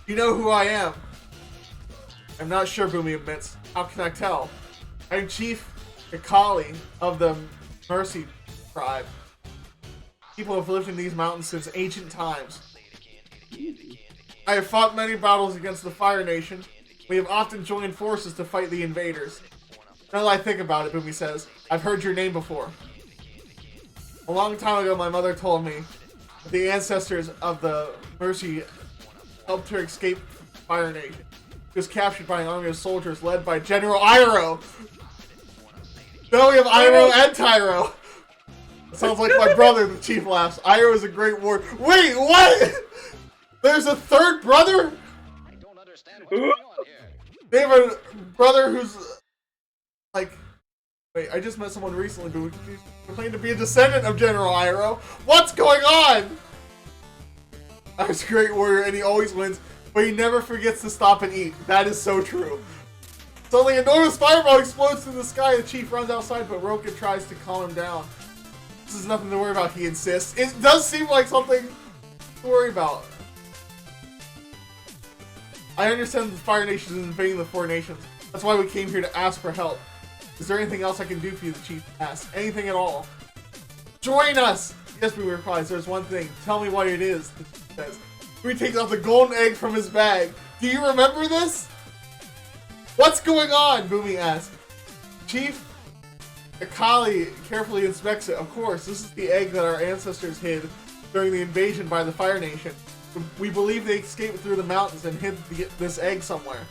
Speaker 2: You know who I am? I'm not sure, Boomy admits. How can I tell? I'm Chief Kakali of the Mercy tribe. People have lived in these mountains since ancient times. I have fought many battles against the Fire Nation. We have often joined forces to fight the invaders. Now that I think about it, Boomy says, I've heard your name before. A long time ago, my mother told me that the ancestors of the Mercy helped her escape Fire Nation. She was captured by an army of soldiers led by General Iroh. Now we have Iroh and Tyro. It sounds like my brother, the chief laughs. Iroh is a great warrior. Wait, what? There's a third brother?
Speaker 4: I don't understand what's going on here.
Speaker 2: They have a brother who's like... Wait, I just met someone recently who claimed to be a descendant of General Iroh. What's going on? Iroh's a great warrior and he always wins, but he never forgets to stop and eat. That is so true. Suddenly, an enormous fireball explodes through the sky. The chief runs outside, but Roka tries to calm him down. This is nothing to worry about, he insists. It does seem like something to worry about. I understand the Fire Nation is invading the Four Nations. That's why we came here to ask for help. Is there anything else I can do for you, the chief asks. Anything at all. Join us! Yes, Boomy replies, there's one thing. Tell me what it is, the chief says. Boomy takes out the golden egg from his bag. Do you remember this? What's going on? Boomy asks. Chief Akali carefully inspects it. Of course, this is the egg that our ancestors hid during the invasion by the Fire Nation. We believe they escaped through the mountains and hid this egg somewhere.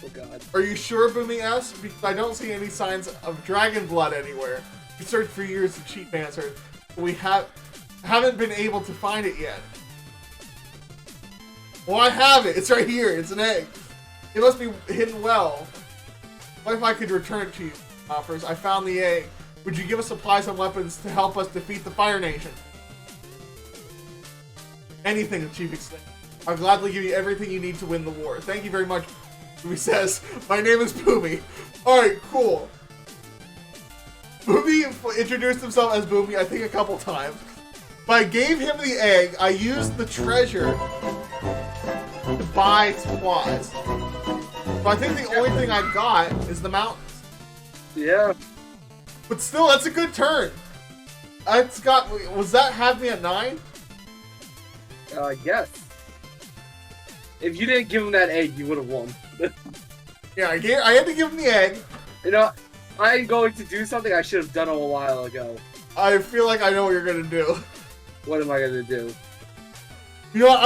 Speaker 3: Oh god.
Speaker 2: Are you sure, Boomy asks? Because I don't see any signs of dragon blood anywhere. We searched for years, the chief answered. But we haven't been able to find it yet. Well, I have it. It's right here. It's an egg. It must be hidden well. What if I could return it to you? Offers. I found the egg. Would you give us supplies and weapons to help us defeat the Fire Nation? Anything, the chief exclaimed. I'll gladly give you everything you need to win the war. Thank you very much, Boomy says. My name is Boomy. Alright, cool. Boomy introduced himself as Boomy, I think, a couple times. But I gave him the egg. I used the treasure to buy supplies. So I think the only thing I got is the mountains.
Speaker 3: Yeah.
Speaker 2: But still, that's a good turn. It's got. Was that have me at 9?
Speaker 3: Yes. If you didn't give him that egg, you would have won.
Speaker 2: Yeah, I had to give him the egg.
Speaker 3: You know, I'm going to do something I should have done a while ago.
Speaker 2: I feel like I know what you're gonna do.
Speaker 3: What am I gonna do?
Speaker 2: You know what?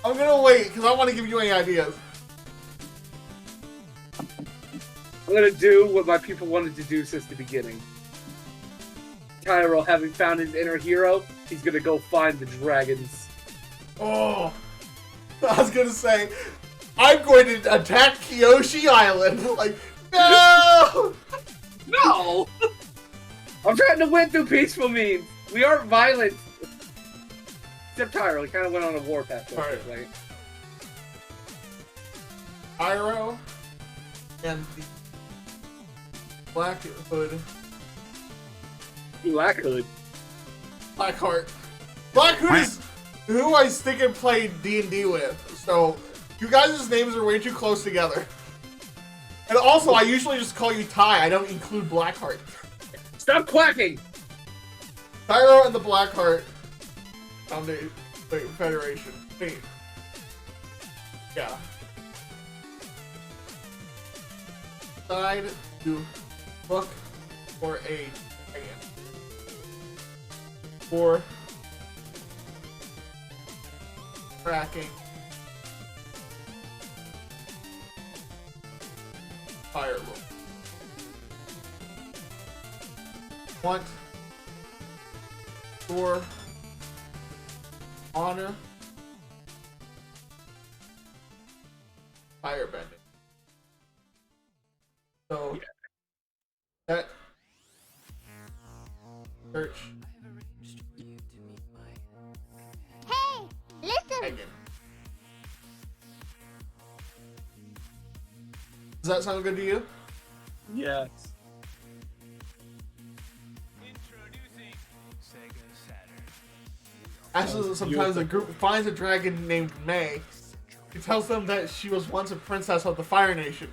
Speaker 2: I'm gonna wait because I don't want to give you any ideas.
Speaker 3: I'm gonna do what my people wanted to do since the beginning. Tyro, having found his inner hero, he's gonna go find the dragons.
Speaker 2: Oh, I was gonna say, I'm going to attack Kyoshi Island. Like, no!
Speaker 3: No! I'm trying to win through peaceful means. We aren't violent. Except Tyro, he kind of went on a warpath.
Speaker 2: Right. Tyro and the Black Hood.
Speaker 3: Black Hood.
Speaker 2: Blackheart. Black Hood is who I stick and play D&D with. So, you guys' names are way too close together. And also, I usually just call you Ty. I don't include Blackheart.
Speaker 3: Stop quacking!
Speaker 2: Tyro and the Blackheart Foundation. Wait, Federation. Wait. Yeah. Decide to look for a dragon. For tracking fire roll. Want for honor firebending. So that search
Speaker 9: Hey, listen.
Speaker 2: dragon. Does that sound good to you?
Speaker 3: Yes.
Speaker 2: Actually, sometimes a group finds a dragon named May. He tells them that she was once a princess of the Fire Nation.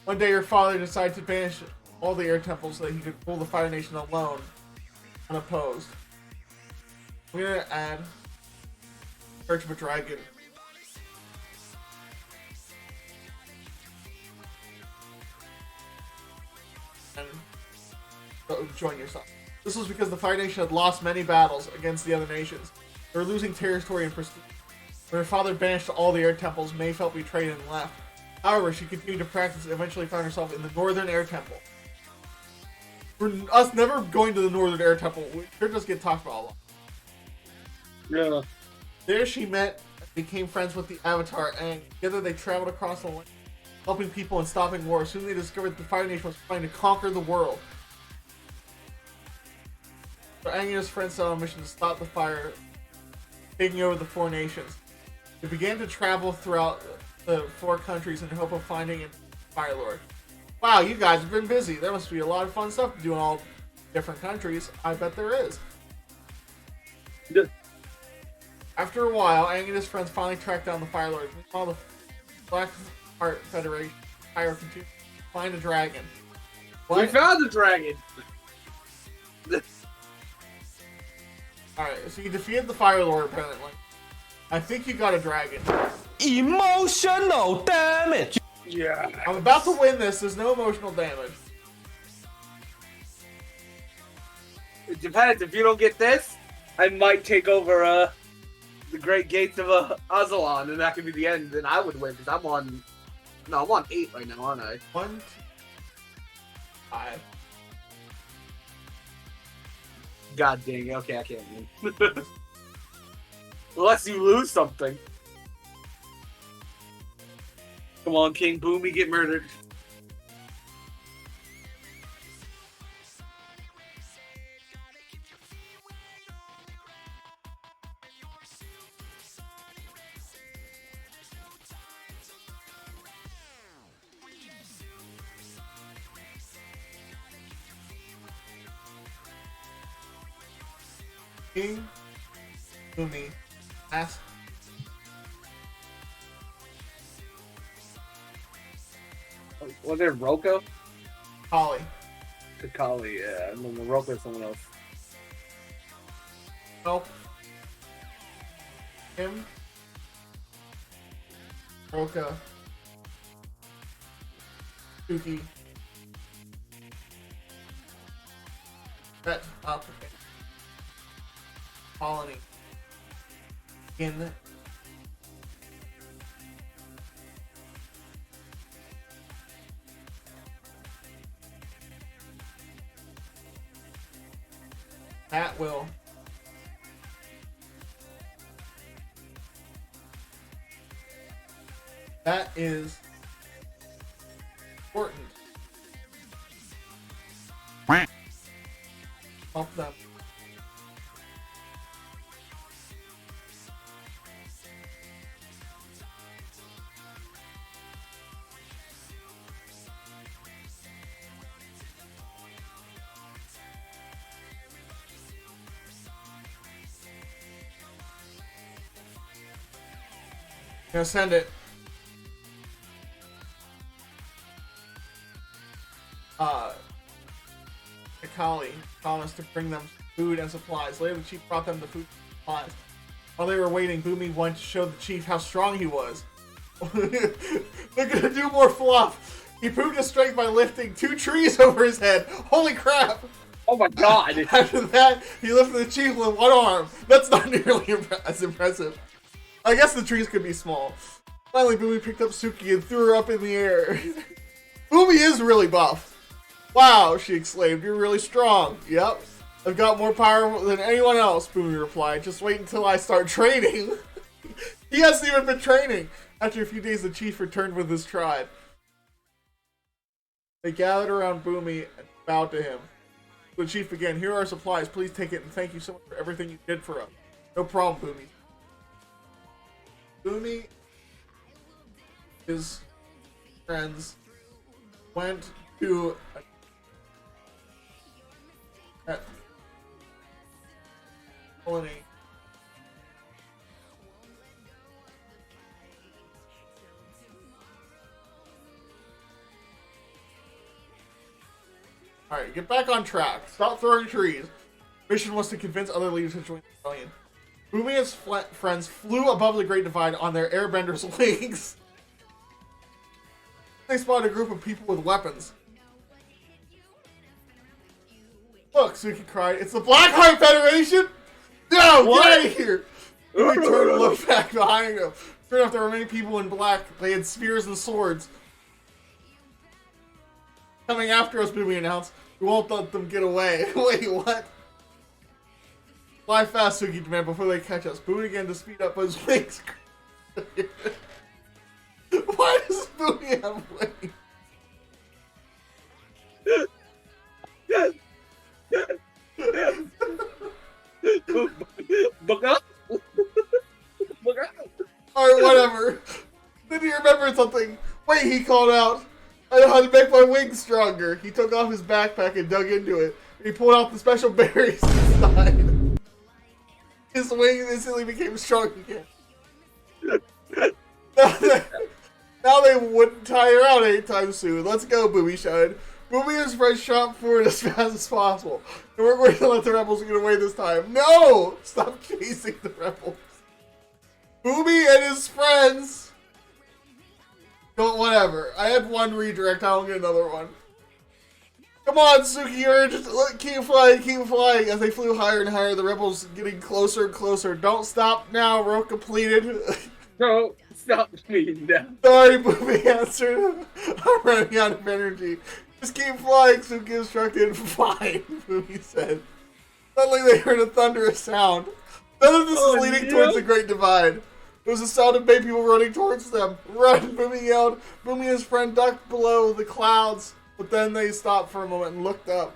Speaker 2: One day, her father decided to banish all the air temples so that he could rule the Fire Nation alone, unopposed. I'm gonna add Search of a Dragon. And join yourself. This was because the Fire Nation had lost many battles against the other nations. They were losing territory and prestige. When her father banished all the air temples, May felt betrayed and left. However, she continued to practice and eventually found herself in the Northern Air Temple. For us never going to the Northern Air Temple, we sure just get talked about a lot.
Speaker 3: Yeah.
Speaker 2: There she met and became friends with the Avatar, and together they traveled across the land, helping people and stopping wars. Soon they discovered that the Fire Nation was trying to conquer the world. So Aang and his friends set on a mission to stop the fire, taking over the 4 nations. They began to travel throughout the 4 countries in the hope of finding a Fire Lord. Wow, you guys have been busy. There must be a lot of fun stuff to do in all different countries. I bet there is.
Speaker 3: Yeah.
Speaker 2: After a while, Aang and his friends finally tracked down the Fire Lord. Meanwhile, the Black Heart Federation, Pyro continued Find a dragon.
Speaker 3: We
Speaker 2: What?
Speaker 3: found the dragon.
Speaker 2: Alright, so you defeated the Fire Lord apparently. I think you got a dragon.
Speaker 6: Emotional damage.
Speaker 3: Yeah.
Speaker 2: I'm about to win this. There's no emotional damage.
Speaker 3: It depends. If you don't get this, I might take over the Great Gates of Azalon, and that could be the end. And I would win because I'm on. No, I'm on 8 right now, aren't I?
Speaker 2: 1, 2, 5.
Speaker 3: God dang it. Okay, I can't win. Unless you lose something. Come on, King Boomy, get murdered.
Speaker 2: King, Boomy, ask.
Speaker 3: Was there Roko?
Speaker 2: Holly.
Speaker 3: Kakali, yeah. And then the Roko is someone else.
Speaker 2: Nope. Him. Roka. Suki. Set up. Colony. In. At will. That is important. Pump them. Gonna send it. Akali promised to bring them food and supplies. Later, the chief brought them the food and supplies. While they were waiting, Boomy wanted to show the chief how strong he was. They're gonna do more fluff. He proved his strength by lifting 2 trees over his head. Holy crap!
Speaker 3: Oh my god!
Speaker 2: After that, he lifted the chief with 1 arm. That's not nearly as impressive. I guess the trees could be small. Finally, Boomy picked up Suki and threw her up in the air. Boomy is really buff. Wow, she exclaimed, you're really strong. Yep, I've got more power than anyone else, Boomy replied. Just wait until I start training. He hasn't even been training. After a few days, the chief returned with his tribe. They gathered around Boomy and bowed to him. The chief began, here are our supplies. Please take it and thank you so much for everything you did for us. No problem, Boomy. Boomy, his friends, went to a colony. Alright, get back on track. Stop throwing trees. Mission was to convince other leaders to join the rebellion. Boomy and his friends flew above the Great Divide on their airbender's wings. They spotted a group of people with weapons. Look, Suki cried, it's the Blackheart Federation? No, get out of here! Boomy turned and looked back behind him. Sure enough, there were many people in black. They had spears and swords. Coming after us, Boomy announced. We won't let them get away. Wait, what? Fly fast, Suki demanded, before they catch us. Boomy began to speed up his wings. Why does Boomy have wings? Alright, whatever. Then he remembered something. Wait, he called out. I know how to make my wings stronger. He took off his backpack and dug into it. He pulled out the special berries inside. His wings instantly became strong again. Now Now they wouldn't tire out anytime soon. Let's go, Booby Shine. Booby and his friends shot forward as fast as possible. And we're going to let the rebels get away this time. No! Stop chasing the rebels. Booby and his friends. Don't, whatever. I had one redirect. I don't get another one. Come on, Suki, just keep flying. As they flew higher and higher, the rebels getting closer and closer. Don't stop now, row completed.
Speaker 3: No, stop me now.
Speaker 2: Sorry, Booby answered. I'm running out of energy. Just keep flying, Suki instructed. Fine, Booby said. Suddenly they heard a thunderous sound. None of this is leading towards the Great Divide. It was a sound of many people running towards them. Run, Boomy yelled. Boomy and his friend ducked below the clouds, but then they stopped for a moment and looked up.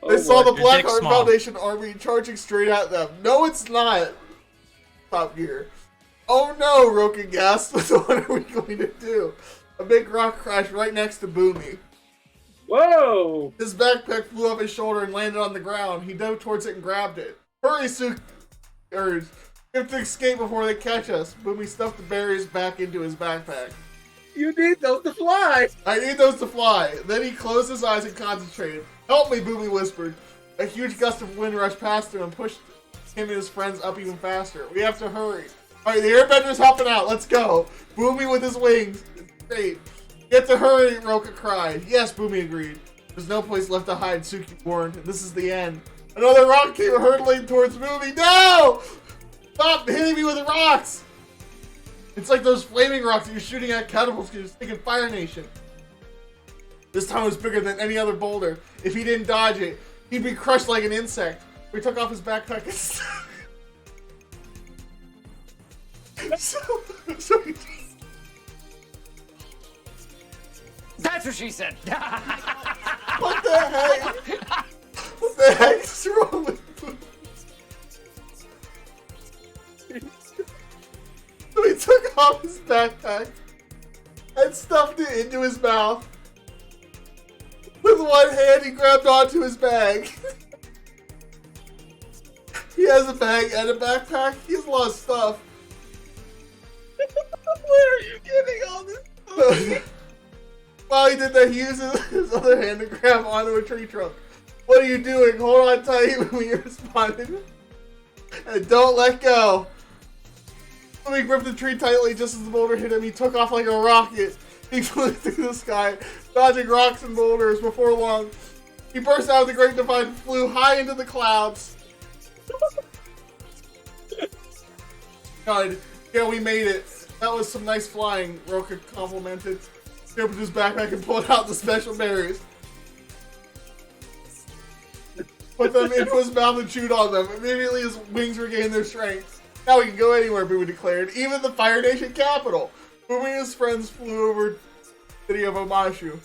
Speaker 2: They saw the Blackheart Foundation army charging straight at them. No, it's not. Top Gear. Oh no, Roken gasped. What are we going to do? A big rock crashed right next to Boomy.
Speaker 3: Whoa!
Speaker 2: His backpack flew off his shoulder and landed on the ground. He dove towards it and grabbed it. Hurry, Suki urged. We have to escape before they catch us. Boomy stuffed the berries back into his backpack.
Speaker 3: You need those to fly!
Speaker 2: I need those to fly. Then he closed his eyes and concentrated. Help me, Boomy whispered. A huge gust of wind rushed past him and pushed him and his friends up even faster. We have to hurry. Alright, the airbender's hopping out. Let's go. Boomy with his wings. Great. You have to hurry, Roka cried. Yes, Boomy agreed. There's no place left to hide, Suki warned. This is the end. Another rock came hurtling towards Boomy. No! Stop hitting me with rocks! It's like those flaming rocks that you're shooting at catapults because you're thinking Fire Nation. This time it was bigger than any other boulder. If he didn't dodge it, he'd be crushed like an insect. We took off his backpack and so he
Speaker 6: That's what she said.
Speaker 2: what the heck? What the heck is wrong with you? So he took off his backpack and stuffed it into his mouth. With one hand, he grabbed onto his bag. He has a bag and a backpack. He has a lot of stuff.
Speaker 3: Where are you getting all this stuff?
Speaker 2: While he did that, he used his other hand to grab onto a tree trunk. What are you doing? Hold on tight when you responded. And don't let go. He gripped the tree tightly just as the boulder hit him. He took off like a rocket. He flew through the sky, dodging rocks and boulders. Before long, he burst out of the Great Divide and flew high into the clouds. God, yeah, we made it. That was some nice flying, Roka complimented. He opened his backpack and pulled out the special berries. Put them into his mouth and chewed on them. Immediately his wings regained their strength. Now we can go anywhere, Boomy declared. Even the Fire Nation capital. Boomy and his friends flew over the city of Omashu.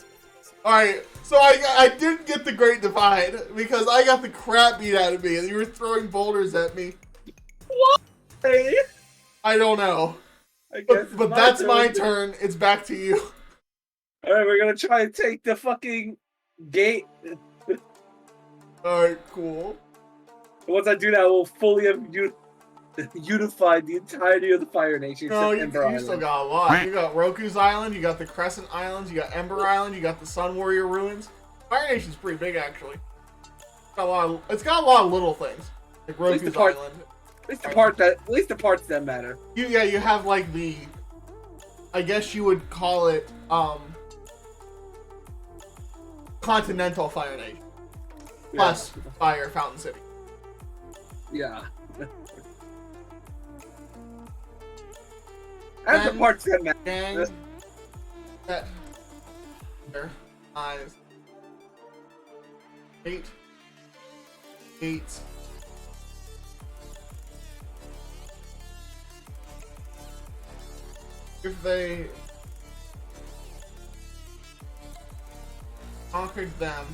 Speaker 2: Alright, so I didn't get the Great Divide because I got the crap beat out of me and you were throwing boulders at me.
Speaker 3: Why?
Speaker 2: I don't know.
Speaker 3: I guess
Speaker 2: But that's my turn. It's back to you.
Speaker 3: Alright, we're gonna try and take the fucking gate.
Speaker 2: Alright, cool.
Speaker 3: Once I do that, we'll fully have unified the entirety of the Fire Nation.
Speaker 2: No, you
Speaker 3: Ember
Speaker 2: still
Speaker 3: Island.
Speaker 2: got a lot. You got Roku's Island, you got the Crescent Islands, you got Ember Island, you got the Sun Warrior Ruins. Fire Nation's pretty big, actually. It's got a lot of little things. Like Roku's Island.
Speaker 3: At least the parts that matter.
Speaker 2: You have like the, I guess you would call it, Continental Fire Nation. Plus Fire Fountain City.
Speaker 3: Yeah. And the parts that matter.
Speaker 2: Gang. That. Their eyes. 8. If they conquered them,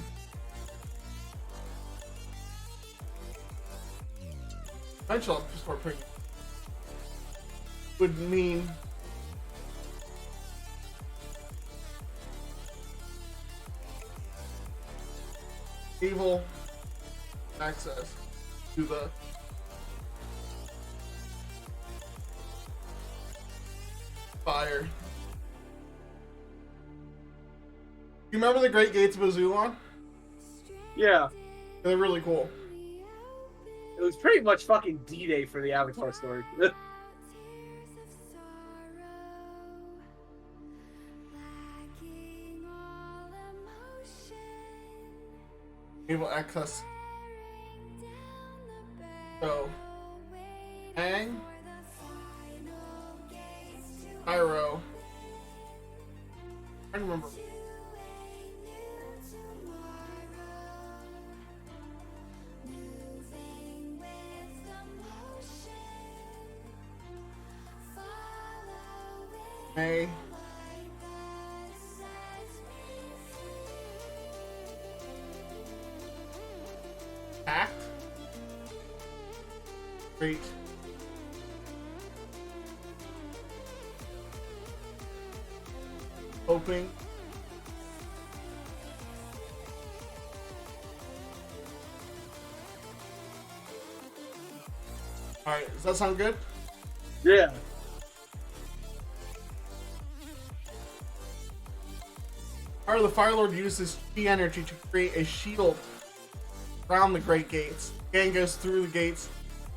Speaker 2: eventually I'll just start putting would mean evil access to the fire. You remember the Great Gates of Azulon?
Speaker 3: Yeah.
Speaker 2: They're really cool.
Speaker 3: It was pretty much fucking D-Day for the Avatar story.
Speaker 2: Able access. So, Aang, Pyro. I don't remember. May. Act. Great. Hoping. Alright, does that sound good?
Speaker 3: Yeah.
Speaker 2: The Fire Lord uses chi energy to create a shield around the Great Gates. Gang goes through the gates,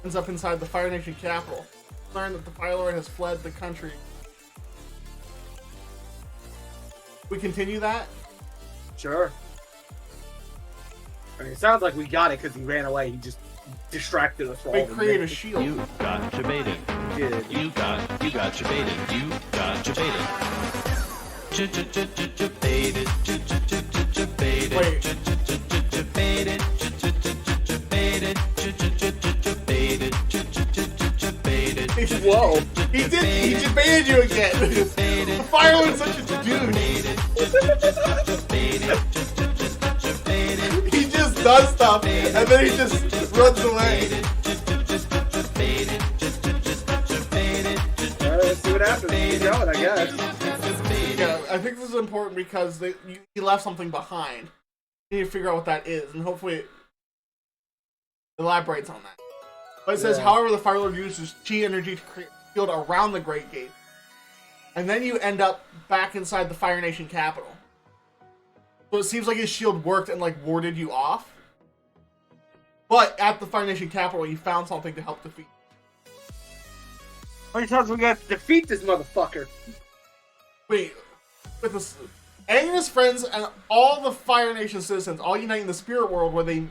Speaker 2: ends up inside the Fire Nation capital. Learn that the Fire Lord has fled the country. We continue that?
Speaker 3: Sure. I mean, it sounds like we got it because he ran away. He just distracted us all.
Speaker 2: We create a shield.
Speaker 8: You got debated.
Speaker 3: Did.
Speaker 8: You got debated. You got debated. Debated.
Speaker 3: Whoa.
Speaker 2: He debated you again. Fire Lord's such a dude. He just does stuff and then he just runs away.
Speaker 3: Let's see what happens. Keep going, I guess.
Speaker 2: Yeah, I think this is important because he left something behind. You need to figure out what that is, and hopefully it elaborates on that. But it says, however, the Fire Lord uses chi energy to create a field around the Great Gate. And then you end up back inside the Fire Nation capital. So it seems like his shield worked and like warded you off. But at the Fire Nation capital, you found something to help defeat.
Speaker 3: How many times we got to defeat this motherfucker?
Speaker 2: Wait, with this, Aang and his friends and all the Fire Nation citizens all unite in the spirit world where they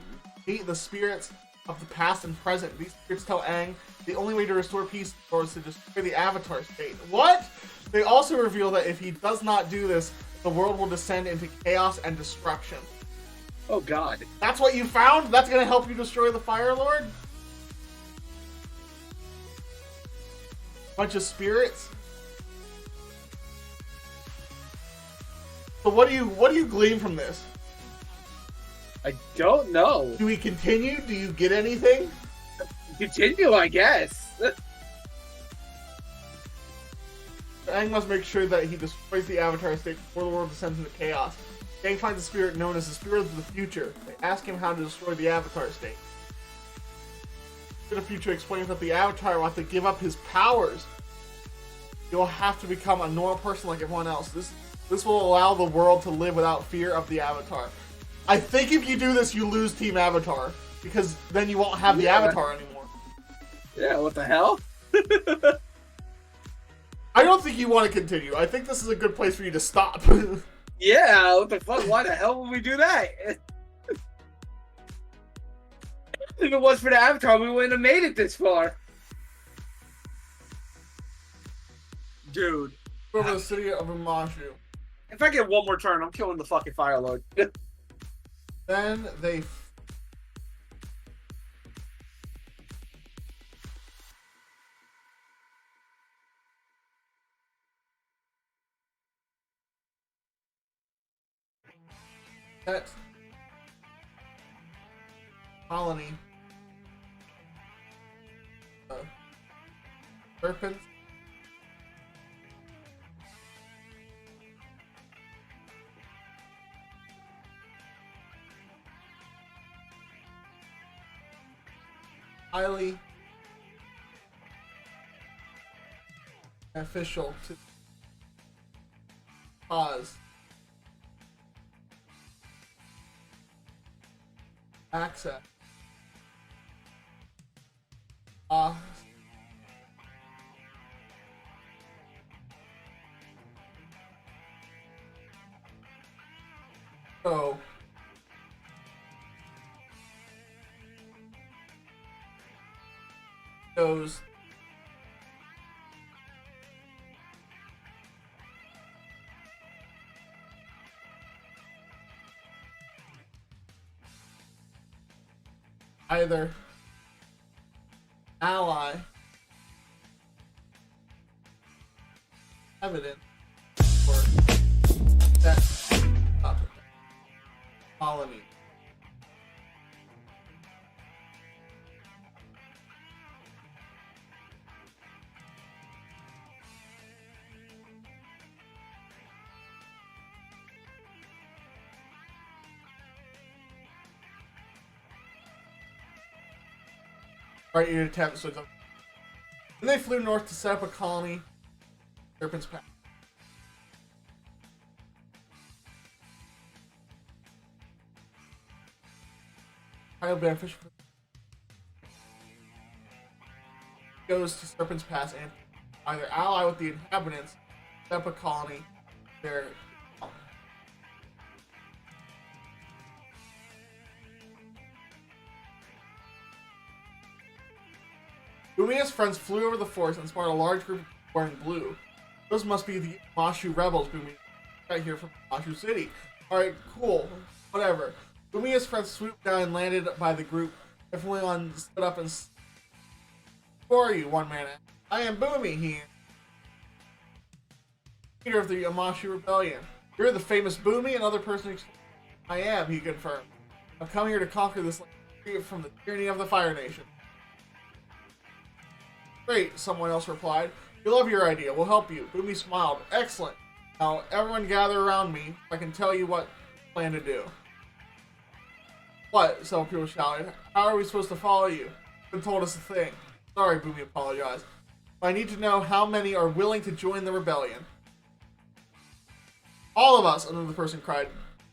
Speaker 2: meet the spirits of the past and present. These spirits tell Aang the only way to restore peace is to destroy the Avatar state. What? They also reveal that if he does not do this, the world will descend into chaos and destruction.
Speaker 3: Oh god.
Speaker 2: That's what you found? That's gonna help you destroy the Fire Lord? Bunch of spirits? So what do you glean from this?
Speaker 3: I don't know.
Speaker 2: Do we continue? Do you get anything?
Speaker 3: Continue, I guess.
Speaker 2: Aang must make sure that he destroys the Avatar state before the world descends into chaos. Aang finds a spirit known as the Spirit of the Future. They ask him how to destroy the Avatar state. The Spirit of the Future explains that the Avatar will have to give up his powers. He will have to become a normal person like everyone else. This will allow the world to live without fear of the Avatar. I think if you do this, you lose Team Avatar. Because then you won't have the Avatar anymore.
Speaker 3: Yeah, what the hell?
Speaker 2: I don't think you want to continue. I think this is a good place for you to stop.
Speaker 3: Yeah, what the fuck? Why the hell would we do that? If it was for the Avatar, we wouldn't have made it this far. Dude.
Speaker 2: Over the city of Umashu.
Speaker 3: If I get one more turn, I'm killing the fucking Fire Lord.
Speaker 2: Then they... That colony serpents highly official to Pause. Access. So goes either ally evidence or that colony. Right, your attempt. So then they flew north to set up a colony. Serpent's Path. Highly beneficial. Goes to Serpent's Pass and either ally with the inhabitants, set up a colony. There. Bumi and his friends flew over the forest and spotted a large group of people wearing blue. Those must be the Mashu rebels, Bumi. Right here from Mashu City. Alright, cool. Whatever. Bumi and his friends swooped down and landed by the group. Everyone stood up and... Who are you? One man asked. I am Bumi, he answered. Leader of the Amashu Rebellion. You're the famous Bumi, another person I am, he confirmed. I've come here to conquer this land from the tyranny of the Fire Nation. Great, someone else replied. We love your idea. We'll help you. Bumi smiled. Excellent. Now, everyone gather around me. I can tell you what I plan to do. What? Several people shouted. How are we supposed to follow you? You haven't told us a thing. Sorry, Bumi apologized. But I need to know how many are willing to join the rebellion. All of us, another person cried.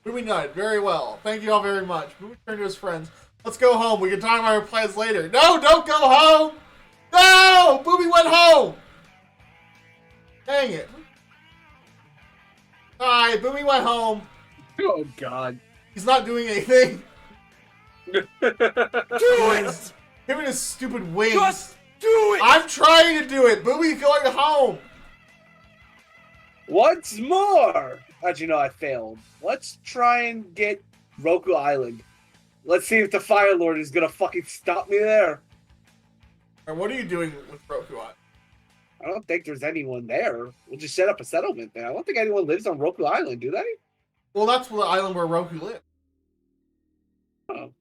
Speaker 2: Bumi nodded. Very well. Thank you all very much. Bumi turned to his friends. Let's go home. We can talk about our plans later. No, don't go home! No! Bumi went home! Dang it. Alright, Bumi went home.
Speaker 3: Oh, God.
Speaker 2: He's not doing anything.
Speaker 6: Do it!
Speaker 2: Him and his stupid wings.
Speaker 6: Just do it!
Speaker 2: I'm trying to do it. Bumi's going home.
Speaker 3: Once more! How'd you know I failed? Let's try and get Roku Island. Let's see if the Fire Lord is gonna fucking stop me there.
Speaker 2: And what are you doing with Roku Island?
Speaker 3: I don't think there's anyone there. We'll just set up a settlement there. I don't think anyone lives on Roku Island, do they?
Speaker 2: Well, that's the island where Roku lives.
Speaker 3: Oh.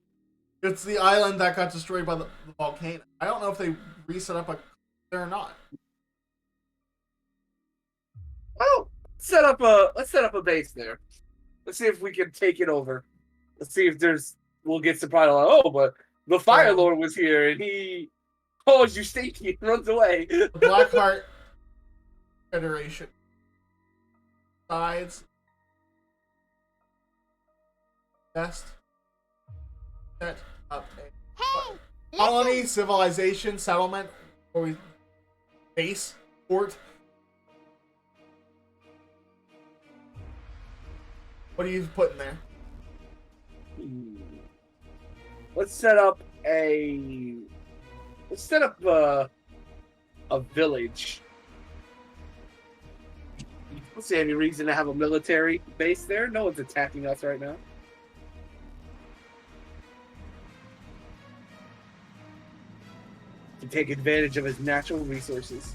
Speaker 2: It's the island that got destroyed by the volcano. I don't know if they reset up there or not.
Speaker 3: Well, let's set up a base there. Let's see if we can take it over. Let's see if we'll get surprised like, oh, but the Fire Lord was here and he calls you stinky and runs away.
Speaker 2: The Blackheart Federation sides best set up a
Speaker 9: Hey,
Speaker 2: colony, civilization, settlement, or we base, port. What are you putting there?
Speaker 3: Let's set up a village. Let's see any reason to have a military base there. No one's attacking us right now. To take advantage of his natural resources.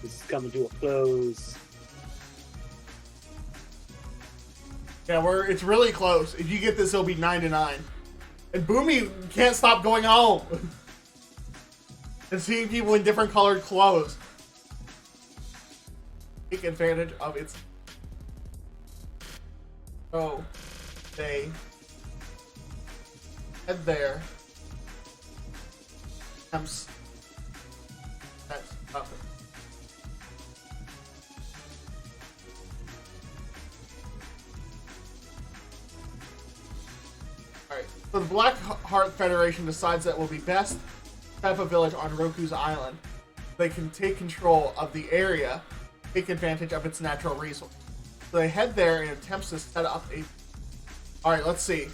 Speaker 3: This is coming to a close.
Speaker 2: Yeah, it's really close. If you get this, it'll be 9-9. And Bumi can't stop going home. And seeing people in different colored clothes. Take advantage of its... Oh. They... head there. That's nothing. Alright, so the Black Heart Federation decides that it will be best to set up a village on Roku's island. They can take control of the area, take advantage of its natural resources. So they head there and attempts to set up a... Alright, let's see.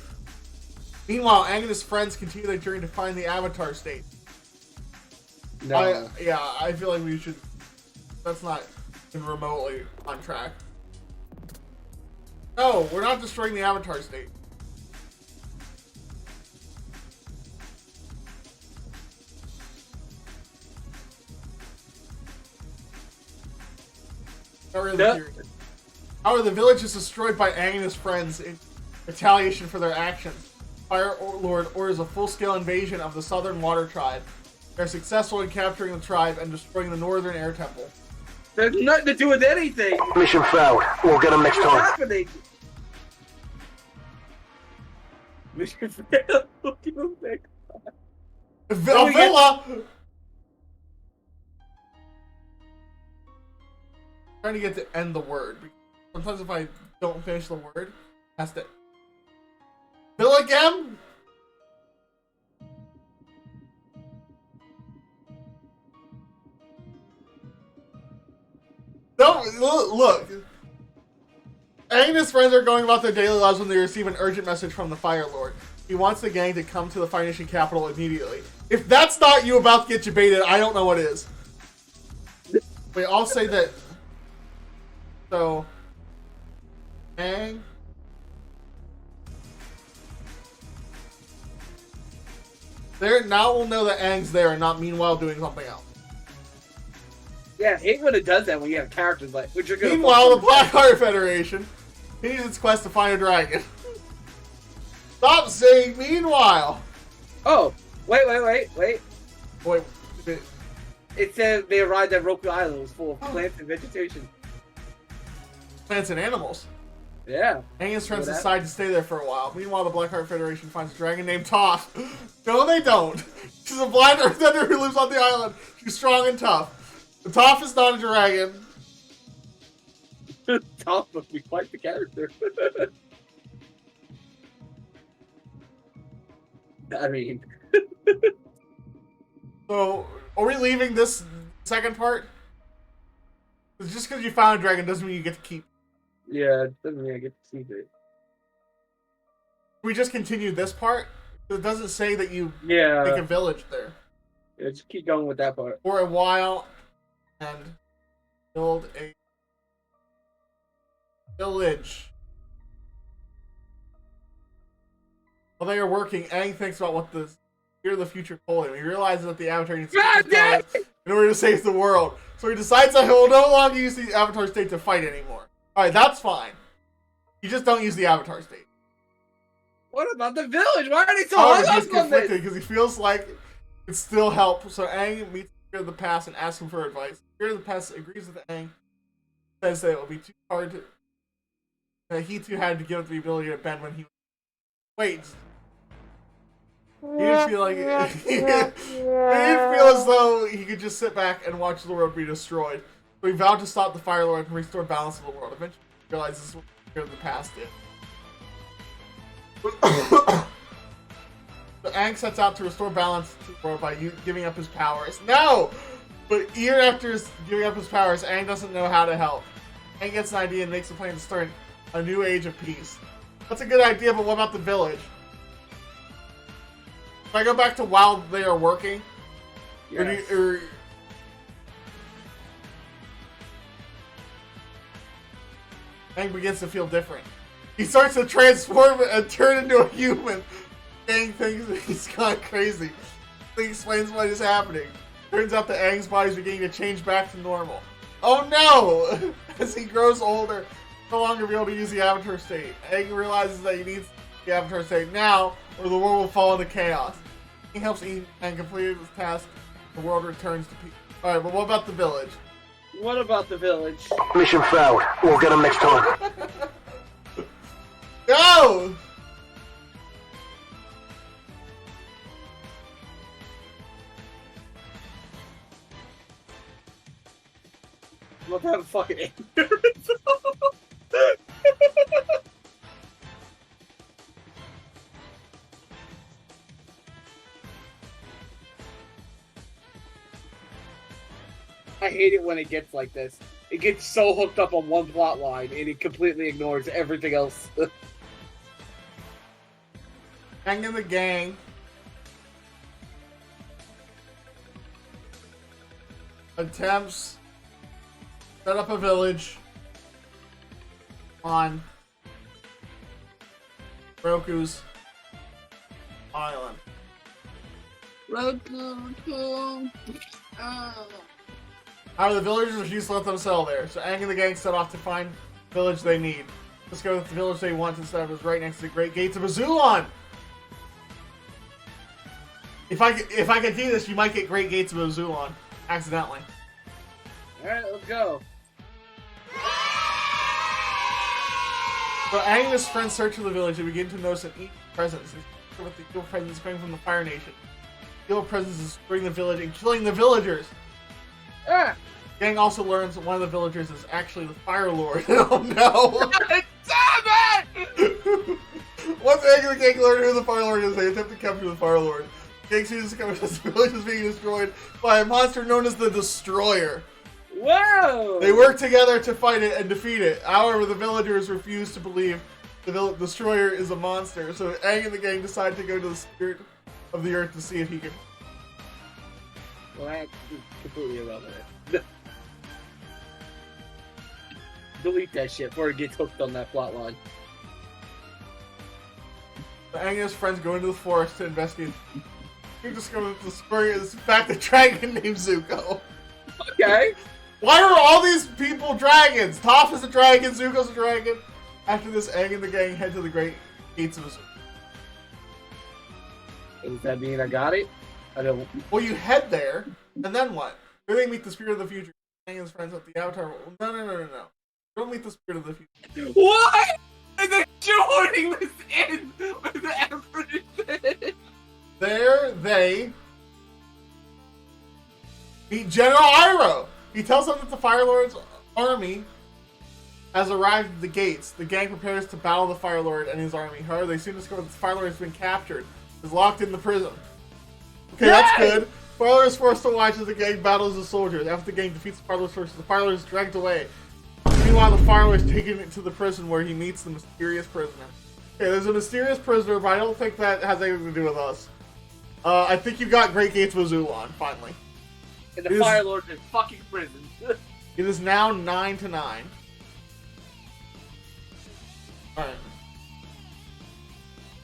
Speaker 2: Meanwhile, Aang and his friends continue their journey to find the Avatar State.
Speaker 3: No.
Speaker 2: I feel like we should... That's not even remotely on track. No, we're not destroying the Avatar State. Not really serious. However, the village is destroyed by Aang and his friends in retaliation for their actions. Fire Lord orders a full-scale invasion of the Southern Water Tribe. They're successful in capturing the tribe and destroying the Northern Air Temple.
Speaker 3: There's nothing to do with anything.
Speaker 6: Mission failed. We'll get him next
Speaker 3: What's
Speaker 6: time.
Speaker 3: happening? Mission failed. We'll get him next time.
Speaker 2: Villa! Trying to get to end the word. Sometimes if I don't finish the word, it has to... Villa again? No, look. Aang and his friends are going about their daily lives when they receive an urgent message from the Fire Lord. He wants the gang to come to the Fire Nation capital immediately. If that's not you about to get debated, I don't know what is. Wait, I'll say that... So... Aang... Now we'll know that Aang's there and not meanwhile doing something else.
Speaker 3: Yeah, I hate when it does that when you have characters like which are gonna.
Speaker 2: Meanwhile, the Black Heart Federation continues its quest to find a dragon. Stop saying meanwhile!
Speaker 3: Oh, wait.
Speaker 2: Wait,
Speaker 3: It said they arrived at Roku Island. It was full of plants and vegetation.
Speaker 2: plants and animals.
Speaker 3: Yeah.
Speaker 2: Aang and his friends
Speaker 3: Know that?
Speaker 2: decide to stay there for a while. Meanwhile, the Black Heart Federation finds a dragon named Toph. No, they don't. She's a blind earthbender who lives on the island. She's strong and tough. But Toph is not a dragon.
Speaker 3: Top must be quite the character. I mean,
Speaker 2: So, are we leaving this second part? 'Cause just because you found a dragon doesn't mean you get to keep.
Speaker 3: yeah, it doesn't mean I get to see it.
Speaker 2: We just continue this part. It doesn't say that you make
Speaker 3: Yeah,
Speaker 2: a village there
Speaker 3: yeah, just keep going with that part.
Speaker 2: for a while and build a village. While they are working, Aang thinks about what the fear of the future told him. He realizes that the Avatar needs to
Speaker 3: God damn it!
Speaker 2: in order to save the world. So he decides that he will no longer use the Avatar State to fight anymore. Alright, that's fine. You just don't use the Avatar State.
Speaker 3: What about the village? Why are they so
Speaker 2: However,
Speaker 3: hung
Speaker 2: he's
Speaker 3: up on
Speaker 2: conflicted
Speaker 3: this?
Speaker 2: because he feels like it still helps. So Aang meets the Spirit of the Past and asks him for advice. The Spirit of the Past agrees with Aang, says that it will be too hard to, that he too had to give up the ability to bend when he... Wait. He didn't feel like... he didn't feel as though he could just sit back and watch the world be destroyed. So he vowed to stop the Fire Lord and restore balance to the world. Eventually he realizes this is what the Spirit of the Past did. So Aang sets out to restore balance to the world by giving up his powers. No! But even after giving up his powers, Aang doesn't know how to help. Aang gets an idea and makes a plan to start a new age of peace. That's a good idea, but what about the village? If I go back to while they are working,
Speaker 3: Yes.
Speaker 2: Aang begins to feel different. He starts to transform and turn into a human. Aang thinks that he's gone crazy. He explains what is happening. Turns out that Aang's body is beginning to change back to normal. Oh no! As he grows older, he'll no longer be able to use the Avatar State. Aang realizes that he needs the Avatar State now, or the world will fall into chaos. He helps Aang complete his task. The world returns to peace. Alright, but what about the village?
Speaker 3: What about the village?
Speaker 6: Mission failed. We'll get him next time.
Speaker 2: Go!
Speaker 3: What kind of fucking I hate it when it gets like this. It gets so hooked up on one plot line and it completely ignores everything else.
Speaker 2: Hang in the gang. Attempts set up a village on Roku's island. However, the villagers refuse to let them settle there, so Aang and the gang set off to find the village they need. Let's go with the village they want instead of is right next to the Great Gates of Azulon. If I can do this, you might get Great Gates of Azulon accidentally.
Speaker 3: Alright, let's go.
Speaker 2: So Aang and his friends search for the village and begin to notice an evil presence. With the evil presence coming from the Fire Nation. The evil presence is destroying the village and killing the villagers.
Speaker 3: Ah!
Speaker 2: Gang also learns that one of the villagers is actually the Fire Lord. Oh no!
Speaker 1: Damn it!
Speaker 2: Once Aang and the gang learn who the Fire Lord is, they attempt to capture the Fire Lord. Gang sees the village is being destroyed by a monster known as the Destroyer.
Speaker 3: Whoa!
Speaker 2: They work together to fight it and defeat it. However, the villagers refuse to believe the Destroyer is a monster, so Aang and the gang decide to go to the spirit of the earth to see if he can.
Speaker 3: Well, that's completely irrelevant. Delete that shit before it gets hooked on that plot line.
Speaker 2: So Aang and his friends go into the forest to investigate. You discover that the Destroyer is in fact a dragon named Zuko.
Speaker 3: Okay.
Speaker 2: Why are all these people dragons? Toph is a dragon, Zuko's a dragon. After this, Aang and the gang head to the Great Gates of Azul.
Speaker 3: Does that mean I got it? I don't.
Speaker 2: Well, you head there, and then what? Where they meet the Spirit of the Future. Aang and his friends at the Avatar. No. You don't meet the Spirit of the Future.
Speaker 1: What? And then joining this in with everything.
Speaker 2: There, they meet General Iroh. He tells them that the Fire Lord's army has arrived at the gates. The gang prepares to battle the Fire Lord and his army. However, they soon discover that the Fire Lord has been captured, is locked in the prison. Okay, that's good. Fire Lord is forced to watch as the gang battles the soldiers. After the gang defeats the Fire Lord's forces, the Fire Lord is dragged away. Meanwhile, the Fire Lord is taken into the prison where he meets the mysterious prisoner. Okay, there's a mysterious prisoner, but I don't think that has anything to do with us. I think you got Great Gates of Azulon, finally.
Speaker 3: And the Fire Lord is fucking prison.
Speaker 2: It is now 9-9. Alright.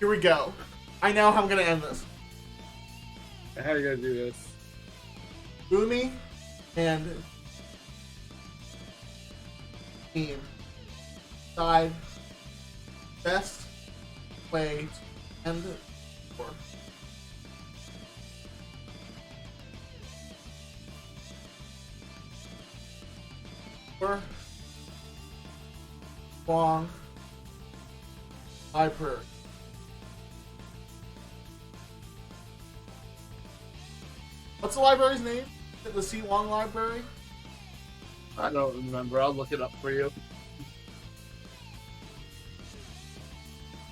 Speaker 2: Here we go. I know how I'm gonna end this.
Speaker 3: How are you gonna do this?
Speaker 2: Boomy and team decide best way to end the war. Long library. What's the library's name? Is it the C. Long Library?
Speaker 3: I don't remember. I'll look it up for you.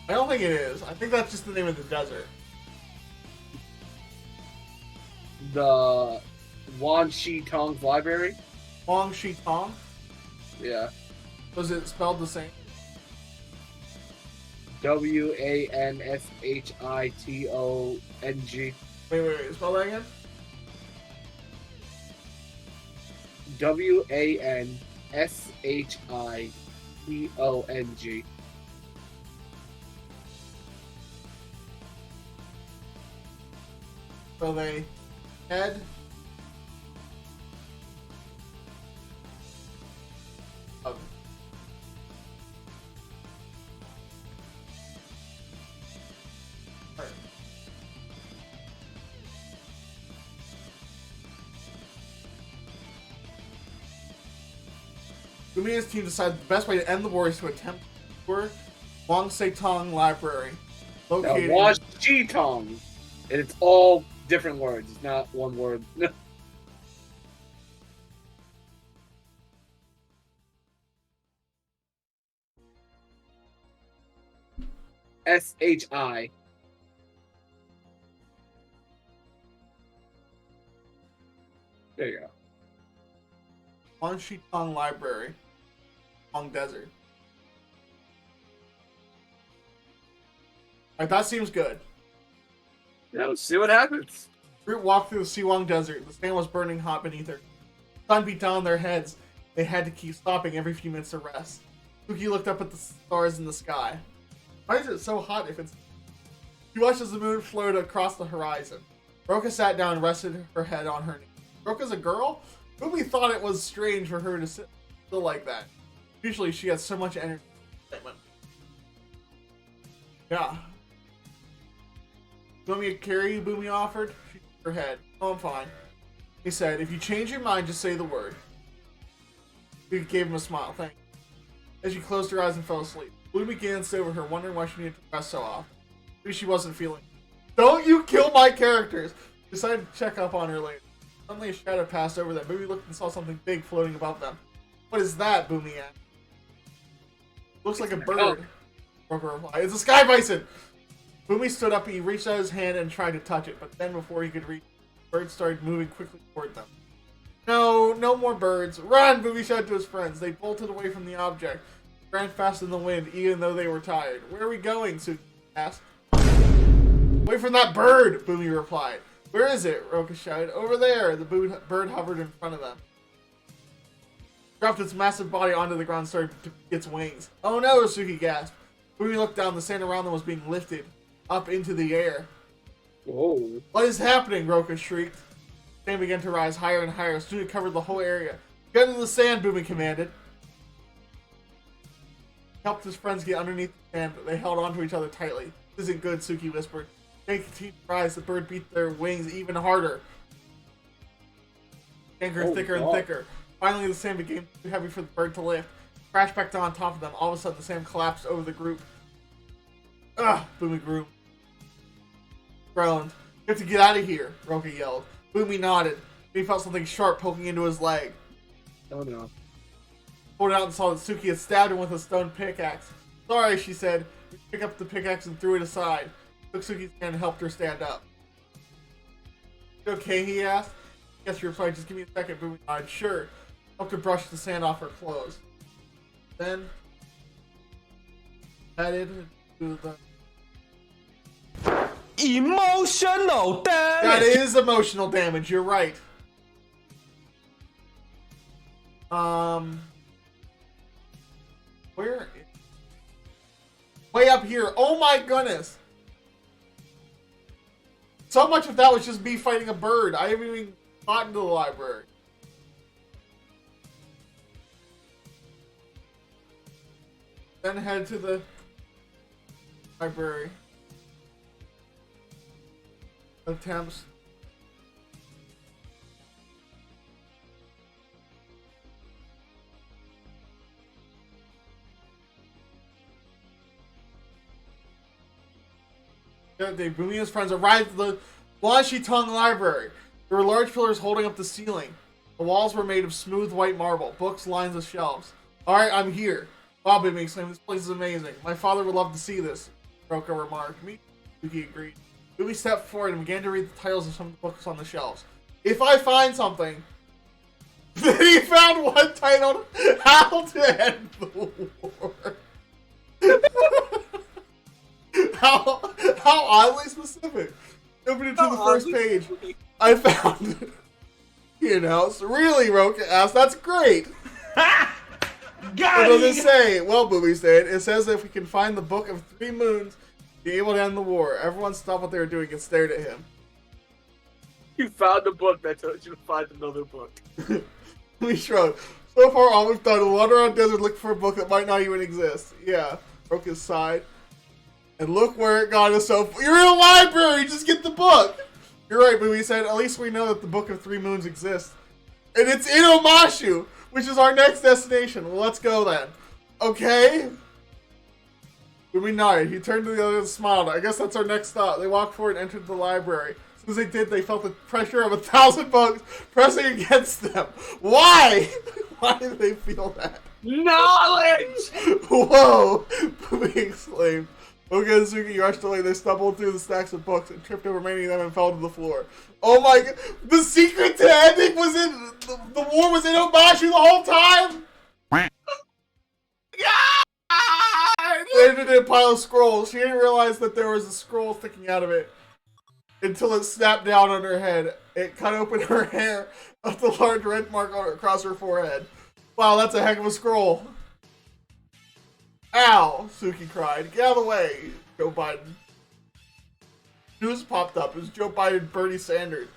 Speaker 2: I don't think it is. I think that's just the name of the desert.
Speaker 3: The Wan Shi Tong's library?
Speaker 2: Wang Shi Tong?
Speaker 3: Yeah.
Speaker 2: Was it spelled the same?
Speaker 3: WANSHITONG.
Speaker 2: Wait. Spell that again?
Speaker 3: WANSHITONG.
Speaker 2: So they head up. Alright. Gumi and his team decide the best way to end the war is to attempt to tour Wang Tong Library, located.
Speaker 3: Wan Shi Tong. And it's all different words. It's not one word. SHI. There you go.
Speaker 2: Wanshitong Library. Long Desert. Alright, that seems good.
Speaker 3: Yeah, let's see what happens.
Speaker 2: Group walked through the Siwang Desert. The sand was burning hot beneath her. The sun beat down on their heads. They had to keep stopping every few minutes to rest. Suki looked up at the stars in the sky. Why is it so hot if it's... She watched as the moon floated across the horizon. Roka sat down and rested her head on her knee. Roka's a girl? Umi thought it was strange for her to sit still like that. Usually she has so much energy. Yeah. You want me to carry you? Boomy offered. She shook her head. Oh, I'm fine. He said, if you change your mind, just say the word. We gave him a smile. Thank you. As she closed her eyes and fell asleep, Boomy glanced over her, wondering why she needed to rest so often. Maybe she wasn't feeling. Don't you kill my characters! Decided to check up on her later. Suddenly a shadow passed over them. Boomy looked and saw something big floating above them. What is that? Boomy asked. Looks like a bird. Roka replied. It's a sky bison! Boomy stood up, he reached out his hand and tried to touch it, but then before he could reach, the bird started moving quickly toward them. No, no more birds. Run! Boomy shouted to his friends. They bolted away from the object, ran fast in the wind, even though they were tired. Where are we going? Suki asked. Away from that bird! Boomy replied. Where is it? Roka shouted. Over there! The bird hovered in front of them. Dropped its massive body onto the ground and started to beat its wings. Oh no! Suki gasped. Boomy looked down. The sand around them was being lifted up into the air.
Speaker 3: Whoa.
Speaker 2: What is happening? Roka shrieked. The sand began to rise higher and higher. Soon it covered the whole area. Get into the sand, Boomy commanded. He helped his friends get underneath the sand, but they held onto each other tightly. This isn't good, Suki whispered. They continued to rise. The bird beat their wings even harder. Anchored thicker and thicker. Finally, the sand became too heavy for the bird to lift. It crashed back down on top of them. All of a sudden, the sand collapsed over the group. Ugh! Boomy groaned. You have to get out of here, Roka yelled. Boomy nodded. He felt something sharp poking into his leg.
Speaker 3: Oh no.
Speaker 2: Pulled it out and saw that Suki had stabbed him with a stone pickaxe. Sorry, she said. He picked up the pickaxe and threw it aside. Took Suki's hand and helped her stand up. You okay? He asked. Yes, she replied. Just give me a second. Boomy nodded. Sure. Helped her brush the sand off her clothes. Then headed to the...
Speaker 8: Emotional damage!
Speaker 2: That is emotional damage, you're right. Where? Way up here. Oh my goodness. So much of that was just me fighting a bird. I haven't even gotten to the library. Then head to the library. Attempts. That day, Boomy and his friends arrived at the Wanshitong Library. There were large pillars holding up the ceiling. The walls were made of smooth white marble, books lined the shelves. Alright, I'm here. Wow, Boomy exclaimed, this place is amazing. My father would love to see this, Roka remarked. Me, Suki agreed. Boomy stepped forward and began to read the titles of some of the books on the shelves. If I find something... Then he found one titled, How to End the War. How oddly specific. Open it to the first page. I found... You know, so really, Roka asked, that's great. What does it say? Well, Boomy said, it says if we can find the Book of 3 Moons, be able to end the war. Everyone stopped what they were doing and stared at him.
Speaker 3: You found a book that told you to find another book.
Speaker 2: We shrugged. So far, all we've done is wander around the desert looking for a book that might not even exist. Yeah, broke his side. And look where it got us so far. You're in a library! Just get the book! You're right, Boomy said. At least we know that the Book of 3 Moons exists. And it's in Omashu, which is our next destination. Well, let's go then. Okay? Boomy nodded. He turned to the other and smiled. I guess that's our next stop. They walked forward and entered the library. As soon as they did, they felt the pressure of 1,000 books pressing against them. Why? Why did they feel that?
Speaker 3: Knowledge!
Speaker 2: Whoa! Boomy exclaimed. Oka and Suki rushed away. They stumbled through the stacks of books and tripped over many of them and fell to the floor. Oh my god! The secret to ending was in the war was in Omashu the whole time. They ended in a pile of scrolls. She didn't realize that there was a scroll sticking out of it until it snapped down on her head. It cut open her hair, left a large red mark across her forehead. Wow, that's a heck of a scroll. Ow! Suki cried. Get out of the way, Joe Biden. News popped up. It was Joe Biden, Bernie Sanders.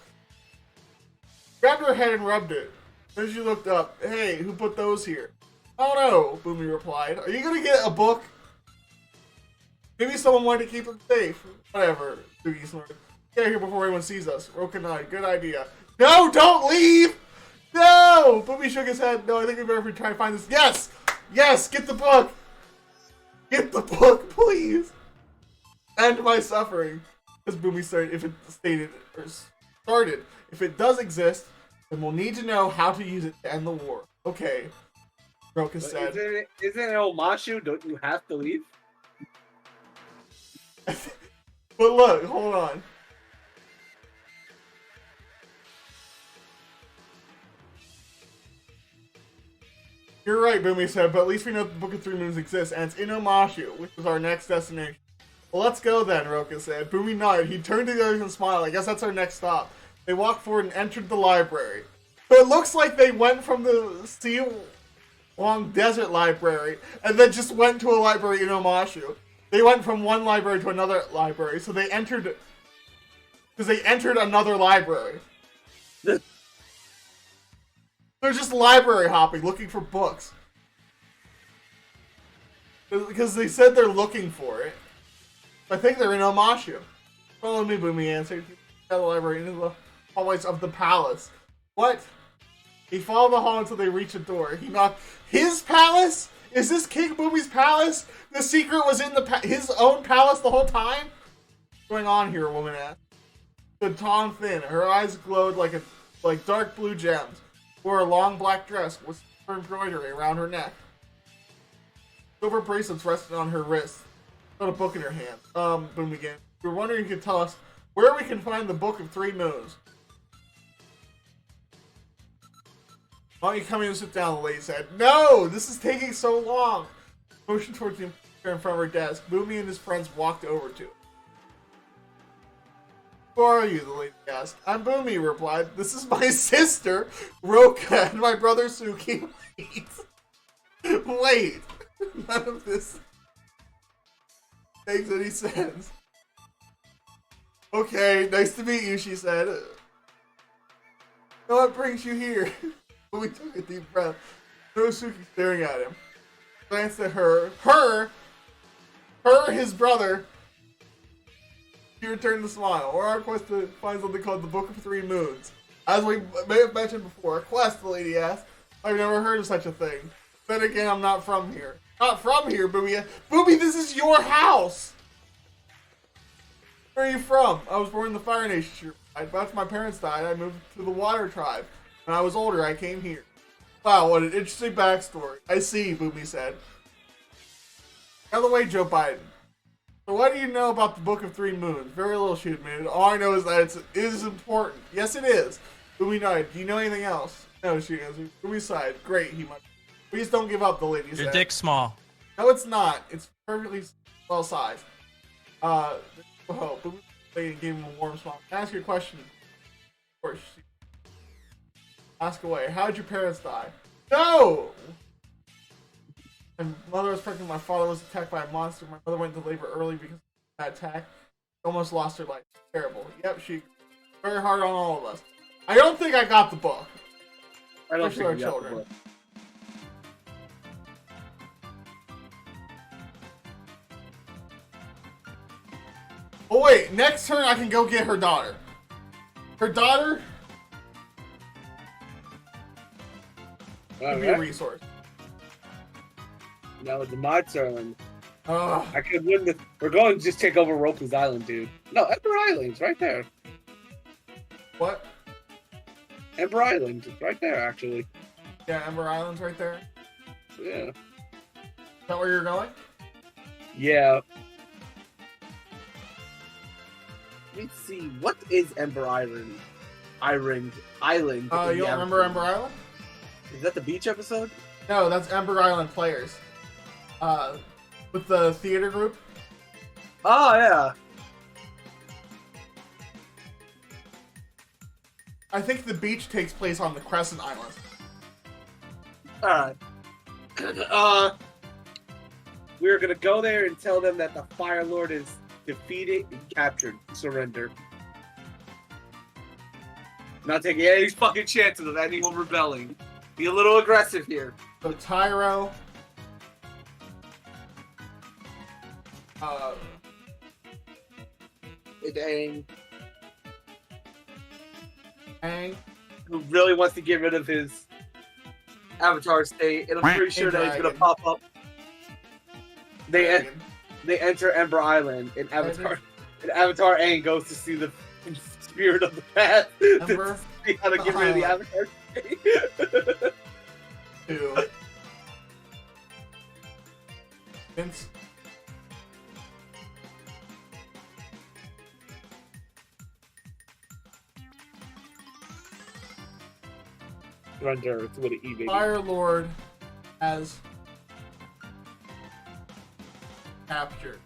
Speaker 2: Grabbed her head and rubbed it. Then she looked up. Hey, who put those here? I don't know, Boomy replied. Are you gonna get a book? Maybe someone wanted to keep them safe. Whatever, Suki snorted. Get here before anyone sees us. Roka nodded. Good idea. No, don't leave! No! Boomy shook his head. No, I think we better try to find this. Yes! Yes! Get the book! Get the book, please! End my suffering. As Boomy started, if it does exist, then we'll need to know how to use it to end the war. Okay. Roka said.
Speaker 3: Isn't it Omashu? Don't you have to leave?
Speaker 2: But look, hold on. You're right, Boomy said, but at least we know the Book of Three Moons exists, and it's in Omashu, which is our next destination. Well, let's go then, Roka said. Boomy nodded. He turned to the others and smiled. I guess that's our next stop. They walked forward and entered the library. So it looks like they went from the Sea Long Desert Library, and then just went to a library in Omashu. They went from one library to another library, so they entered... Because they entered another library. They're just library hopping, looking for books. Because they said they're looking for it. I think they're in Omashu. Follow me, Boomy answered. He got the library into the hallways of the palace. What? He followed the hall until they reached a door. He knocked. His palace? Is this King Boomy's palace? The secret was in his own palace the whole time? What's going on here, a woman asked. Stood tall and thin. Her eyes glowed like dark blue gems. Wore a long black dress with embroidery around her neck. Silver bracelets rested on her wrists. Got a book in her hand. Boom again. We were wondering if you could tell us where we can find the Book of Three Moons. Why don't you come in and sit down, the lady said. No! This is taking so long! Motioned towards the chair in front of her desk. Boomy and his friends walked over to it. Who are you? The lady asked. I'm Boomy, replied. This is my sister, Roka, and my brother Suki. Wait. None of this makes any sense. Okay, nice to meet you, she said. What brings you here? Boomy took a deep breath. No Suki staring at him. Glanced at her, his brother. She returned the smile. We're on our quest to find something called the Book of Three Moons. As we may have mentioned before, a quest, the lady asked. I've never heard of such a thing. Then again, I'm not from here. Not from here, Boomy. Boomy, this is your house! Where are you from? I was born in the Fire Nation. After my parents died, I moved to the Water Tribe. When I was older, I came here. Wow, what an interesting backstory. I see, Boomy said. Out of the way, Joe Biden. So what do you know about the Book of Three Moons? Very little, she admitted. All I know is that it is important. Yes, it is. Boomy nodded. Do you know anything else? No, she answered. Boomy sighed. Great, he muttered. Please don't give up, the lady said.
Speaker 7: Your dick's small.
Speaker 2: No, it's not. It's perfectly well sized. Boomy gave him a warm smile. Can I ask you a question? Of course. Ask away. How did your parents die? No! My mother was pregnant. My father was attacked by a monster. My mother went into labor early because of that attack. She almost lost her life. Terrible. Yep, she very hard on all of us. I don't think I got the book.
Speaker 3: I don't
Speaker 2: Especially
Speaker 3: think
Speaker 2: our
Speaker 3: you got the
Speaker 2: children.
Speaker 3: book.
Speaker 2: Oh wait, next turn I can go get her daughter. Her daughter could be a resource.
Speaker 3: Now it's my turn.
Speaker 2: Ugh.
Speaker 3: I could win the. We're going to just take over Roku's Island, dude. No, Ember Island's right there.
Speaker 2: What?
Speaker 3: Ember Island, it's right there, actually.
Speaker 2: Yeah, Ember Island's right there. Is
Speaker 3: Yeah.
Speaker 2: that where you're going?
Speaker 3: Yeah. Let's see. What is Ember Island? Island.
Speaker 2: You don't remember Ember Island?
Speaker 3: Is that the beach episode?
Speaker 2: No, that's Ember Island Players. With the theater group.
Speaker 3: Oh yeah.
Speaker 2: I think the beach takes place on the Crescent Island.
Speaker 3: Alright. We're gonna go there and tell them that the Fire Lord is defeated and captured. Surrender. Not taking any fucking chances of anyone rebelling. Be a little aggressive here.
Speaker 2: So Tyro.
Speaker 3: Dang.
Speaker 2: Aang.
Speaker 3: Who really wants to get rid of his Avatar state, and I'm pretty sure that he's gonna pop up. They enter Ember Island, and Avatar Aang goes to see the spirit of the past.
Speaker 2: Ember.
Speaker 3: See how to get rid of the Avatar state.
Speaker 2: 2. Vince.
Speaker 3: Surrender with an E, baby.
Speaker 2: Fire Lord has captured.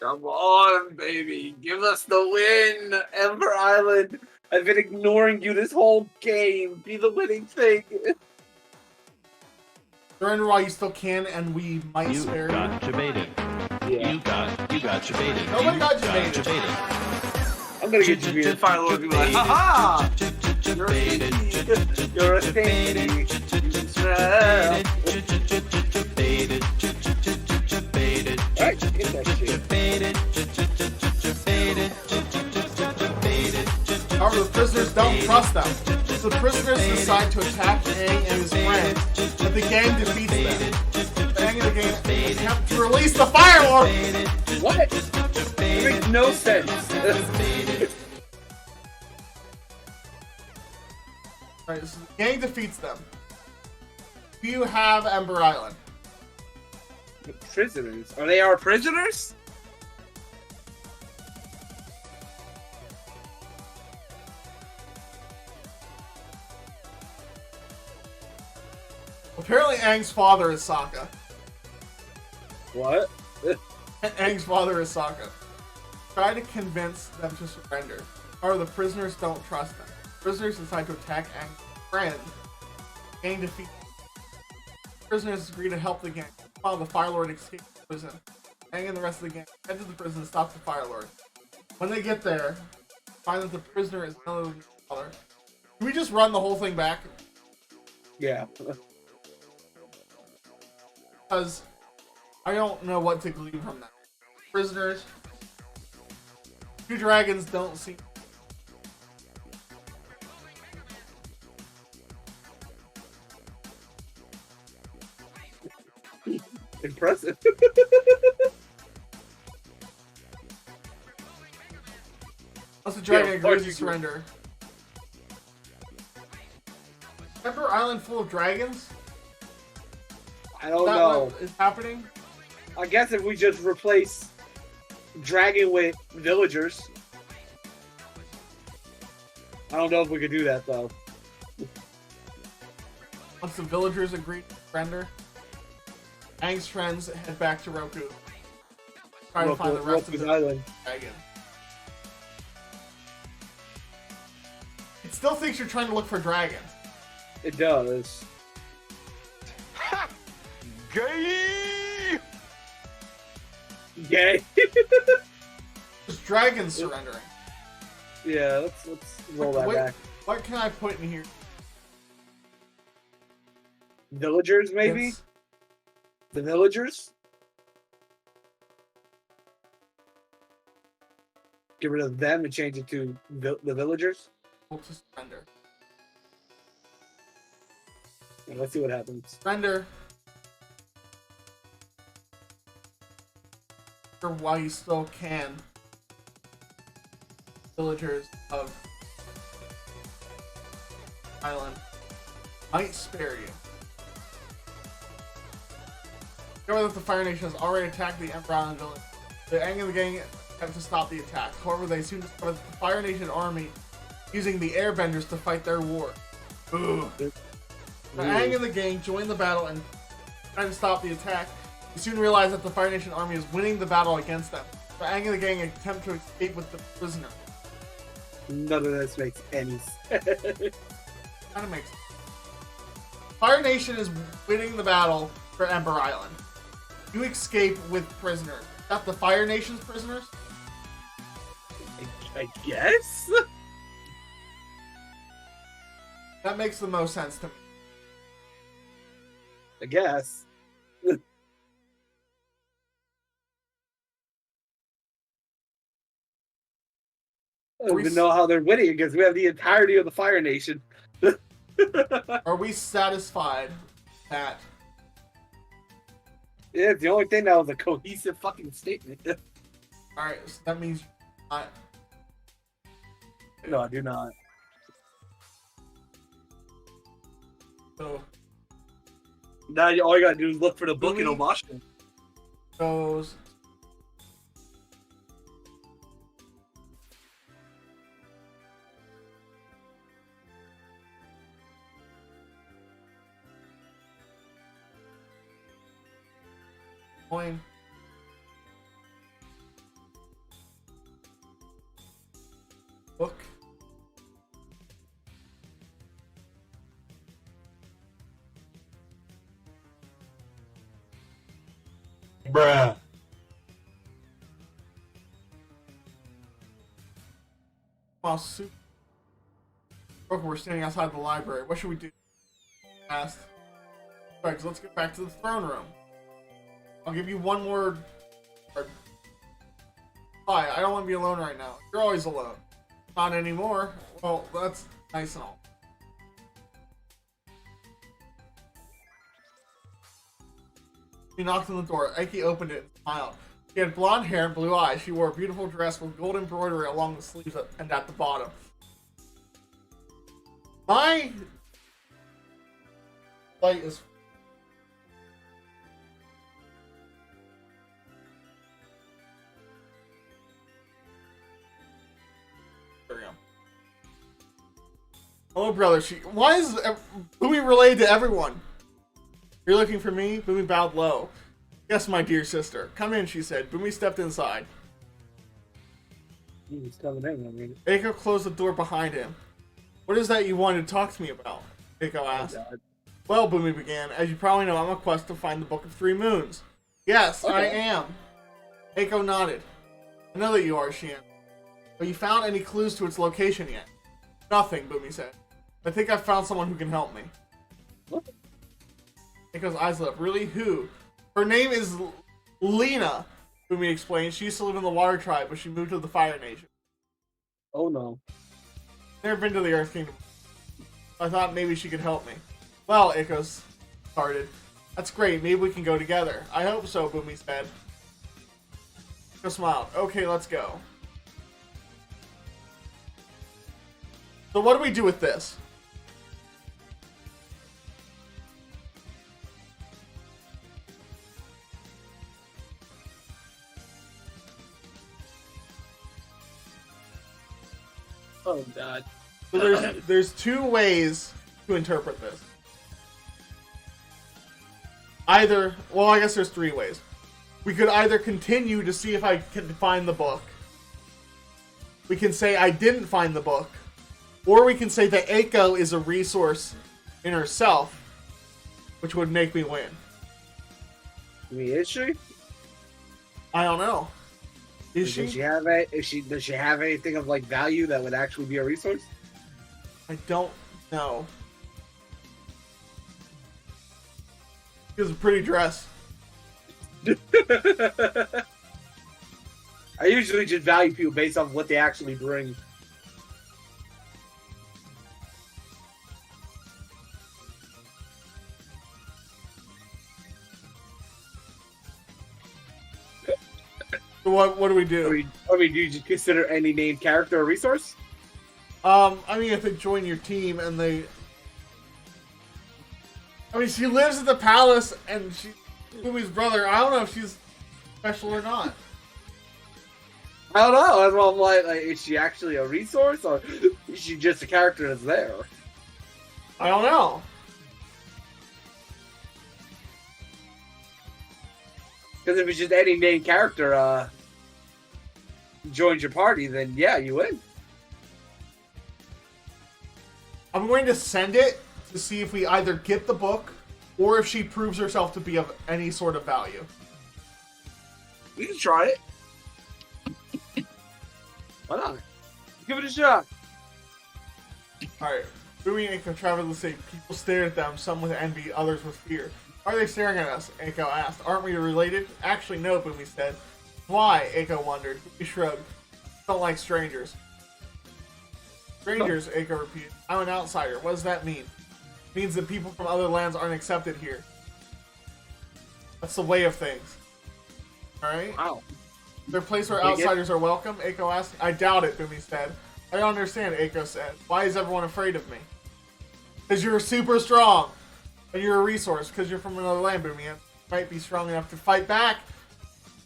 Speaker 3: Come on, baby. Give us the win, Ember Island. I've been ignoring you this whole game. Be the winning thing.
Speaker 2: Surrender while you still can, and we might spare you.
Speaker 8: Jebaited.
Speaker 3: Yeah.
Speaker 8: You got Jebaited.
Speaker 2: Nobody got Jebaited.
Speaker 3: I'm gonna get you, Fire Lord. Be like, haha! You're a stinky. You're a stinky. Alright, get that shit.
Speaker 2: However, the prisoners don't trust them. So the prisoners decide to attack Aang and his friends, but the gang defeats them. Aang and the gang attempt to release the Fire Lord!
Speaker 3: What? It makes no sense.
Speaker 2: Alright, so the gang defeats them. Do you have Ember Island?
Speaker 3: The prisoners? Are they our prisoners?
Speaker 2: Apparently Aang's father is Sokka.
Speaker 3: What?
Speaker 2: Aang's father is Sokka. Try to convince them to surrender. However, the prisoners don't trust them. Prisoners decide to attack Aang's friends. Gang defeats them. Prisoners agree to help the gang. While the Fire Lord escapes the prison, Aang and the rest of the gang head to the prison and stop the Fire Lord. When they get there, find that the prisoner is none of the father. Can we just run the whole thing back?
Speaker 3: Yeah.
Speaker 2: Because I don't know what to glean from that. Prisoners. 2 dragons don't seem.
Speaker 3: Impressive.
Speaker 2: Unless the dragon
Speaker 3: Yeah,
Speaker 2: agrees to surrender. Ember Island full of dragons?
Speaker 3: I don't
Speaker 2: Is that
Speaker 3: know.
Speaker 2: what is happening?
Speaker 3: I guess if we just replace dragon with villagers. I don't know if we could do that though.
Speaker 2: Once the villagers agree to surrender, Aang's friends head back to Roku. Try to find the rest of
Speaker 3: Roku's
Speaker 2: the
Speaker 3: island.
Speaker 2: dragon. It still thinks you're trying to look for dragons.
Speaker 3: It does.
Speaker 8: Gay.
Speaker 3: Gay.
Speaker 2: There's dragons surrendering.
Speaker 3: Yeah, let's roll that back.
Speaker 2: What can I put in here?
Speaker 3: Villagers, maybe?
Speaker 2: It's-
Speaker 3: The villagers? Get rid of them and change it to the villagers?
Speaker 2: to surrender.
Speaker 3: Yeah, let's see what happens.
Speaker 2: Surrender. while you still can, villagers of Island might spare you. Discover that the Fire Nation has already attacked the Emperor Island village. The Aang and the gang have to stop the attack. However, they soon discover that the Fire Nation army using the airbenders to fight their war. Ugh. The Aang and the gang join the battle and try to stop the attack. You soon realize that the Fire Nation army is winning the battle against them. The Aang and the gang attempt to escape with the prisoner.
Speaker 3: None of this makes any sense.
Speaker 2: Kind of makes sense. Fire Nation is winning the battle for Emperor Island. You escape with prisoners. Is that the Fire Nation's prisoners?
Speaker 3: I guess?
Speaker 2: That makes the most sense to me.
Speaker 3: I guess. I don't even know how they're winning because we have the entirety of the Fire Nation.
Speaker 2: Are we satisfied that?
Speaker 3: Yeah, the only thing that was a cohesive fucking statement.
Speaker 2: Alright, so that means
Speaker 3: No, I do not.
Speaker 2: so
Speaker 3: Now all you gotta do is look for the book in
Speaker 2: Really?
Speaker 3: Omashu.
Speaker 2: goes coin. Book.
Speaker 8: Bruh.
Speaker 2: Well, we're standing outside the library. What should we do? Asked. Right, so let's get back to the throne room. I'll give you one more. Hi, I don't want to be alone right now. You're always alone. Not anymore. Well, that's nice and all. She knocked on the door. Aiki opened it and smiled. She had blonde hair and blue eyes. She wore a beautiful dress with gold embroidery along the sleeves and at the bottom. My light is. There we go. Hello, brother. Why is Boomy related to everyone? You're looking for me? Boomy bowed low. Yes, my dear sister. Come in, she said. Boomy stepped inside.
Speaker 3: He's coming in, I mean.
Speaker 2: Eiko closed the door behind him. What is that you wanted to talk to me about? Eiko asked. Well, Boomy began, as you probably know, I'm on a quest to find the Book of Three Moons. Yes, I am. Eiko nodded. I know that you are, she answered. Have you found any clues to its location yet? Nothing, Boomy said. I think I've found someone who can help me.
Speaker 3: What?
Speaker 2: Eiko's eyes lit up. Really? Who? Her name is Lena, Boomy explained. She used to live in the Water Tribe, but she moved to the Fire Nation.
Speaker 3: Oh no.
Speaker 2: Never been to the Earth Kingdom. I thought maybe she could help me. Well, Eiko started. That's great. Maybe we can go together. I hope so, Boomy said. Eiko smiled. Okay, let's go. So what do we do with this?
Speaker 3: Oh god.
Speaker 2: So there's two ways to interpret this. Either, well, I guess there's three ways. We could either continue to see if I can find the book. We can say I didn't find the book. Or we can say that Eiko is a resource in herself, which would make me win.
Speaker 3: I mean, is she?
Speaker 2: I don't know. Is she?
Speaker 3: Does she have anything of like value that would actually be a resource?
Speaker 2: I don't know. She has a pretty dress.
Speaker 3: I usually just value people based off what they actually bring.
Speaker 2: What do we do?
Speaker 3: I mean, do you just consider any named character a resource?
Speaker 2: I mean, if they join your team and they... I mean, she lives at the palace and she's Lumi's brother. I don't know if she's special or not.
Speaker 3: I don't know. That's why I'm like, is she actually a resource or is she just a character that's there?
Speaker 2: I don't know.
Speaker 3: Because if it's just any main character joins your party, then yeah, you win.
Speaker 2: I'm going to send it to see if we either get the book or if she proves herself to be of any sort of value.
Speaker 3: We can try it. Why not? Give it a shot.
Speaker 2: Alright. Bumi and Eiko travel the city. People stare at them, some with envy, others with fear. Why are they staring at us? Eiko asked. Aren't we related? Actually, no, Bumi said. Why? Eiko wondered. Bumi shrugged. Don't like strangers. Strangers, Eiko repeated. I'm an outsider. What does that mean? It means that people from other lands aren't accepted here. That's the way of things. Alright?
Speaker 3: Wow.
Speaker 2: Is there a place where outsiders are welcome? Eiko asked. I doubt it, Bumi said. I don't understand, Eiko said. Why is everyone afraid of me? Because you're super strong. And you're a resource. Because you're from another land, Bumi. You might be strong enough to fight back.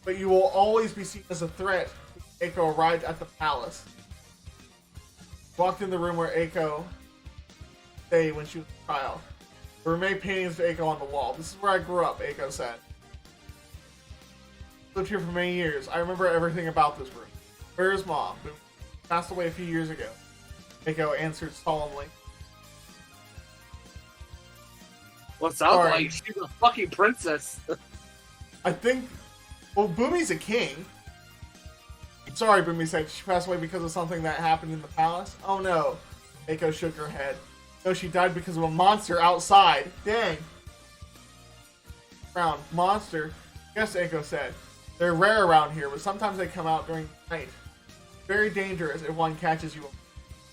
Speaker 2: But you will always be seen as a threat. Eiko arrived at the palace. Walked in the room where Eiko stayed when she was a child. There were many paintings of Eiko on the wall. This is where I grew up, Eiko said. Lived here for many years. I remember everything about this room. Where is Mom? Who passed away a few years ago. Eiko answered solemnly.
Speaker 3: What's up? Like she's a fucking princess.
Speaker 2: I think. Well, Bumi's a king. Sorry, Bumi said. She passed away because of something that happened in the palace. Oh no. Eiko shook her head. No, she died because of a monster outside. Dang. Round monster. Yes, Eiko said. They're rare around here, but sometimes they come out during the night. Very dangerous if one catches you.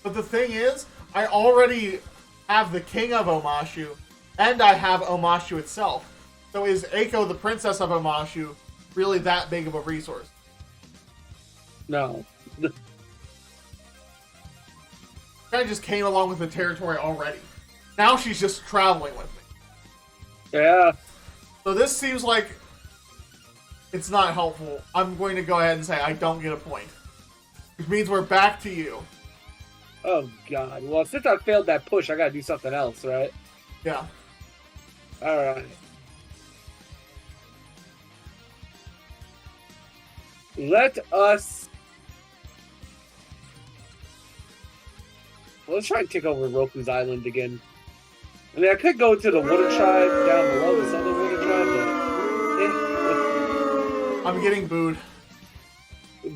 Speaker 2: But the thing is, I already have the king of Omashu, and I have Omashu itself. So is Eiko, the princess of Omashu, really that big of a resource?
Speaker 3: No.
Speaker 2: Kind of just came along with the territory already. Now she's just traveling with me.
Speaker 3: Yeah.
Speaker 2: So this seems like it's not helpful. I'm going to go ahead and say I don't get a point. Which means we're back to you.
Speaker 3: Oh god. Well, since I failed that push, I gotta do something else, right?
Speaker 2: Yeah.
Speaker 3: Alright. Let us... Let's try and take over Roku's Island again. I mean, I could go to the Wooden Tribe down below, this other Wooden Tribe, but...
Speaker 2: I'm getting booed.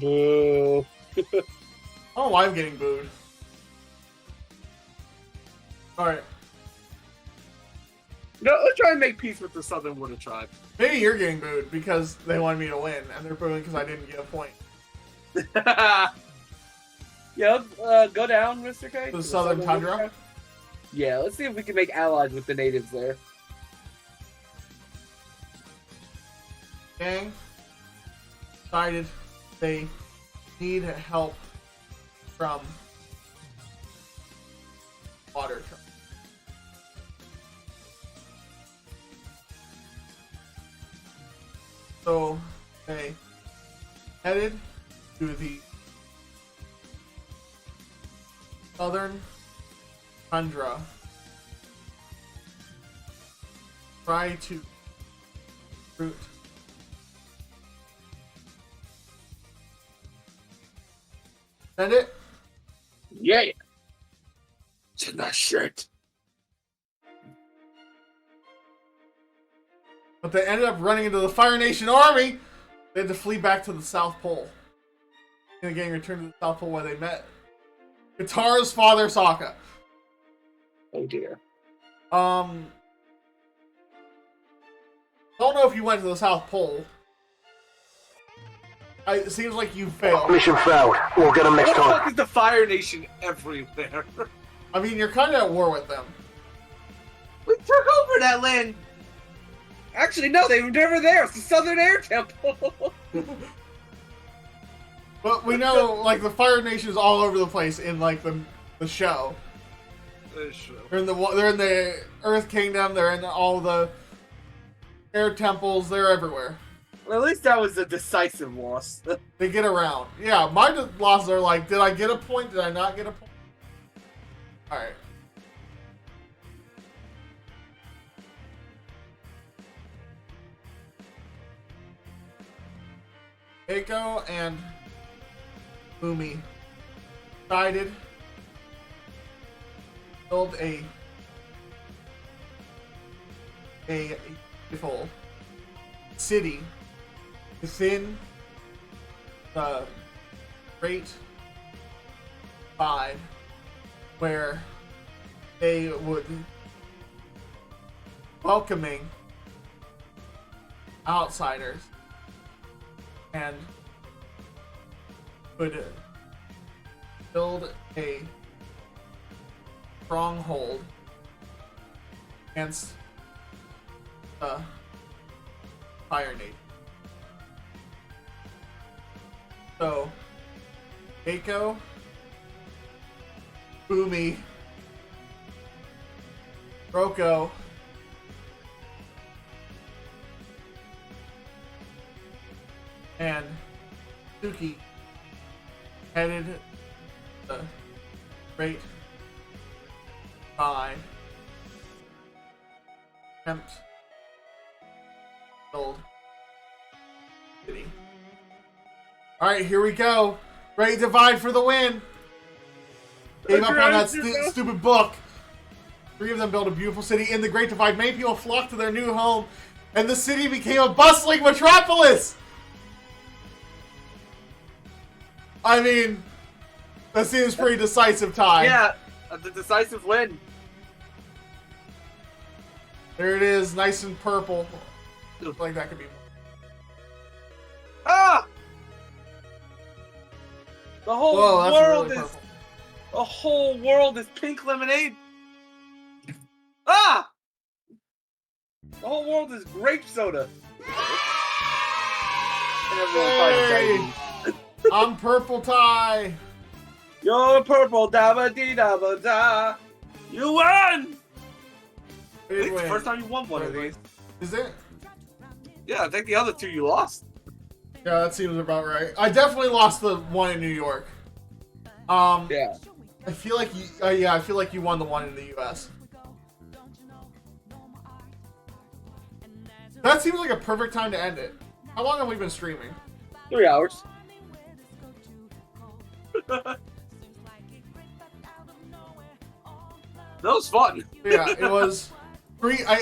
Speaker 3: Boo.
Speaker 2: I don't know why I'm getting booed. Alright.
Speaker 3: No, let's try and make peace with the Southern Wooden Tribe.
Speaker 2: Maybe you're getting booed because they wanted me to win, and they're booing because I didn't get a point.
Speaker 3: Yeah, go down, Mr.K.
Speaker 2: The Southern Tundra?
Speaker 3: Yeah, let's see if we can make allies with the natives there.
Speaker 2: Gang decided they need help from water tribe. So they headed to the Southern Tundra. Try to recruit Send it?
Speaker 3: Yeah. It's in that shirt.
Speaker 2: But they ended up running into the Fire Nation army. They had to flee back to the South Pole. And the gang returned to the South Pole where they met Katara's father, Sokka.
Speaker 3: Oh dear.
Speaker 2: Don't know if you went to the South Pole. It seems like you failed.
Speaker 6: Mission failed. We'll get them next
Speaker 3: What the fuck
Speaker 6: time.
Speaker 3: is the Fire Nation everywhere?
Speaker 2: I mean, you're kind of at war with them.
Speaker 3: We took over that land. Actually, no, they were never there. It's the Southern Air Temple.
Speaker 2: But we know, like, the Fire Nation is all over the place in, like, the show. They're in the Earth Kingdom. They're in all the air temples. They're everywhere.
Speaker 3: Well, at least that was a decisive loss.
Speaker 2: They get around. Yeah, my losses are like, did I get a point? Did I not get a point? All right. Eiko and Umi decided to build a beautiful city within the Great Divide, where they would welcoming outsiders and would build a stronghold against the Fire Nation. So, Eiko, Boomy, Roko, and Suki headed the Great Divide, attempt to build city. All right, here we go. Great Divide for the win. Gave up on that stupid book. 3 of them built a beautiful city in the Great Divide. Many people flocked to their new home, and the city became a bustling metropolis. I mean, that seems pretty decisive tie.
Speaker 3: Yeah, the decisive win.
Speaker 2: There it is, nice and purple. Looks like that could be.
Speaker 3: Ah! The whole
Speaker 2: Whoa, that's
Speaker 3: world
Speaker 2: really
Speaker 3: is
Speaker 2: purple.
Speaker 3: the whole world is pink lemonade. Ah! The whole world is grape soda. And everyone finds
Speaker 2: Hey!
Speaker 3: diabetes.
Speaker 2: I'm purple tie.
Speaker 3: You're purple, dabba dee dabba da. You won! I think it's the first time you won one of these.
Speaker 2: Is it?
Speaker 3: Yeah, I think the other 2 you lost.
Speaker 2: Yeah, that seems about right. I definitely lost the one in New York.
Speaker 3: Yeah.
Speaker 2: I feel like you. Yeah, I feel like you won the one in the U.S. That seems like a perfect time to end it. How long have we been streaming?
Speaker 3: 3 hours. That was fun.
Speaker 2: Yeah, it was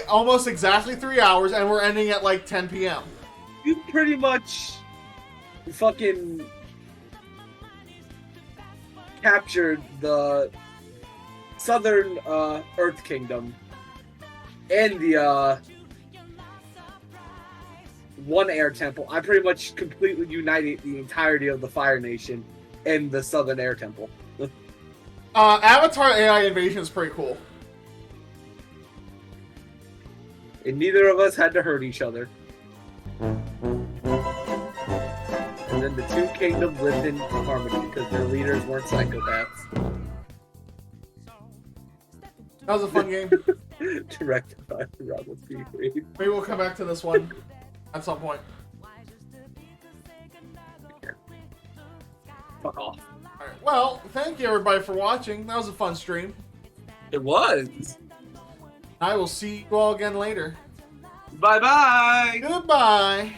Speaker 2: almost exactly 3 hours, and we're ending at like 10 p.m.
Speaker 3: You pretty much fucking captured the southern Earth Kingdom and the one air temple. I pretty much completely united the entirety of the Fire Nation and the southern air temple.
Speaker 2: Avatar AI Invasion is pretty cool.
Speaker 3: And neither of us had to hurt each other. And then the 2 kingdoms lived in harmony because their leaders weren't psychopaths.
Speaker 2: That was a fun game.
Speaker 3: Directed by Robert P. Reed.
Speaker 2: Maybe we'll come back to this one at some point.
Speaker 3: Fuck off.
Speaker 2: Alright, well, thank you everybody for watching. That was a fun stream.
Speaker 3: It was.
Speaker 2: I will see you all again later.
Speaker 3: Bye-bye.
Speaker 2: Goodbye.